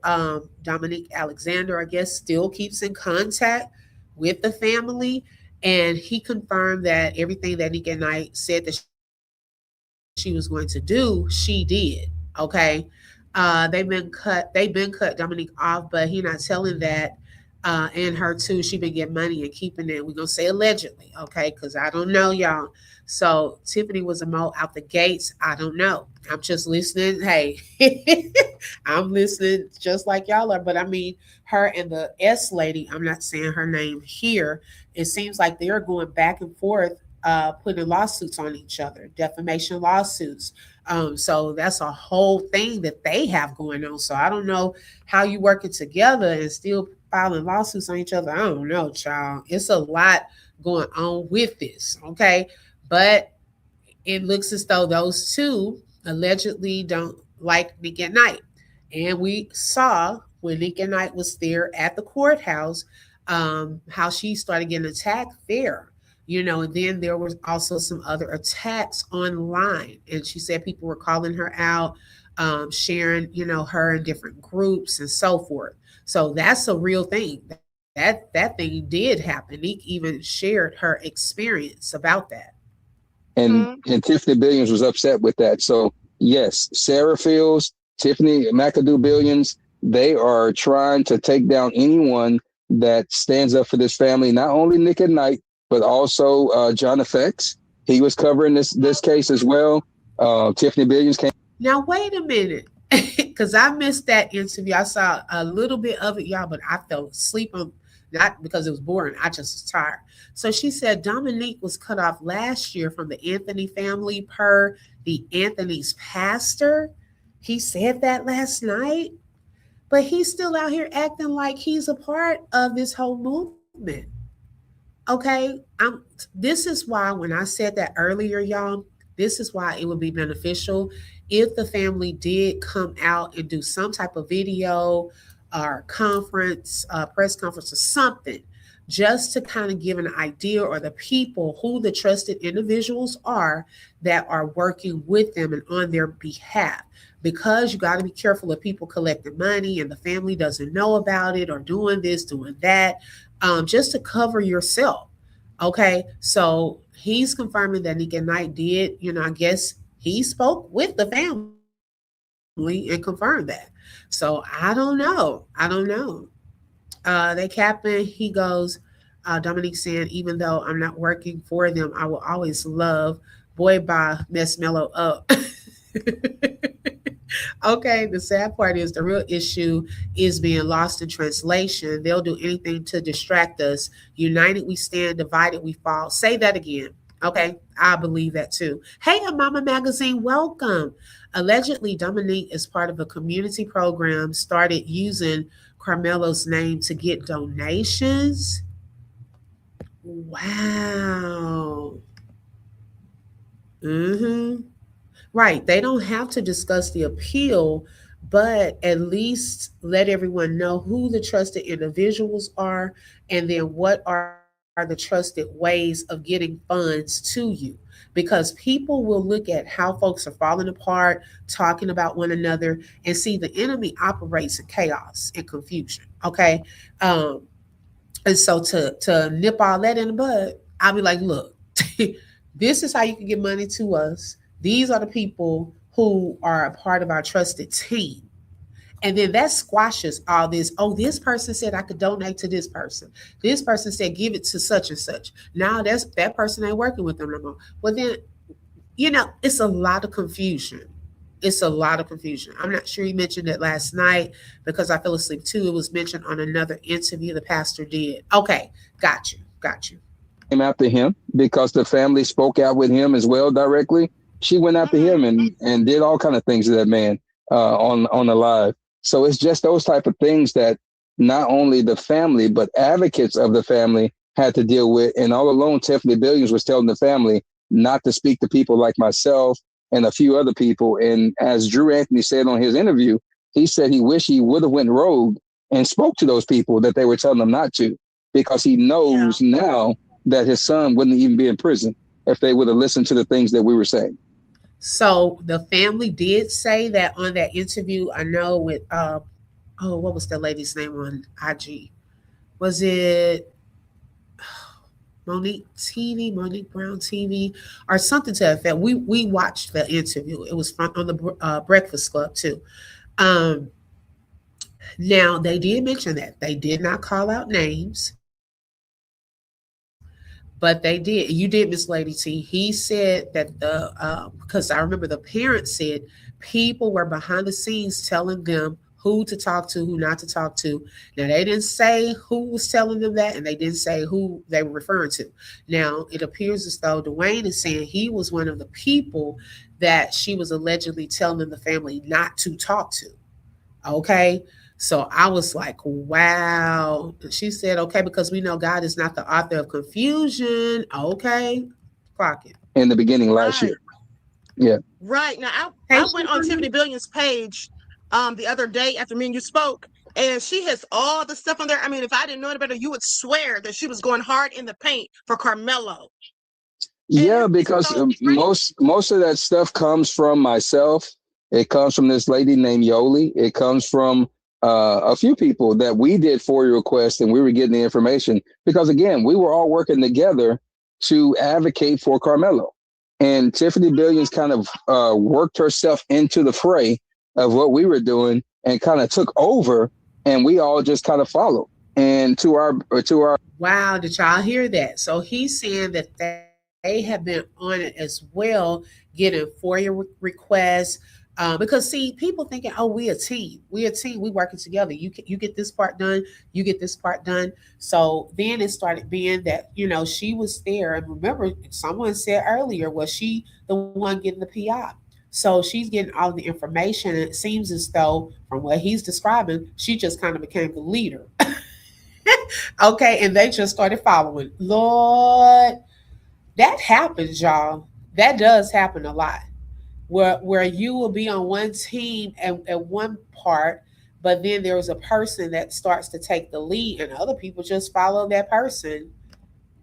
Dominique Alexander, I guess, still keeps in contact with the family. And he confirmed that everything that Nick at Night said that she was going to do, she did. Okay. They've been cut Dominique off, but he not telling that. And her too, she been getting money and keeping it. We're gonna say allegedly, okay? Because I don't know, y'all. So Tiffany was a mo out the gates. I don't know. I'm just listening. Hey, I'm listening just like y'all are. But I mean, her and the S lady, I'm not saying her name here. It seems like they're going back and forth, putting lawsuits on each other, defamation lawsuits. So that's a whole thing that they have going on. So I don't know how you working together and still filing lawsuits on each other. I don't know, child. It's a lot going on with this, okay? But it looks as though those two allegedly don't like Nick at Night. And we saw when Nick at Night was there at the courthouse, how she started getting attacked there. And then there was also some other attacks online. And she said people were calling her out, sharing, her in different groups and so forth. So that's a real thing. That thing did happen. Nick even shared her experience about that. And Tiffany Billions was upset with that. So yes, Sarah Fields, Tiffany McAdoo Billions, they are trying to take down anyone that stands up for this family. Not only Nick at Night, but also John Effects. He was covering this case as well. Tiffany Billions came. Now wait a minute, because I missed that interview. I saw a little bit of it, y'all, but I fell asleep on not because it was boring. I just was tired. So she said Dominique was cut off last year from the Anthony family per the Anthony's pastor. He said that last night, but he's still out here acting like he's a part of this whole movement. Okay, this is why when I said that earlier, y'all, this is why it would be beneficial if the family did come out and do some type of video or conference, press conference or something, just to kind of give an idea or the people who the trusted individuals are that are working with them and on their behalf. Because you got to be careful of people collecting money and the family doesn't know about it or doing this, doing that, just to cover yourself. Okay, so he's confirming that Nick at Night did, I guess he spoke with the family and confirmed that. So I don't know. They capping, he goes, Dominique saying, even though I'm not working for them, I will always love Boy by Mess Mellow Up. Okay, the sad part is the real issue is being lost in translation. They'll do anything to distract us. United we stand, divided we fall. Say that again. Okay, I believe that too. Hey, Mama Magazine, welcome. Allegedly, Dominique is part of a community program started using Karmelo's name to get donations. Wow. Right. They don't have to discuss the appeal, but at least let everyone know who the trusted individuals are and then what are are the trusted ways of getting funds to you, because people will look at how folks are falling apart, talking about one another, and see the enemy operates in chaos and confusion. Okay. Um, and so to nip all that in the bud, I'll be like, look, this is how you can get money to us. These are the people who are a part of our trusted team. And then that squashes all this. Oh, this person said I could donate to this person. This person said give it to such and such. Now that person ain't working with them no more. Well, then, it's a lot of confusion. It's a lot of confusion. I'm not sure he mentioned it last night because I fell asleep too. It was mentioned on another interview the pastor did. Okay, got you. Got you. Came after him because the family spoke out with him as well directly. She went after him and did all kind of things to that man on the live. So it's just those type of things that not only the family but advocates of the family had to deal with. And all along, Tiffany Billions was telling the family not to speak to people like myself and a few other people. And as Drew Anthony said on his interview, he said he wished he would have went rogue and spoke to those people that they were telling him not to, because he knows now that his son wouldn't even be in prison if they would have listened to the things that we were saying. So the family did say that on that interview. I know with what was the lady's name on IG? Was it Monique Brown TV, or something to that effect? We watched the interview. It was on the Breakfast Club too. Um, Now they did mention that they did not call out names, but they did. You did, Miss Lady T. He said that because I remember the parents said people were behind the scenes telling them who to talk to, who not to talk to. Now they didn't say who was telling them that, and they didn't say who they were referring to. Now it appears as though Dwayne is saying he was one of the people that she was allegedly telling the family not to talk to. Okay. So I was like, wow. And she said, okay, because we know God is not the author of confusion. Okay. Clock it. In the beginning last year. Yeah. Right. Now, Hey, I went on Tiffany Billion's page the other day after me and you spoke, and she has all the stuff on there. I mean, if I didn't know any better, you would swear that she was going hard in the paint for Karmelo. Yeah, because so most of that stuff comes from myself. It comes from this lady named Yoli. It comes from a few people that we did FOIA requests, and we were getting the information because, again, we were all working together to advocate for Karmelo. And Tiffany Billions kind of worked herself into the fray of what we were doing and kind of took over, and we all just kind of followed. And to our wow, did y'all hear that? So he's saying that they have been on it as well, getting FOIA requests. Because see, people thinking, oh, we a team, we working together. You get this part done, you get this part done. So then it started being that she was there, and remember, someone said earlier, was she the one getting the PI? So she's getting all the information, and it seems as though, from what he's describing, she just kind of became the leader. Okay, and they just started following. Lord, that happens, y'all. That does happen a lot where you will be on one team at one part, but then there's a person that starts to take the lead, and other people just follow that person.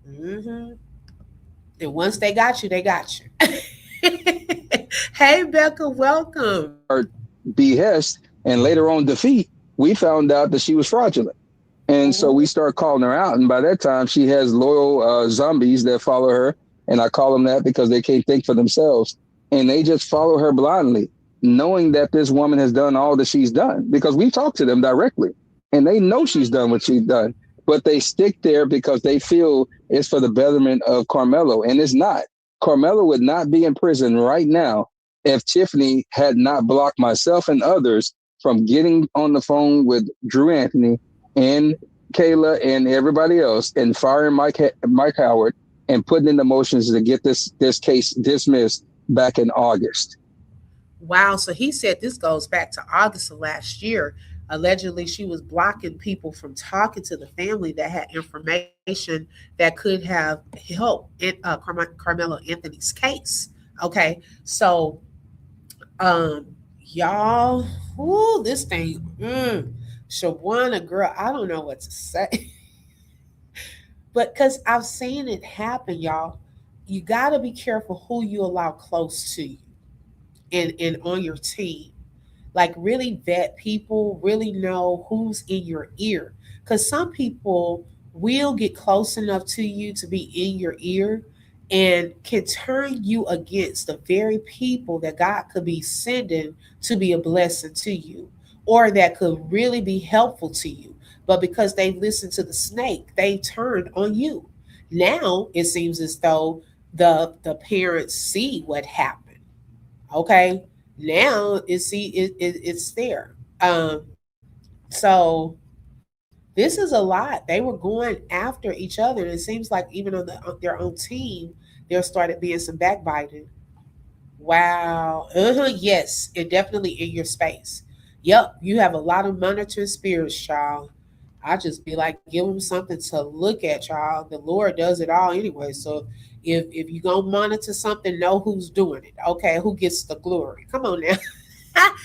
hmm And once they got you, they got you. Hey, Becca, welcome. behest and later on defeat, we found out that she was fraudulent. And so we start calling her out. And by that time, she has loyal zombies that follow her. And I call them that because they can't think for themselves. And they just follow her blindly, knowing that this woman has done all that she's done, because we talked to them directly and they know she's done what she's done. But they stick there because they feel it's for the betterment of Karmelo. And it's not. Karmelo would not be in prison right now if Tiffany had not blocked myself and others from getting on the phone with Drew Anthony and Kayla and everybody else and firing Mike Howard and putting in the motions to get this case dismissed back in August. Wow. So he said this goes back to August of last year. Allegedly, she was blocking people from talking to the family that had information that could have helped in Carmelo Anthony's case. Okay. So, y'all, this thing, Shawana, girl, I don't know what to say. But because I've seen it happen, y'all, you got to be careful who you allow close to you and on your team. Like, really vet people, really know who's in your ear. Because some people will get close enough to you to be in your ear and can turn you against the very people that God could be sending to be a blessing to you, or that could really be helpful to you. But because they've listened to the snake, they turned on you. Now it seems as though the parents see what happened. Okay, now it's there. So this is a lot. They were going after each other, and it seems like even on their own team, there started being some backbiting. Wow. Yes, and definitely in your space. Yep, you have a lot of monitoring spirits, child. I just be like, give them something to look at, child. The Lord does it all anyway. So if you gonna monitor something, know who's doing it. Okay, who gets the glory? Come on now,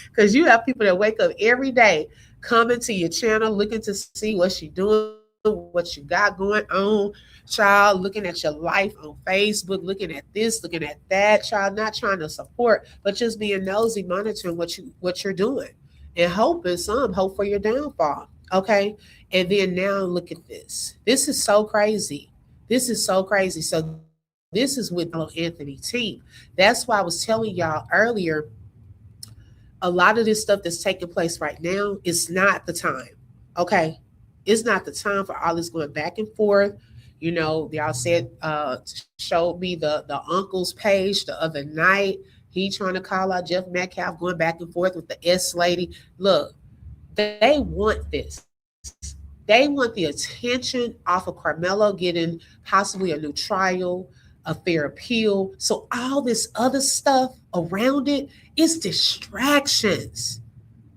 because you have people that wake up every day, coming to your channel, looking to see what you're doing, what you got going on, child, looking at your life on Facebook, looking at this, looking at that, child, not trying to support, but just being nosy, monitoring what you're doing, and hoping some hope for your downfall. Okay, and then now look at this. This is so crazy. This is so crazy. So this is with Anthony team. That's why I was telling y'all earlier, a lot of this stuff that's taking place right now is not the time. Okay. It's not the time for all this going back and forth. You know, y'all said showed me the uncle's page the other night. He trying to call out Jeff Metcalf, going back and forth with the S lady. Look, they want this. They want the attention off of Carmelo getting possibly a new trial, a fair appeal. So all this other stuff around it is distractions.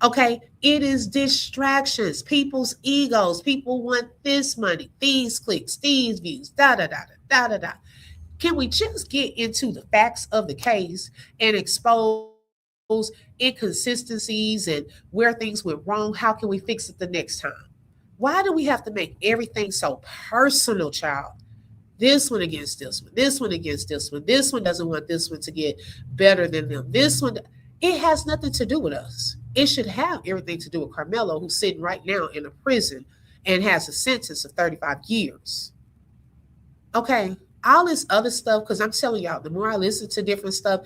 Okay, it is distractions. People's egos. People want this money, these clicks, these views, da da da da da da da. Can we just get into the facts of the case and expose inconsistencies and where things went wrong? How can we fix it the next time? Why do we have to make everything so personal, child? This one against this one, this one against this one. This one doesn't want this one to get better than them. This one, it has nothing to do with us. It should have everything to do with Carmelo, who's sitting right now in a prison and has a sentence of 35 years. Okay, all this other stuff, because I'm telling y'all, the more I listen to different stuff,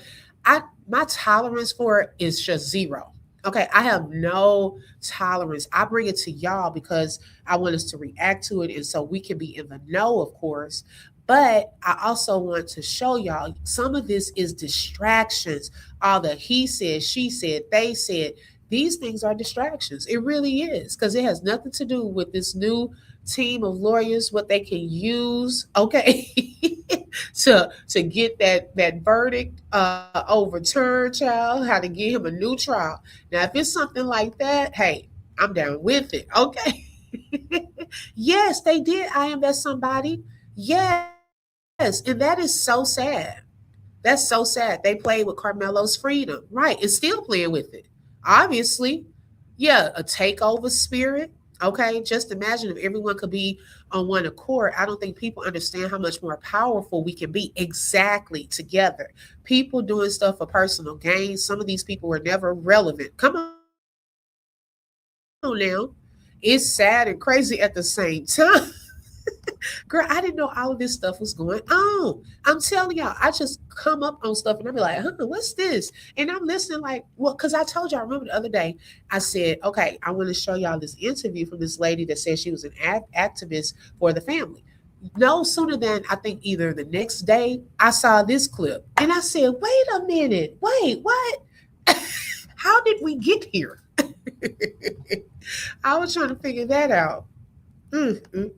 my tolerance for it is just zero. Okay, I have no tolerance. I bring it to y'all because I want us to react to it, and so we can be in the know, of course. But I also want to show y'all some of this is distractions. All the he said, she said, they said. These things are distractions. It really is, because it has nothing to do with this new team of lawyers, what they can use, okay, to get that verdict overturned, child, how to get him a new trial. Now, if it's something like that, hey, I'm down with it, okay. Yes, they did. I am that somebody. Yes, and that is so sad. That's so sad. They played with Carmelo's freedom, right? And still playing with it. Obviously, yeah, a takeover spirit. Okay, just imagine if everyone could be on one accord. I don't think people understand how much more powerful we can be exactly together. People doing stuff for personal gain. Some of these people were never relevant. Come on now. It's sad and crazy at the same time. Girl, I didn't know all of this stuff was going on. I'm telling y'all, I just come up on stuff and I'll be like, what's this? And I'm listening like, well, because I told y'all, I remember the other day, I said, okay, I want to show y'all this interview from this lady that said she was an activist for the family. No sooner than I think either the next day, I saw this clip and I said, wait a minute, wait, what? How did we get here? I was trying to figure that out.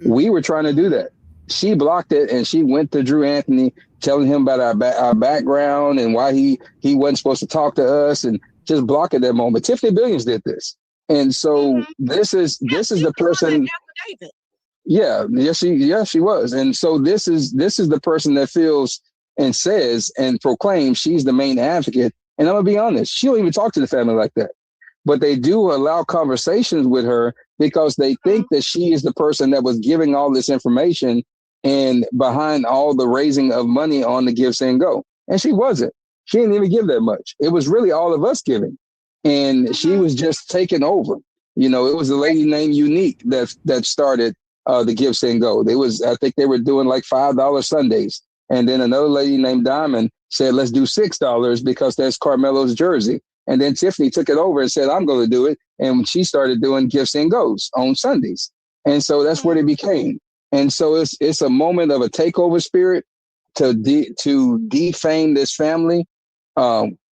We were trying to do that. She blocked it and she went to Drew Anthony telling him about our background and why he wasn't supposed to talk to us, and just block at that moment. Tiffany Billions did this. And so this is the person. She was. And so this is the person that feels and says and proclaims she's the main advocate. And I'm gonna be honest, she don't even talk to the family like that. But they do allow conversations with her because they think that she is the person that was giving all this information and behind all the raising of money on the Give, Send, Go. And she wasn't. She didn't even give that much. It was really all of us giving. And she was just taking over. You know, it was a lady named Unique that started the Give, Send, Go. I think they were doing like $5 Sundays. And then another lady named Diamond said, let's do $6 because that's Karmelo's jersey. And then Tiffany took it over and said, I'm going to do it. And she started doing Give, Send, Goes on Sundays. And so that's what it became. And so it's a moment of a takeover spirit to defame this family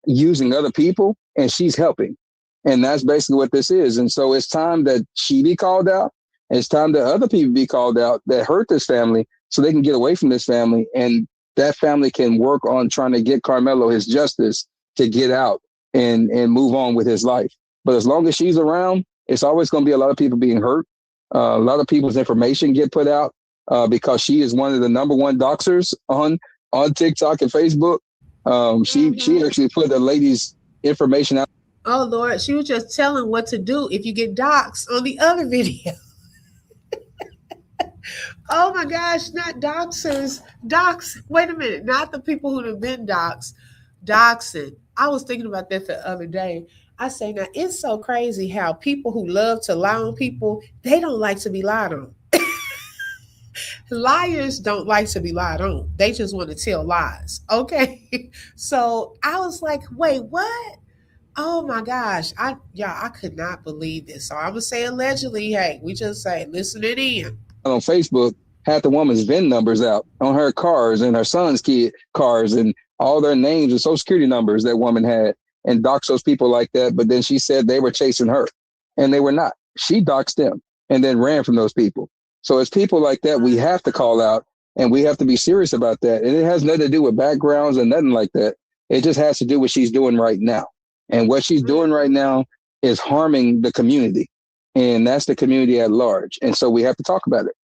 using other people, and she's helping. And that's basically what this is. And so it's time that she be called out. And it's time that other people be called out that hurt this family so they can get away from this family. And that family can work on trying to get Karmelo his justice to get out and move on with his life. But as long as she's around, it's always going to be a lot of people being hurt. A lot of people's information get put out because she is one of the number one doxers on TikTok and Facebook. She actually put the lady's information out. Oh Lord, she was just telling what to do if you get doxxed on the other video. Oh my gosh, not doxers. Wait a minute, not the people who have been doxed. Doxing. I was thinking about that the other day. I say, now it's so crazy how people who love to lie on people, they don't like to be lied on. Liars don't like to be lied on. They just want to tell lies. Okay. So I was like, wait, what? Oh my gosh. I could not believe this. So I'm gonna say allegedly, hey, we just say listening in. On Facebook, had the woman's VIN numbers out on her cars and her son's kid cars and all their names and social security numbers that woman had, and doxed those people like that. But then she said they were chasing her, and they were not. She doxed them and then ran from those people. So it's people like that we have to call out, and we have to be serious about that. And it has nothing to do with backgrounds and nothing like that. It just has to do with what she's doing right now. And what she's doing right now is harming the community. And that's the community at large. And so we have to talk about it.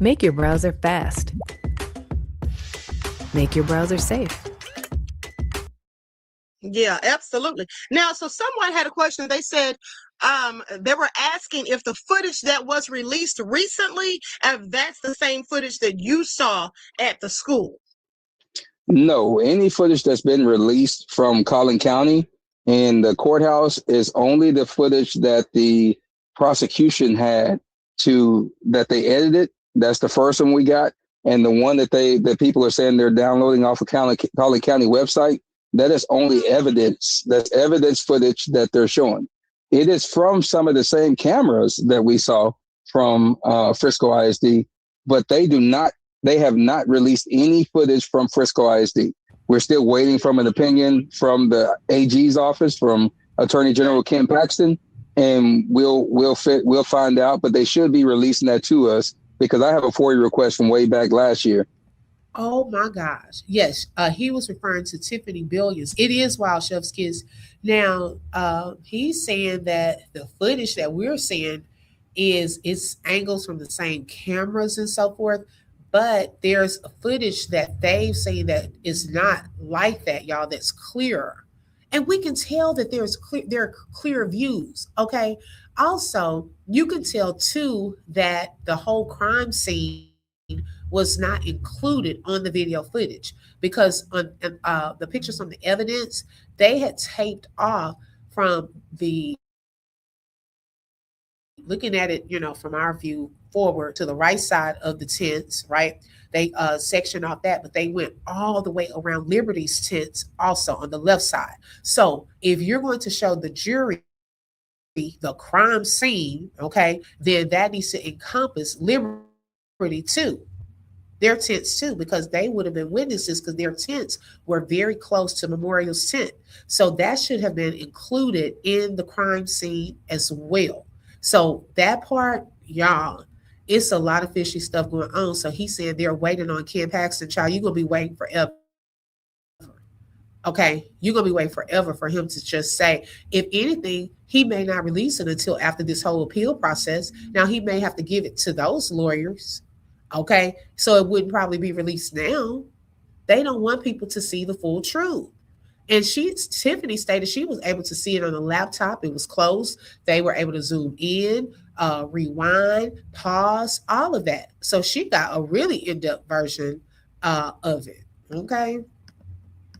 Make your browser fast. Make your browser safe. Yeah, absolutely. Now, so someone had a question. They said they were asking if the footage that was released recently, if that's the same footage that you saw at the school. No, any footage that's been released from Collin County and the courthouse is only the footage that the prosecution had that they edited. That's the first one we got. And the one that people are saying they're downloading off of Collin County website, that is only evidence. That's evidence footage that they're showing. It is from some of the same cameras that we saw from Frisco ISD, but they have not released any footage from Frisco ISD. We're still waiting from an opinion from the AG's office, from Attorney General Ken Paxton, and we'll find out. But they should be releasing that to us because I have a FOIA request from way back last year. Oh my gosh. Yes. He was referring to Tiffany Billions. It is Wild Chef's Kids. Now, he's saying that the footage that we're seeing it's angles from the same cameras and so forth. But there's footage that they've seen that is not like that, y'all, that's clearer. And we can tell that there are clear views. Okay. Also, you can tell too that the whole crime scene was not included on the video footage because on the pictures from the evidence, they had taped off from the looking at it, from our view forward to the right side of the tents, right? They sectioned off that, but they went all the way around Liberty's tents also on the left side. So if you're going to show the jury the crime scene, okay, then that needs to encompass Liberty too. Their tents too, because they would have been witnesses because their tents were very close to Memorial's tent. So that should have been included in the crime scene as well. So that part, y'all, it's a lot of fishy stuff going on. So he said they're waiting on Ken Paxton. Child, you're going to be waiting forever. Okay, you're going to be waiting forever for him to just say, if anything, he may not release it until after this whole appeal process. Now, he may have to give it to those lawyers. Okay, so it wouldn't probably be released now. They don't want people to see the full truth. And Tiffany stated she was able to see it on the laptop. It was closed. They were able to zoom in, rewind, pause, all of that. So she got a really in-depth version of it. Okay.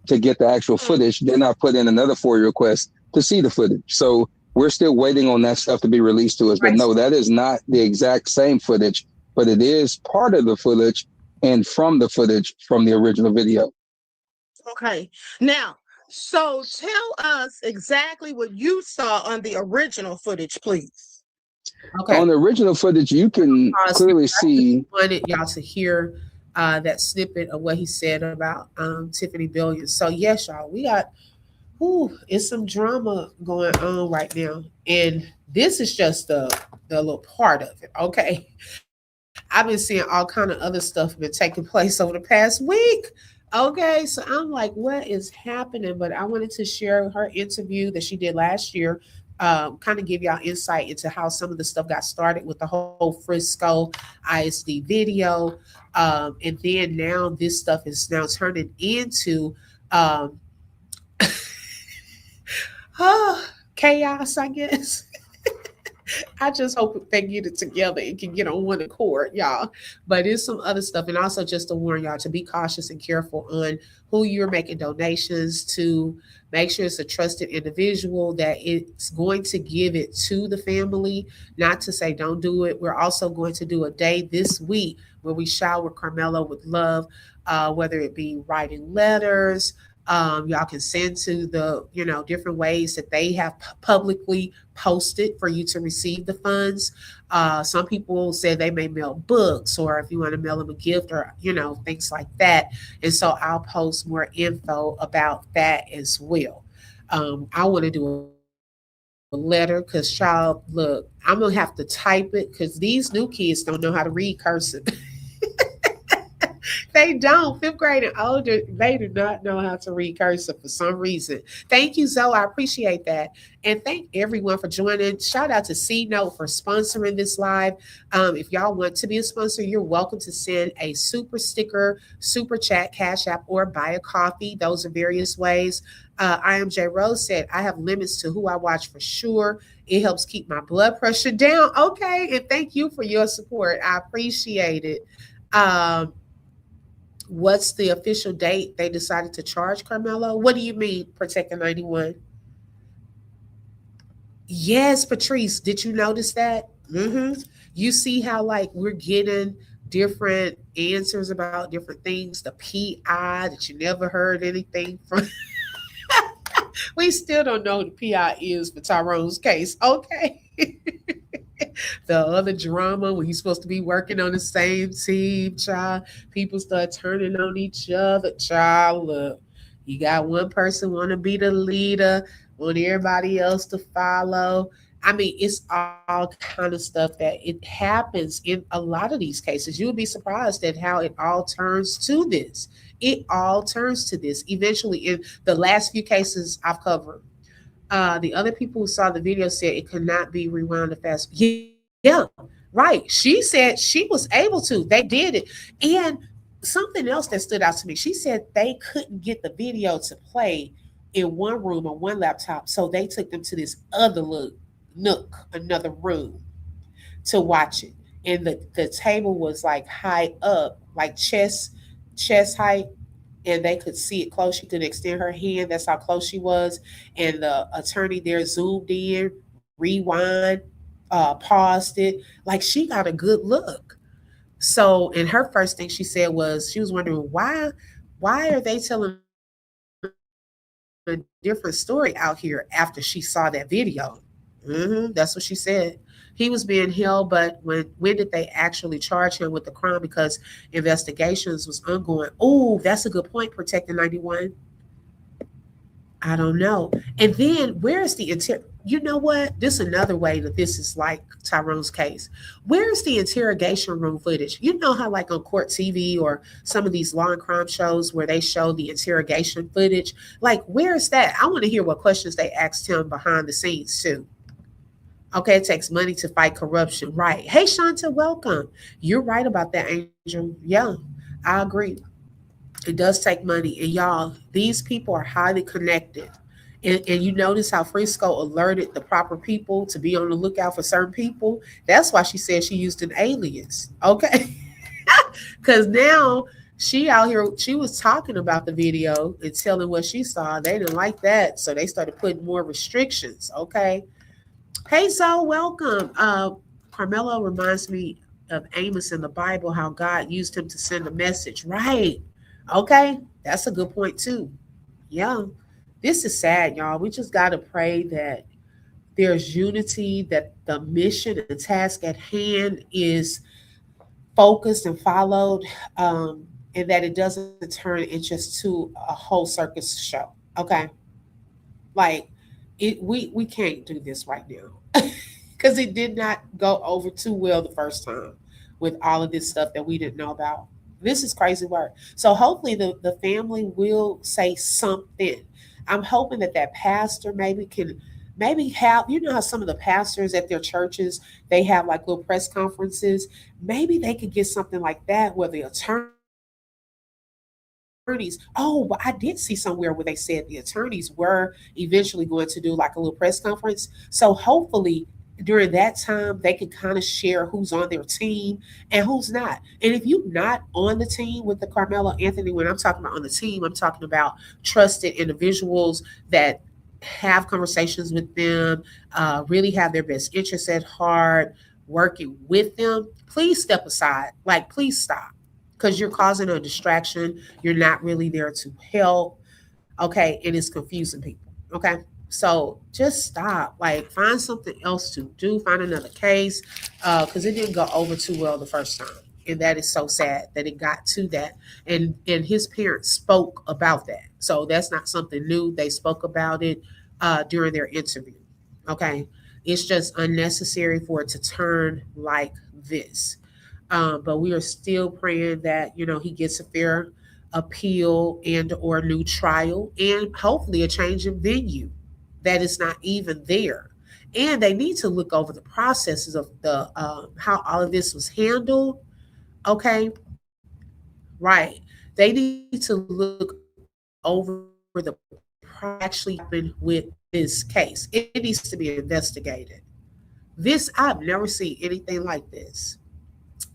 To get the actual footage. Then I put in another FOIA request to see the footage. So we're still waiting on that stuff to be released to us. But no, that is not the exact same footage, but it is part of the footage and from the footage from the original video. Okay. Now, so tell us exactly what you saw on the original footage, please. Okay. On the original footage, you can clearly see. I wanted y'all to hear that snippet of what he said about Tiffany Billions. So yes, y'all, we got it's some drama going on right now, and this is just the little part of it. Okay, I've been seeing all kind of other stuff been taking place over the past week. Okay, so I'm like, what is happening? But I wanted to share her interview that she did last year, kind of give y'all insight into how some of the stuff got started with the whole Frisco ISD video. And then now this stuff is now turning into chaos, I guess. I just hope they get it together and can get on one accord, y'all. But it's some other stuff. And also just to warn y'all to be cautious and careful on who you're making donations to. Make sure it's a trusted individual that it's going to give it to the family, not to say don't do it. We're also going to do a day this week where we shower Karmelo with love, whether it be writing letters, y'all can send to the different ways that they have publicly posted for you to receive the funds. Some people say they may mail books, or if you want to mail them a gift, or things like that. And so I'll post more info about that as well. I want to do a letter because, child, look, I'm gonna have to type it because these new kids don't know how to read cursive. They don't. Fifth grade and older, they do not know how to read cursive for some reason. Thank you, Zoe. I appreciate that. And thank everyone for joining. Shout out to C Note for sponsoring this live. If y'all want to be a sponsor, you're welcome to send a super sticker, super chat, Cash App, or buy a coffee. Those are various ways. I am J Rose said, I have limits to who I watch for sure. It helps keep my blood pressure down. Okay. And thank you for your support. I appreciate it. What's the official date they decided to charge Karmelo? What do you mean, Protector 91? Yes, Patrice, did you notice that? You see how we're getting different answers about different things. The PI that you never heard anything from. We still don't know who the PI is for Tyrone's case. Okay. The other drama when you're supposed to be working on the same team, child. People start turning on each other, child. Look, you got one person want to be the leader, want everybody else to follow. I mean, it's all kind of stuff that it happens in a lot of these cases. You would be surprised at how it all turns to this. It all turns to this. Eventually, in the last few cases I've covered, the other people who saw the video said it could not be rewound fast. Yeah, right. She said she was able to. They did it. And something else that stood out to me, she said they couldn't get the video to play in one room on one laptop. So they took them to this other nook, another room to watch it. And the table was high up, like chest height, and they could see it close. She could extend her hand. That's how close she was. And the attorney there zoomed in, rewind, paused it. She got a good look. So, and her first thing she said was she was wondering why are they telling a different story out here after she saw that video. That's what she said. He was being held, but when did they actually charge him with the crime? Because investigations was ongoing. Oh, that's a good point, Protector 91. I don't know. And then where's the you know what? This is another way that this is like Tyrone's case. Where's the interrogation room footage? You know how on Court TV or some of these law and crime shows where they show the interrogation footage? Where's that? I want to hear what questions they asked him behind the scenes too. Okay, it takes money to fight corruption. Right. Hey, Shanta, welcome. You're right about that, Angel. Yeah, I agree. It does take money. And y'all, these people are highly connected. And you notice how Frisco alerted the proper people to be on the lookout for certain people. That's why she said she used an alias. Okay. Because now she out here, she was talking about the video and telling what she saw. They didn't like that. So they started putting more restrictions. Okay. Hey, Zoe, welcome. Carmelo reminds me of Amos in the Bible, how God used him to send a message. Right. Okay. That's a good point, too. Yeah. This is sad, y'all. We just got to pray that there's unity, that the mission and task at hand is focused and followed, and that it doesn't turn into a whole circus show. Okay. Like, we can't do this right now because it did not go over too well the first time with all of this stuff that we didn't know about. This is crazy work. So hopefully the family will say something. I'm hoping that that pastor maybe can maybe have, you know how some of the pastors at their churches, they have like little press conferences. Maybe they could get something like that where the attorneys, oh, but I did see somewhere where they said the attorneys were eventually going to do like a little press conference. So hopefully during that time they can kind of share who's on their team and who's not. And if you're not on the team with the Carmelo Anthony, when I'm talking about on the team, I'm talking about trusted individuals that have conversations with them, really have their best interests at heart, working with them. Please step aside. Like, please stop, because you're causing a distraction. You're not really there to help. Okay. And it's confusing people. Okay. So just stop. Like, find something else to do. Find another case, because it didn't go over too well the first time. And that is so sad that it got to that. And his parents spoke about that. So that's not something new. They spoke about it during their interview. Okay. It's just unnecessary for it to turn like this. But we are still praying that, you know, he gets a fair appeal and or new trial, and hopefully a change in venue that is not even there. And they need to look over the processes of the how all of this was handled. Okay, right. They need to look over the actually happened with this case. It needs to be investigated. This, I've never seen anything like this.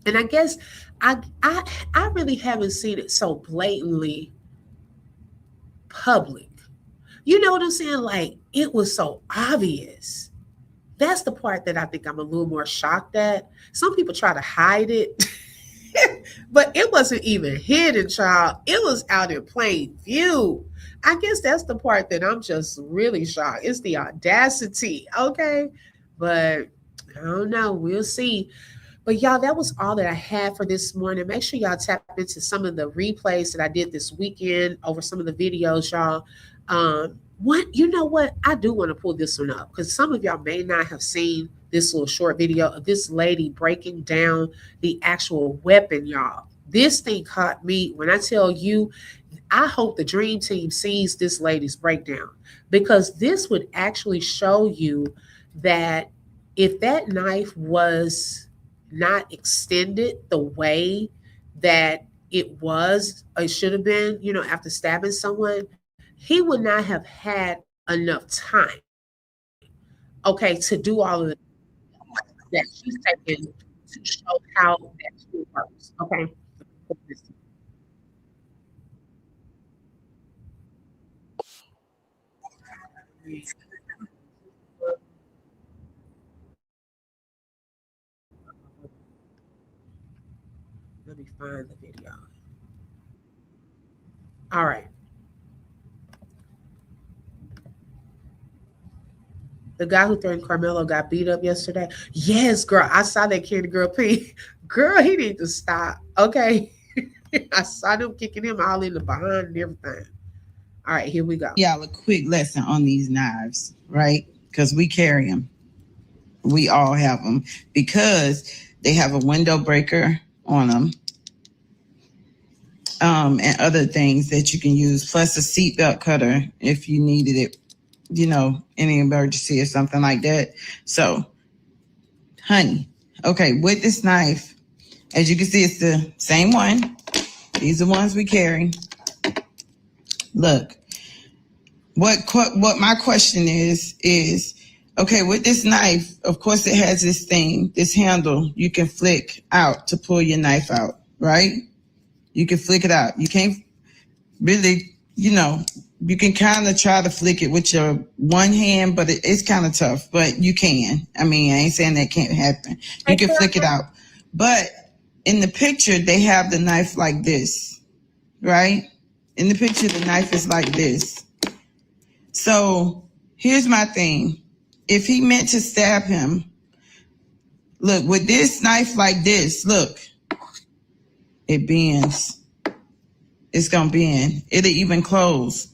And I guess I really haven't seen it so blatantly public. You know what I'm saying? Like, it was so obvious. That's the part that I think I'm a little more shocked at. Some people try to hide it, but it wasn't even hidden, child. It was out in plain view. I guess that's the part that I'm just really shocked. It's the audacity, okay? But I don't know. We'll see. But y'all, that was all that I had for this morning. Make sure y'all tap into some of the replays that I did this weekend over some of the videos, y'all. What, you know what? I do want to pull this one up because some of y'all may not have seen this little short video of this lady breaking down the actual weapon, y'all. This thing caught me. When I tell you, I hope the dream team sees this lady's breakdown, because this would actually show you that if that knife was not extended the way that it should have been, you know, after stabbing someone, he would not have had enough time, okay, to do all of the that she's taking to show how that tool works. Okay. Let me find the video. All right. The guy who threatened Carmelo got beat up yesterday. Yes, girl. I saw that Candy Girl P. Girl, he need to stop. Okay. I saw them kicking him all in the behind and everything. All right, here we go. Y'all a quick lesson on these knives, right? Because we carry them. We all have them because they have a window breaker on them, and other things that you can use, plus a seatbelt cutter if you needed it, you know, any emergency or something like that. So, honey, okay, with this knife, as you can see, it's the same one. These are the ones we carry. Look, what my question is okay, with this knife, of course it has this thing, this handle you can flick out to pull your knife out, right? You can flick it out. You can't really, you can kind of try to flick it with your one hand, but it's kind of tough, but you can. I mean, I ain't saying that can't happen. You can flick it out. But in the picture, they have the knife like this, right? In the picture, the knife is like this. So here's my thing. If he meant to stab him, look, with this knife like this, look, it bends. It's going to bend. It'll even close.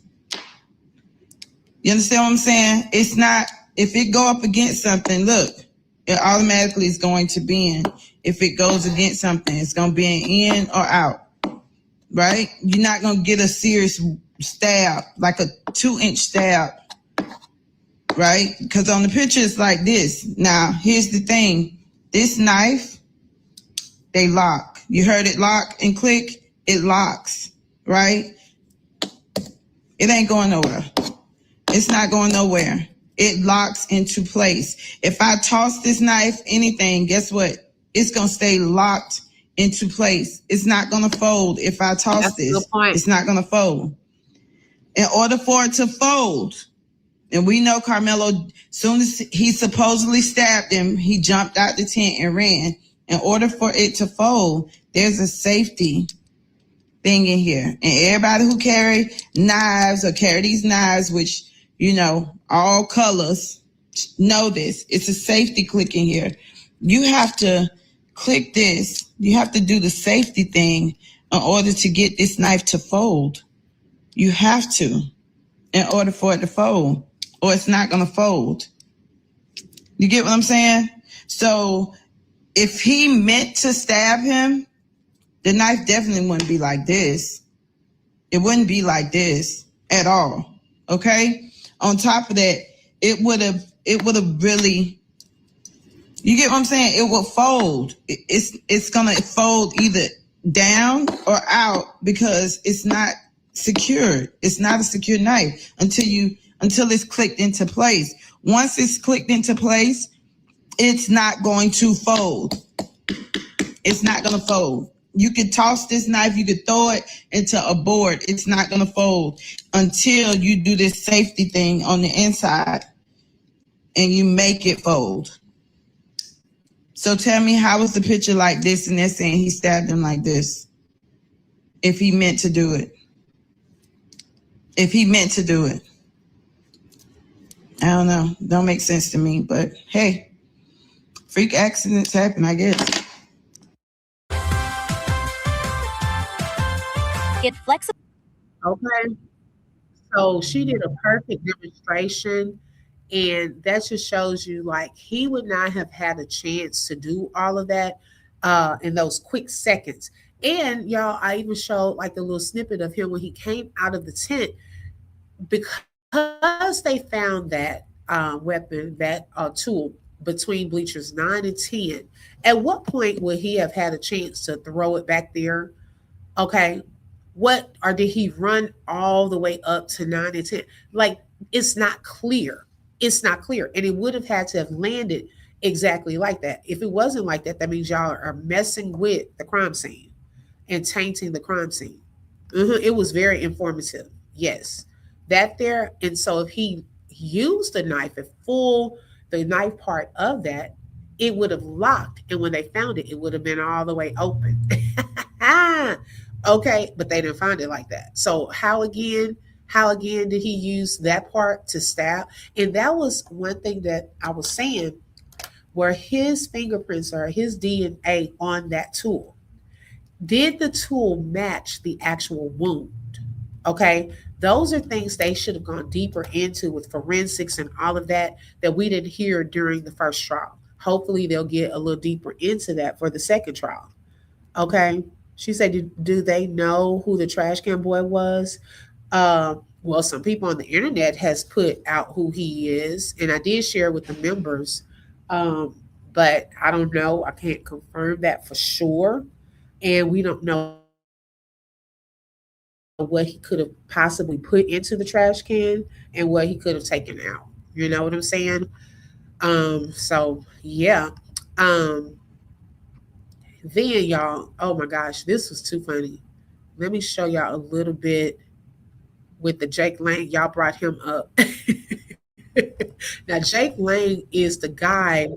You understand what I'm saying? It's not, if it go up against something, look, it automatically is going to bend. If it goes against something, it's going to bend in or out, right? You're not going to get a serious stab, like a 2-inch stab, right? Because on the picture, it's like this. Now, here's the thing. This knife, they lock. You heard it lock and click? It locks, right? It ain't going nowhere. It's not going nowhere. It locks into place. If I toss this knife, anything, guess what? It's going to stay locked into place. It's not going to fold. If I toss this, it's not going to fold. In order for it to fold, and we know Karmelo, soon as he supposedly stabbed him, he jumped out the tent and ran. In order for it to fold, there's a safety thing in here. And everybody who carry knives or carry these knives, which, all colors, know this. It's a safety click in here. You have to click this. You have to do the safety thing in order to get this knife to fold. You have to, in order for it to fold, or it's not going to fold. You get what I'm saying? So if he meant to stab him, the knife definitely wouldn't be like this. It wouldn't be like this at all. Okay? On top of that, it would have really, you get what I'm saying? It will fold. It's gonna fold either down or out because it's not secured. It's not a secure knife until it's clicked into place. Once it's clicked into place, it's not going to fold. It's not going to fold. You could toss this knife, you could throw it into a board. It's not going to fold until you do this safety thing on the inside and you make it fold. So tell me, how was the picture like this and they're saying he stabbed him like this? If he meant to do it. If he meant to do it. I don't know. Don't make sense to me, but hey, freak accidents happen, I guess. Get flexible. Okay. So she did a perfect demonstration, and that just shows you like he would not have had a chance to do all of that in those quick seconds. And y'all, I even showed like the little snippet of him when he came out of the tent because they found that weapon, that tool between bleachers 9 and 10. At what point would he have had a chance to throw it back there? Okay, or did he run all the way up to 9 and 10? Like, it's not clear. It's not clear. And it would have had to have landed exactly like that. If it wasn't like that, that means y'all are messing with the crime scene and tainting the crime scene. It was very informative. Yes. That there. And so if he used the knife and the knife part of that, it would have locked. And when they found it, it would have been all the way open. Okay, but they didn't find it like that. So how again did he use that part to stab? And that was one thing that I was saying, where his fingerprints or his DNA on that tool. Did the tool match the actual wound? Okay, those are things they should have gone deeper into with forensics and all of that we didn't hear during the first trial. Hopefully they'll get a little deeper into that for the second trial. Okay. She said, do they know who the trash can boy was? Well, some people on the internet has put out who he is, and I did share with the members, but I don't know. I can't confirm that for sure, and we don't know what he could have possibly put into the trash can and what he could have taken out. You know what I'm saying? So yeah. Um, then y'all, oh my gosh, this was too funny. Let me show y'all a little bit with the Jake Lang. Y'all brought him up. Now, Jake Lang is the guy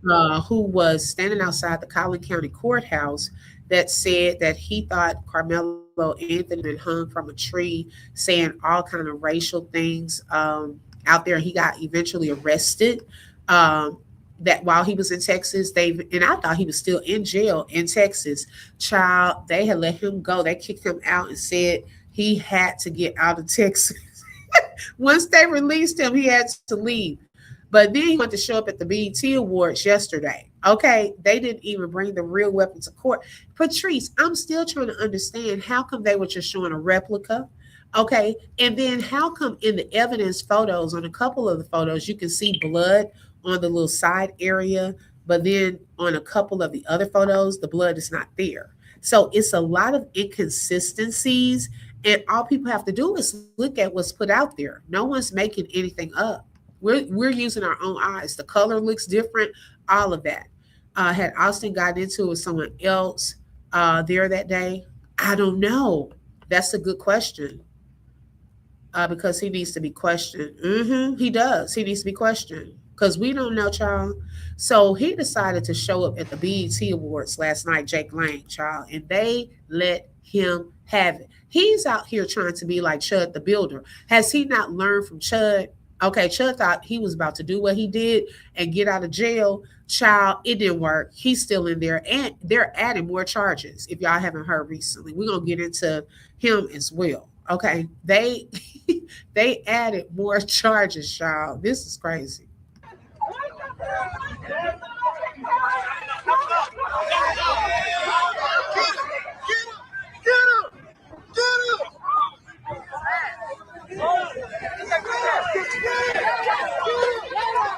who was standing outside the Collin County Courthouse that said that he thought Carmelo Anthony had been hung from a tree, saying all kind of racial things out there. He got eventually arrested. That while he was in Texas, and I thought he was still in jail in Texas. Child, they had let him go. They kicked him out and said he had to get out of Texas. Once they released him, he had to leave. But then he went to show up at the BET Awards yesterday. Okay, they didn't even bring the real weapon to court. Patrice, I'm still trying to understand how come they were just showing a replica. Okay, and then how come in the evidence photos, on a couple of the photos, you can see blood on the little side area, but then on a couple of the other photos, the blood is not there. So it's a lot of inconsistencies, and all people have to do is look at what's put out there. No one's making anything up. We're using our own eyes. The color looks different, all of that. Had Austin gotten into it with someone else there that day? I don't know. That's a good question. Because he needs to be questioned. He does. He needs to be questioned because we don't know, child. So he decided to show up at the BET Awards last night, Jake Lang, child, and they let him have it. He's out here trying to be like Chud the Builder. Has he not learned from Chud? Okay, Chud thought he was about to do what he did and get out of jail. Child, it didn't work. He's still in there, and they're adding more charges. If y'all haven't heard recently, we're gonna get into him as well. Okay, they they added more charges, child. This is crazy.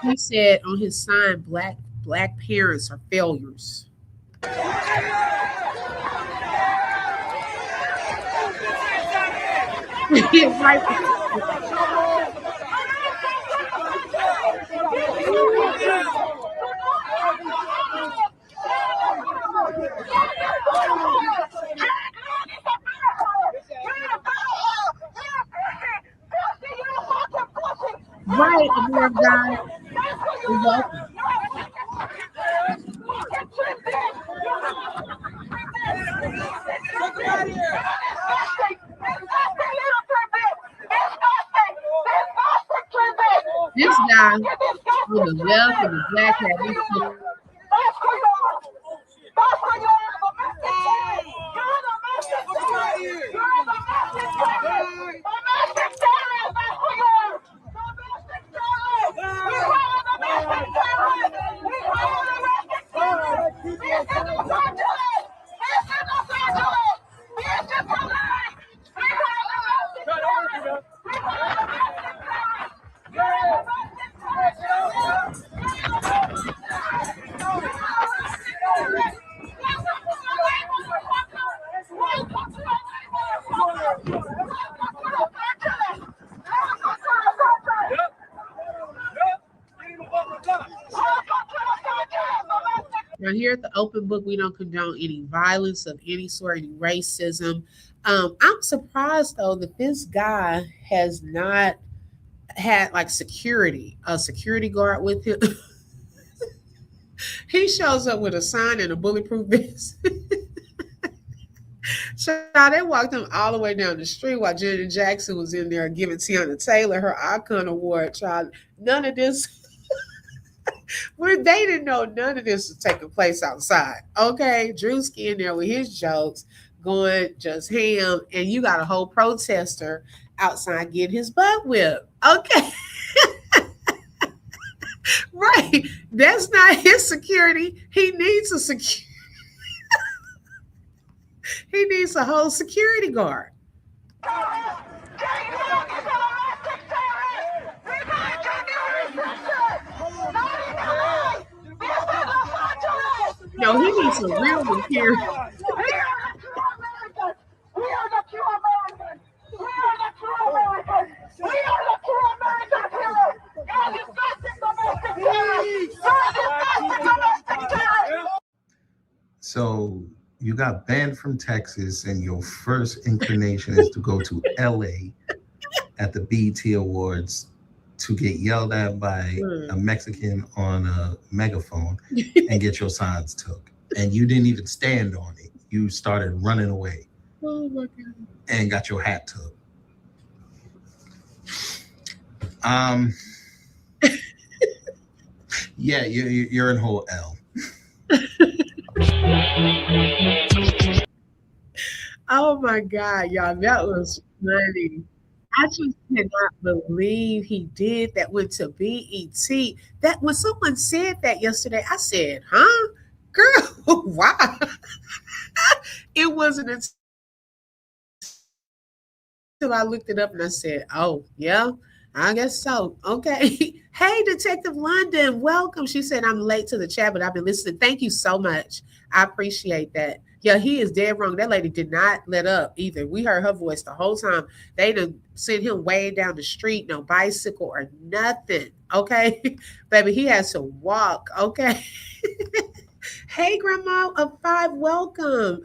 He said on his sign, black parents are failures. Right. Right, American God. You're welcome. This guy with the left and the black hat, Now, here at the Open Book, we don't condone any violence of any sort, any racism. I'm surprised though that this guy has not had like a security guard with him. He shows up with a sign and a bulletproof vest. Child, they walked him all the way down the street while Janet Jackson was in there giving Tiana Taylor her Icon Award. Child, none of this. They didn't know none of this was taking place outside. Okay, Drewski in there with his jokes, going just ham, and you got a whole protester outside getting his butt whipped. Okay. Right. That's not his security. He needs a security. He needs a whole security guard. No, he needs a real one here. So you got banned from Texas, and your first inclination is to go to LA at the BET Awards to get yelled at by a Mm. Mexican on a megaphone and get your signs took. And you didn't even stand on it. You started running away Oh my God. and got your hat took. Um, yeah, you're in whole L. Oh my God, y'all, that was funny. I just cannot believe he did that, went to BET. That when someone said that yesterday, I said, huh? Girl, why? It wasn't until I looked it up and I said, oh, yeah, I guess so. Okay. Hey, Detective London, welcome. She said, I'm late to the chat, but I've been listening. Thank you so much. I appreciate that. Yeah, he is dead wrong. That lady did not let up either. We heard her voice the whole time. They done sent him way down the street, no bicycle or nothing. Okay. Baby, he has to walk. Okay. Hey, Grandma of Five, welcome.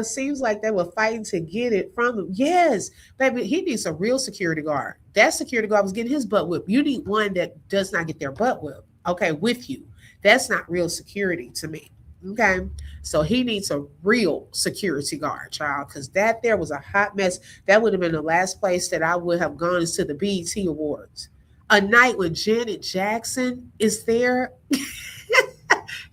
Seems like they were fighting to get it from him. Yes, baby, he needs a real security guard. That security guard was getting his butt whipped. You need one that does not get their butt whipped, okay, with you. That's not real security to me. Okay, so he needs a real security guard, child, because that there was a hot mess. That would have been the last place that I would have gone is to the BET Awards. A night when Janet Jackson is there.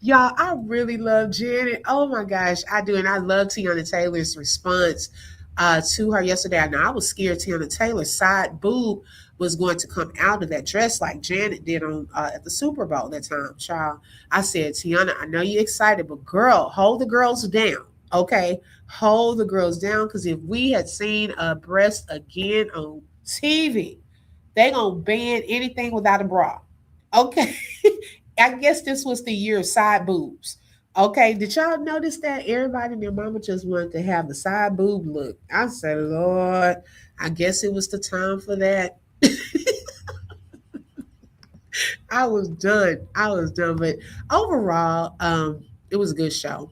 Y'all, I really love Janet. Oh my gosh, I do. And I love Tiana Taylor's response to her yesterday. I know I was scared Tiana Taylor's side boob was going to come out of that dress like Janet did on at the Super Bowl that time, child. I said, Tiana, I know you're excited, but girl, hold the girls down. Okay, hold the girls down because if we had seen a breast again on TV, they gonna ban anything without a bra. Okay. I guess this was the year of side boobs. Okay, did y'all notice that everybody and their mama just wanted to have the side boob look? I said, Lord, I guess it was the time for that. I was done. I was done. But overall, it was a good show.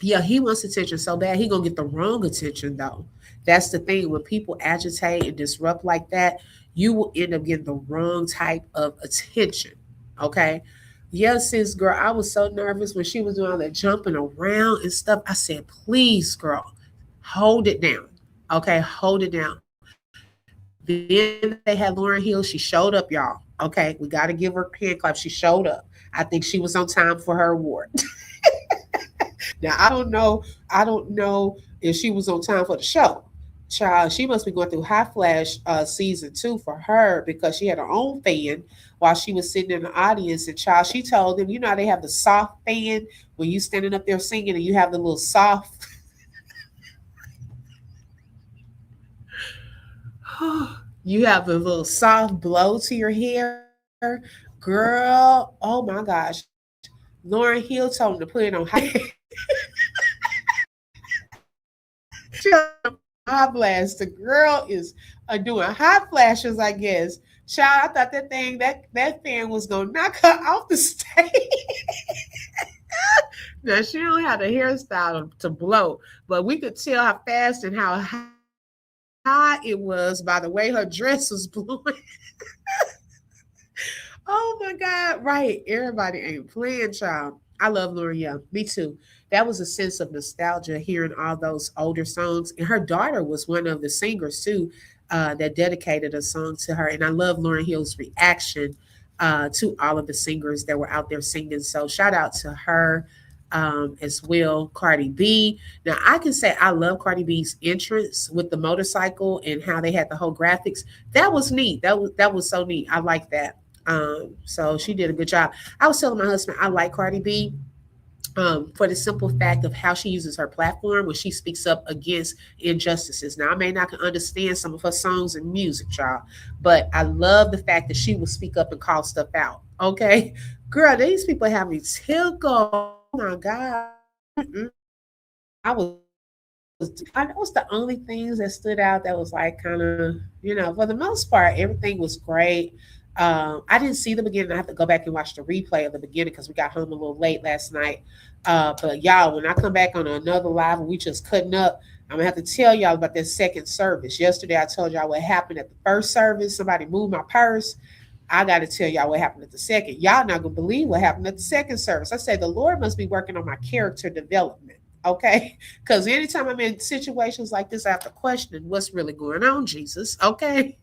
Yeah, he wants attention so bad. He gonna get the wrong attention though. That's the thing. When people agitate and disrupt like that, you will end up getting the wrong type of attention. Okay. Yes, sis, girl, I was so nervous when she was doing all that jumping around and stuff. I said, please, girl, hold it down. Okay, hold it down. Then they had Lauren Hill. She showed up, y'all. Okay, we got to give her a pen clap. She showed up. I think she was on time for her award. Now I don't know if she was on time for the show. Child, she must be going through high flash season two for her because she had her own fan while she was sitting in the audience. And child, she told them, you know how they have the soft fan when you standing up there singing and you have the little soft. You have the little soft blow to your hair, girl. Oh my gosh, Lauren Hill told them to put it on high. She high blast. The girl is doing hot flashes, I guess. Child, I thought that thing that fan was gonna knock her off the stage. Now she don't have the hairstyle to blow, but we could tell how fast and how high it was by the way her dress was blowing. Oh my God, right. Everybody ain't playing, child. I love Lauren Young. Me too. That was a sense of nostalgia hearing all those older songs. And her daughter was one of the singers too that dedicated a song to her. And I love Lauren Hill's reaction to all of the singers that were out there singing. So shout out to her as well. Cardi B. Now I can say I love Cardi B's entrance with the motorcycle and how they had the whole graphics. That was neat. That was so neat. I like that. So she did a good job. I was telling my husband I like Cardi B for the simple fact of how she uses her platform when she speaks up against injustices. Now, I may not understand some of her songs and music, child, but I love the fact that she will speak up and call stuff out. Okay, girl, these people have me tickled. Oh my God. Mm-mm. I was I know it's the only things that stood out that was like kind of, for the most part, everything was great. I didn't see the beginning. I have to go back and watch the replay of the beginning because we got home a little late last night. But y'all, when I come back on another live and we just cutting up, I'm gonna have to tell y'all about that second service. Yesterday I told y'all what happened at the first service. Somebody moved my purse. I got to tell y'all what happened at the second. Y'all not gonna believe what happened at the second service. I say the Lord must be working on my character development. Okay, because anytime I'm in situations like this, I have to question what's really going on, Jesus. Okay.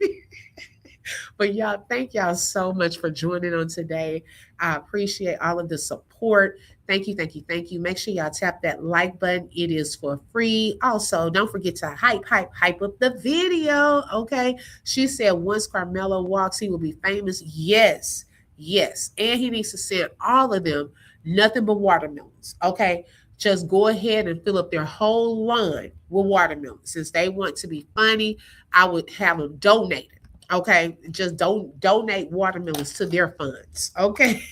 But y'all, thank y'all so much for joining on today. I appreciate all of the support. Thank you, thank you, thank you. Make sure y'all tap that like button. It is for free. Also, don't forget to hype up the video. Okay. She said once Karmelo walks, he will be famous. Yes, yes. And he needs to send all of them nothing but watermelons. Okay. Just go ahead and fill up their whole line with watermelons. Since they want to be funny, I would have them donated. Okay, just don't donate watermelons to their funds. Okay,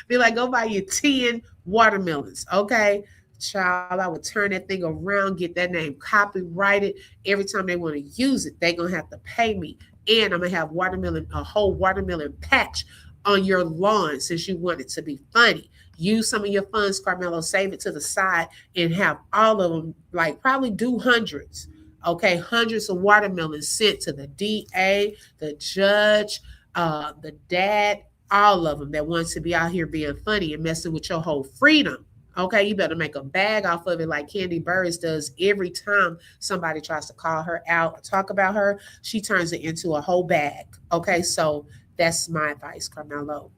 be like, go buy you 10 watermelons. Okay, child, I would turn that thing around, get that name copyrighted. Every time they want to use it, they're gonna have to pay me, and I'm gonna have a whole watermelon patch on your lawn since you want it to be funny. Use some of your funds, Karmelo, save it to the side and have all of them, like probably do hundreds. Okay, hundreds of watermelons sent to the DA, the judge, the dad, all of them that wants to be out here being funny and messing with your whole freedom. Okay, you better make a bag off of it like Candy Burris does every time somebody tries to call her out or talk about her. She turns it into a whole bag. Okay, so that's my advice, Karmelo.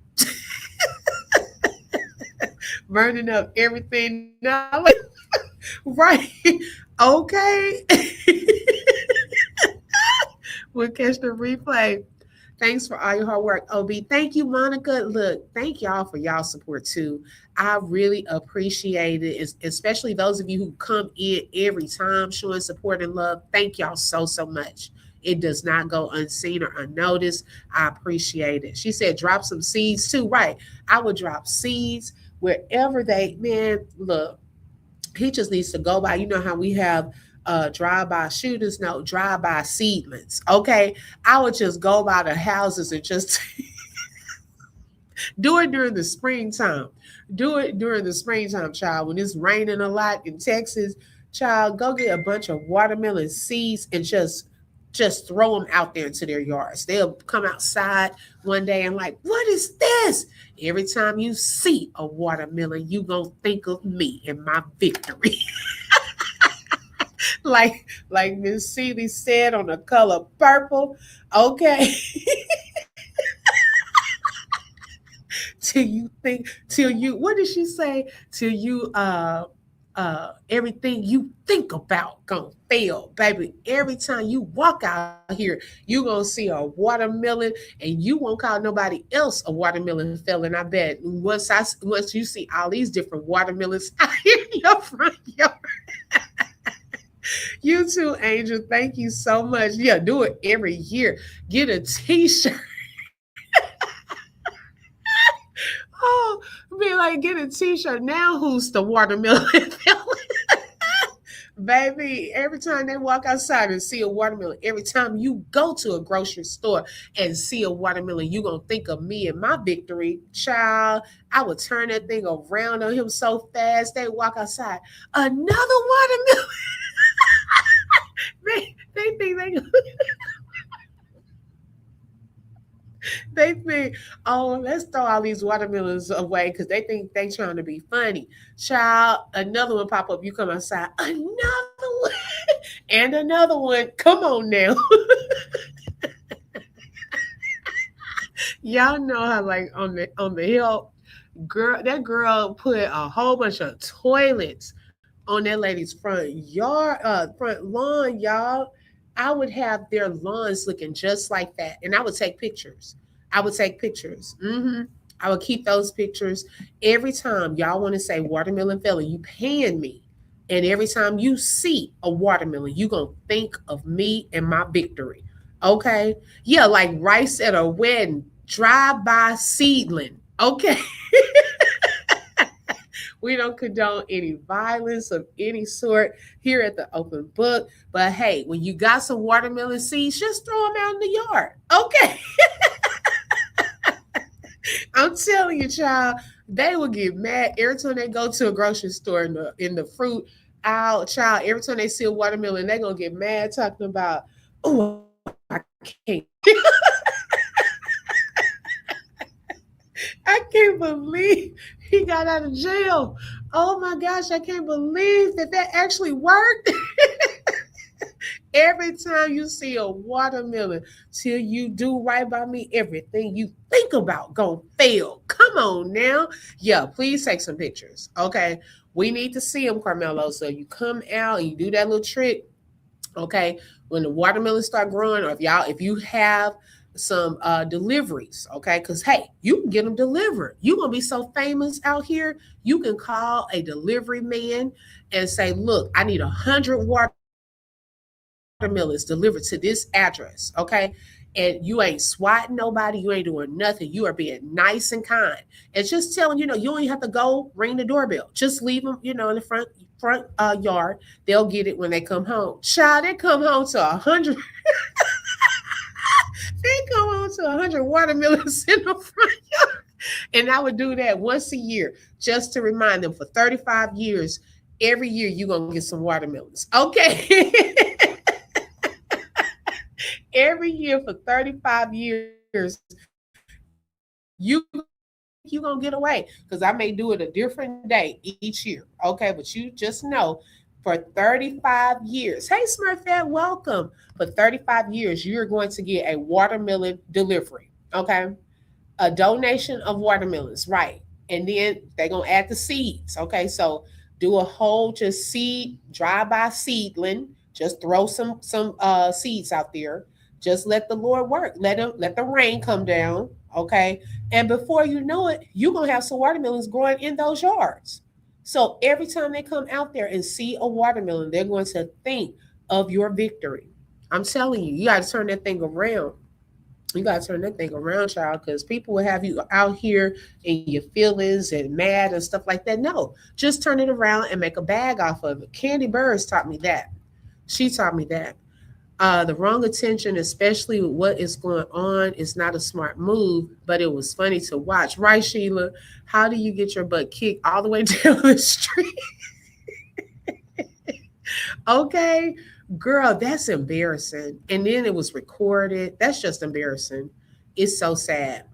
Burning up everything now. Right. Okay. We'll catch the replay. Thanks for all your hard work, OB. Thank you, Monica. Look, thank y'all for y'all support too. I really appreciate it, especially those of you who come in every time showing support and love. Thank y'all so, so much. It does not go unseen or unnoticed. I appreciate it. She said, drop some seeds too. Right. I would drop seeds wherever look, he just needs to go by. You know how we have drive-by shooters? No, drive-by seedlings. Okay. I would just go by the houses and just do it during the springtime. Do it during the springtime, child. When it's raining a lot in Texas, child, go get a bunch of watermelon seeds and just throw them out there into their yards. They'll come outside one day and like, what is this? Every time you see a watermelon, you gonna think of me and my victory. like Miss Seeley said on the color purple. Okay. What did she say? Till you everything you think about gonna fail, baby. Every time you walk out here, you gonna see a watermelon, and you won't call nobody else a watermelon felon. I bet once you see all these different watermelons out here in your front yard. You too, Angel. Thank you so much. Yeah, do it every year. Get a t-shirt. Oh, be like, get a t-shirt. Now who's the watermelon felon? Baby, every time they walk outside and see a watermelon, every time you go to a grocery store and see a watermelon, you're going to think of me and my victory. Child, I would turn that thing around on him so fast. They walk outside. Another watermelon. they think they think, oh, let's throw all these watermelons away because they think they trying to be funny. Child, another one pop up. You come outside, another one, and another one. Come on now. Y'all know how like on the hill, that girl put a whole bunch of toilets on that lady's front lawn, y'all. I would have their lawns looking just like that. And I would take pictures. I would keep those pictures. Every time y'all want to say watermelon felon, you paying me. And every time you see a watermelon, you going to think of me and my victory. Okay? Yeah, like rice at a wedding, drive-by seedling. Okay? We don't condone any violence of any sort here at the Open Book. But hey, when you got some watermelon seeds, just throw them out in the yard. Okay. I'm telling you, child, They will get mad every time they go to a grocery store in the fruit aisle, child. Every time they see a watermelon, they gonna get mad talking about, oh, I can't. I can't believe he got out of jail. Oh my gosh, I can't believe that actually worked. Every time you see a watermelon, till you do right by me, everything you think about gonna fail. Come on now. Yeah, please take some pictures. Okay. We need to see them, Karmelo. So you come out and you do that little trick. Okay. When the watermelons start growing, or if you have some deliveries, okay, because hey, you can get them delivered. You're gonna be so famous out here, you can call a delivery man and say, look, I need 100 watermelons delivered to this address, okay? And you ain't swatting nobody, you ain't doing nothing. You are being nice and kind. And just telling, you don't even have to go ring the doorbell. Just leave them, in the front yard. They'll get it when they come home. Child, they come home to 100. They come home to 100 watermelons in the front yard. And I would do that once a year just to remind them for 35 years, every year you're going to get some watermelons. Okay. Every year for 35 years, you're going to get away, because I may do it a different day each year. Okay. But you just know for 35 years, hey, Smurfette, welcome. For 35 years, you're going to get a watermelon delivery. Okay. A donation of watermelons. Right. And then they're going to add the seeds. Okay. So do a whole just seed, drive-by seedling. Just throw some seeds out there. Just let the Lord work. Let the rain come down, okay? And before you know it, you're going to have some watermelons growing in those yards. So every time they come out there and see a watermelon, they're going to think of your victory. I'm telling you, you got to turn that thing around. You got to turn that thing around, child, because people will have you out here in your feelings and mad and stuff like that. No, just turn it around and make a bag off of it. Candy Burrs taught me that. She taught me that. The wrong attention, especially with what is going on, is not a smart move, but it was funny to watch. Right, Sheila? How do you get your butt kicked all the way down the street? Okay, girl, that's embarrassing. And then it was recorded. That's just embarrassing. It's so sad.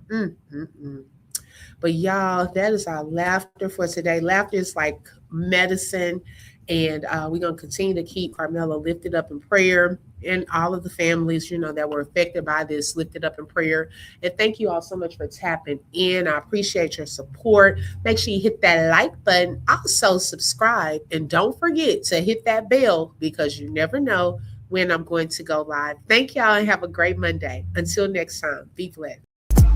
But y'all, that is our laughter for today. Laughter is like medicine. And we're going to continue to keep Karmelo lifted up in prayer, and all of the families, that were affected by this lifted up in prayer. And thank you all so much for tapping in. I appreciate your support. Make sure you hit that like button. Also subscribe. And don't forget to hit that bell, because you never know when I'm going to go live. Thank y'all and have a great Monday. Until next time, be blessed.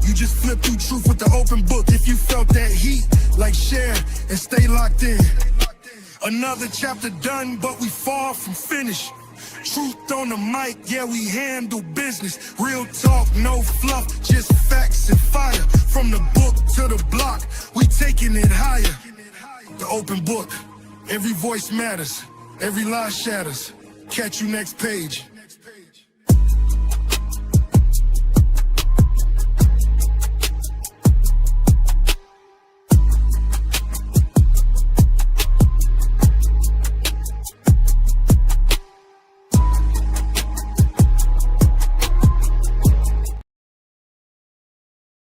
You just flip through truth with the open book. If you felt that heat, like share and stay locked in. Another chapter done, but we far from finished. Truth on the mic, yeah, we handle business. Real talk, no fluff, just facts and fire. From the book to the block, we taking it higher. The open book, every voice matters, every lie shatters. Catch you next page.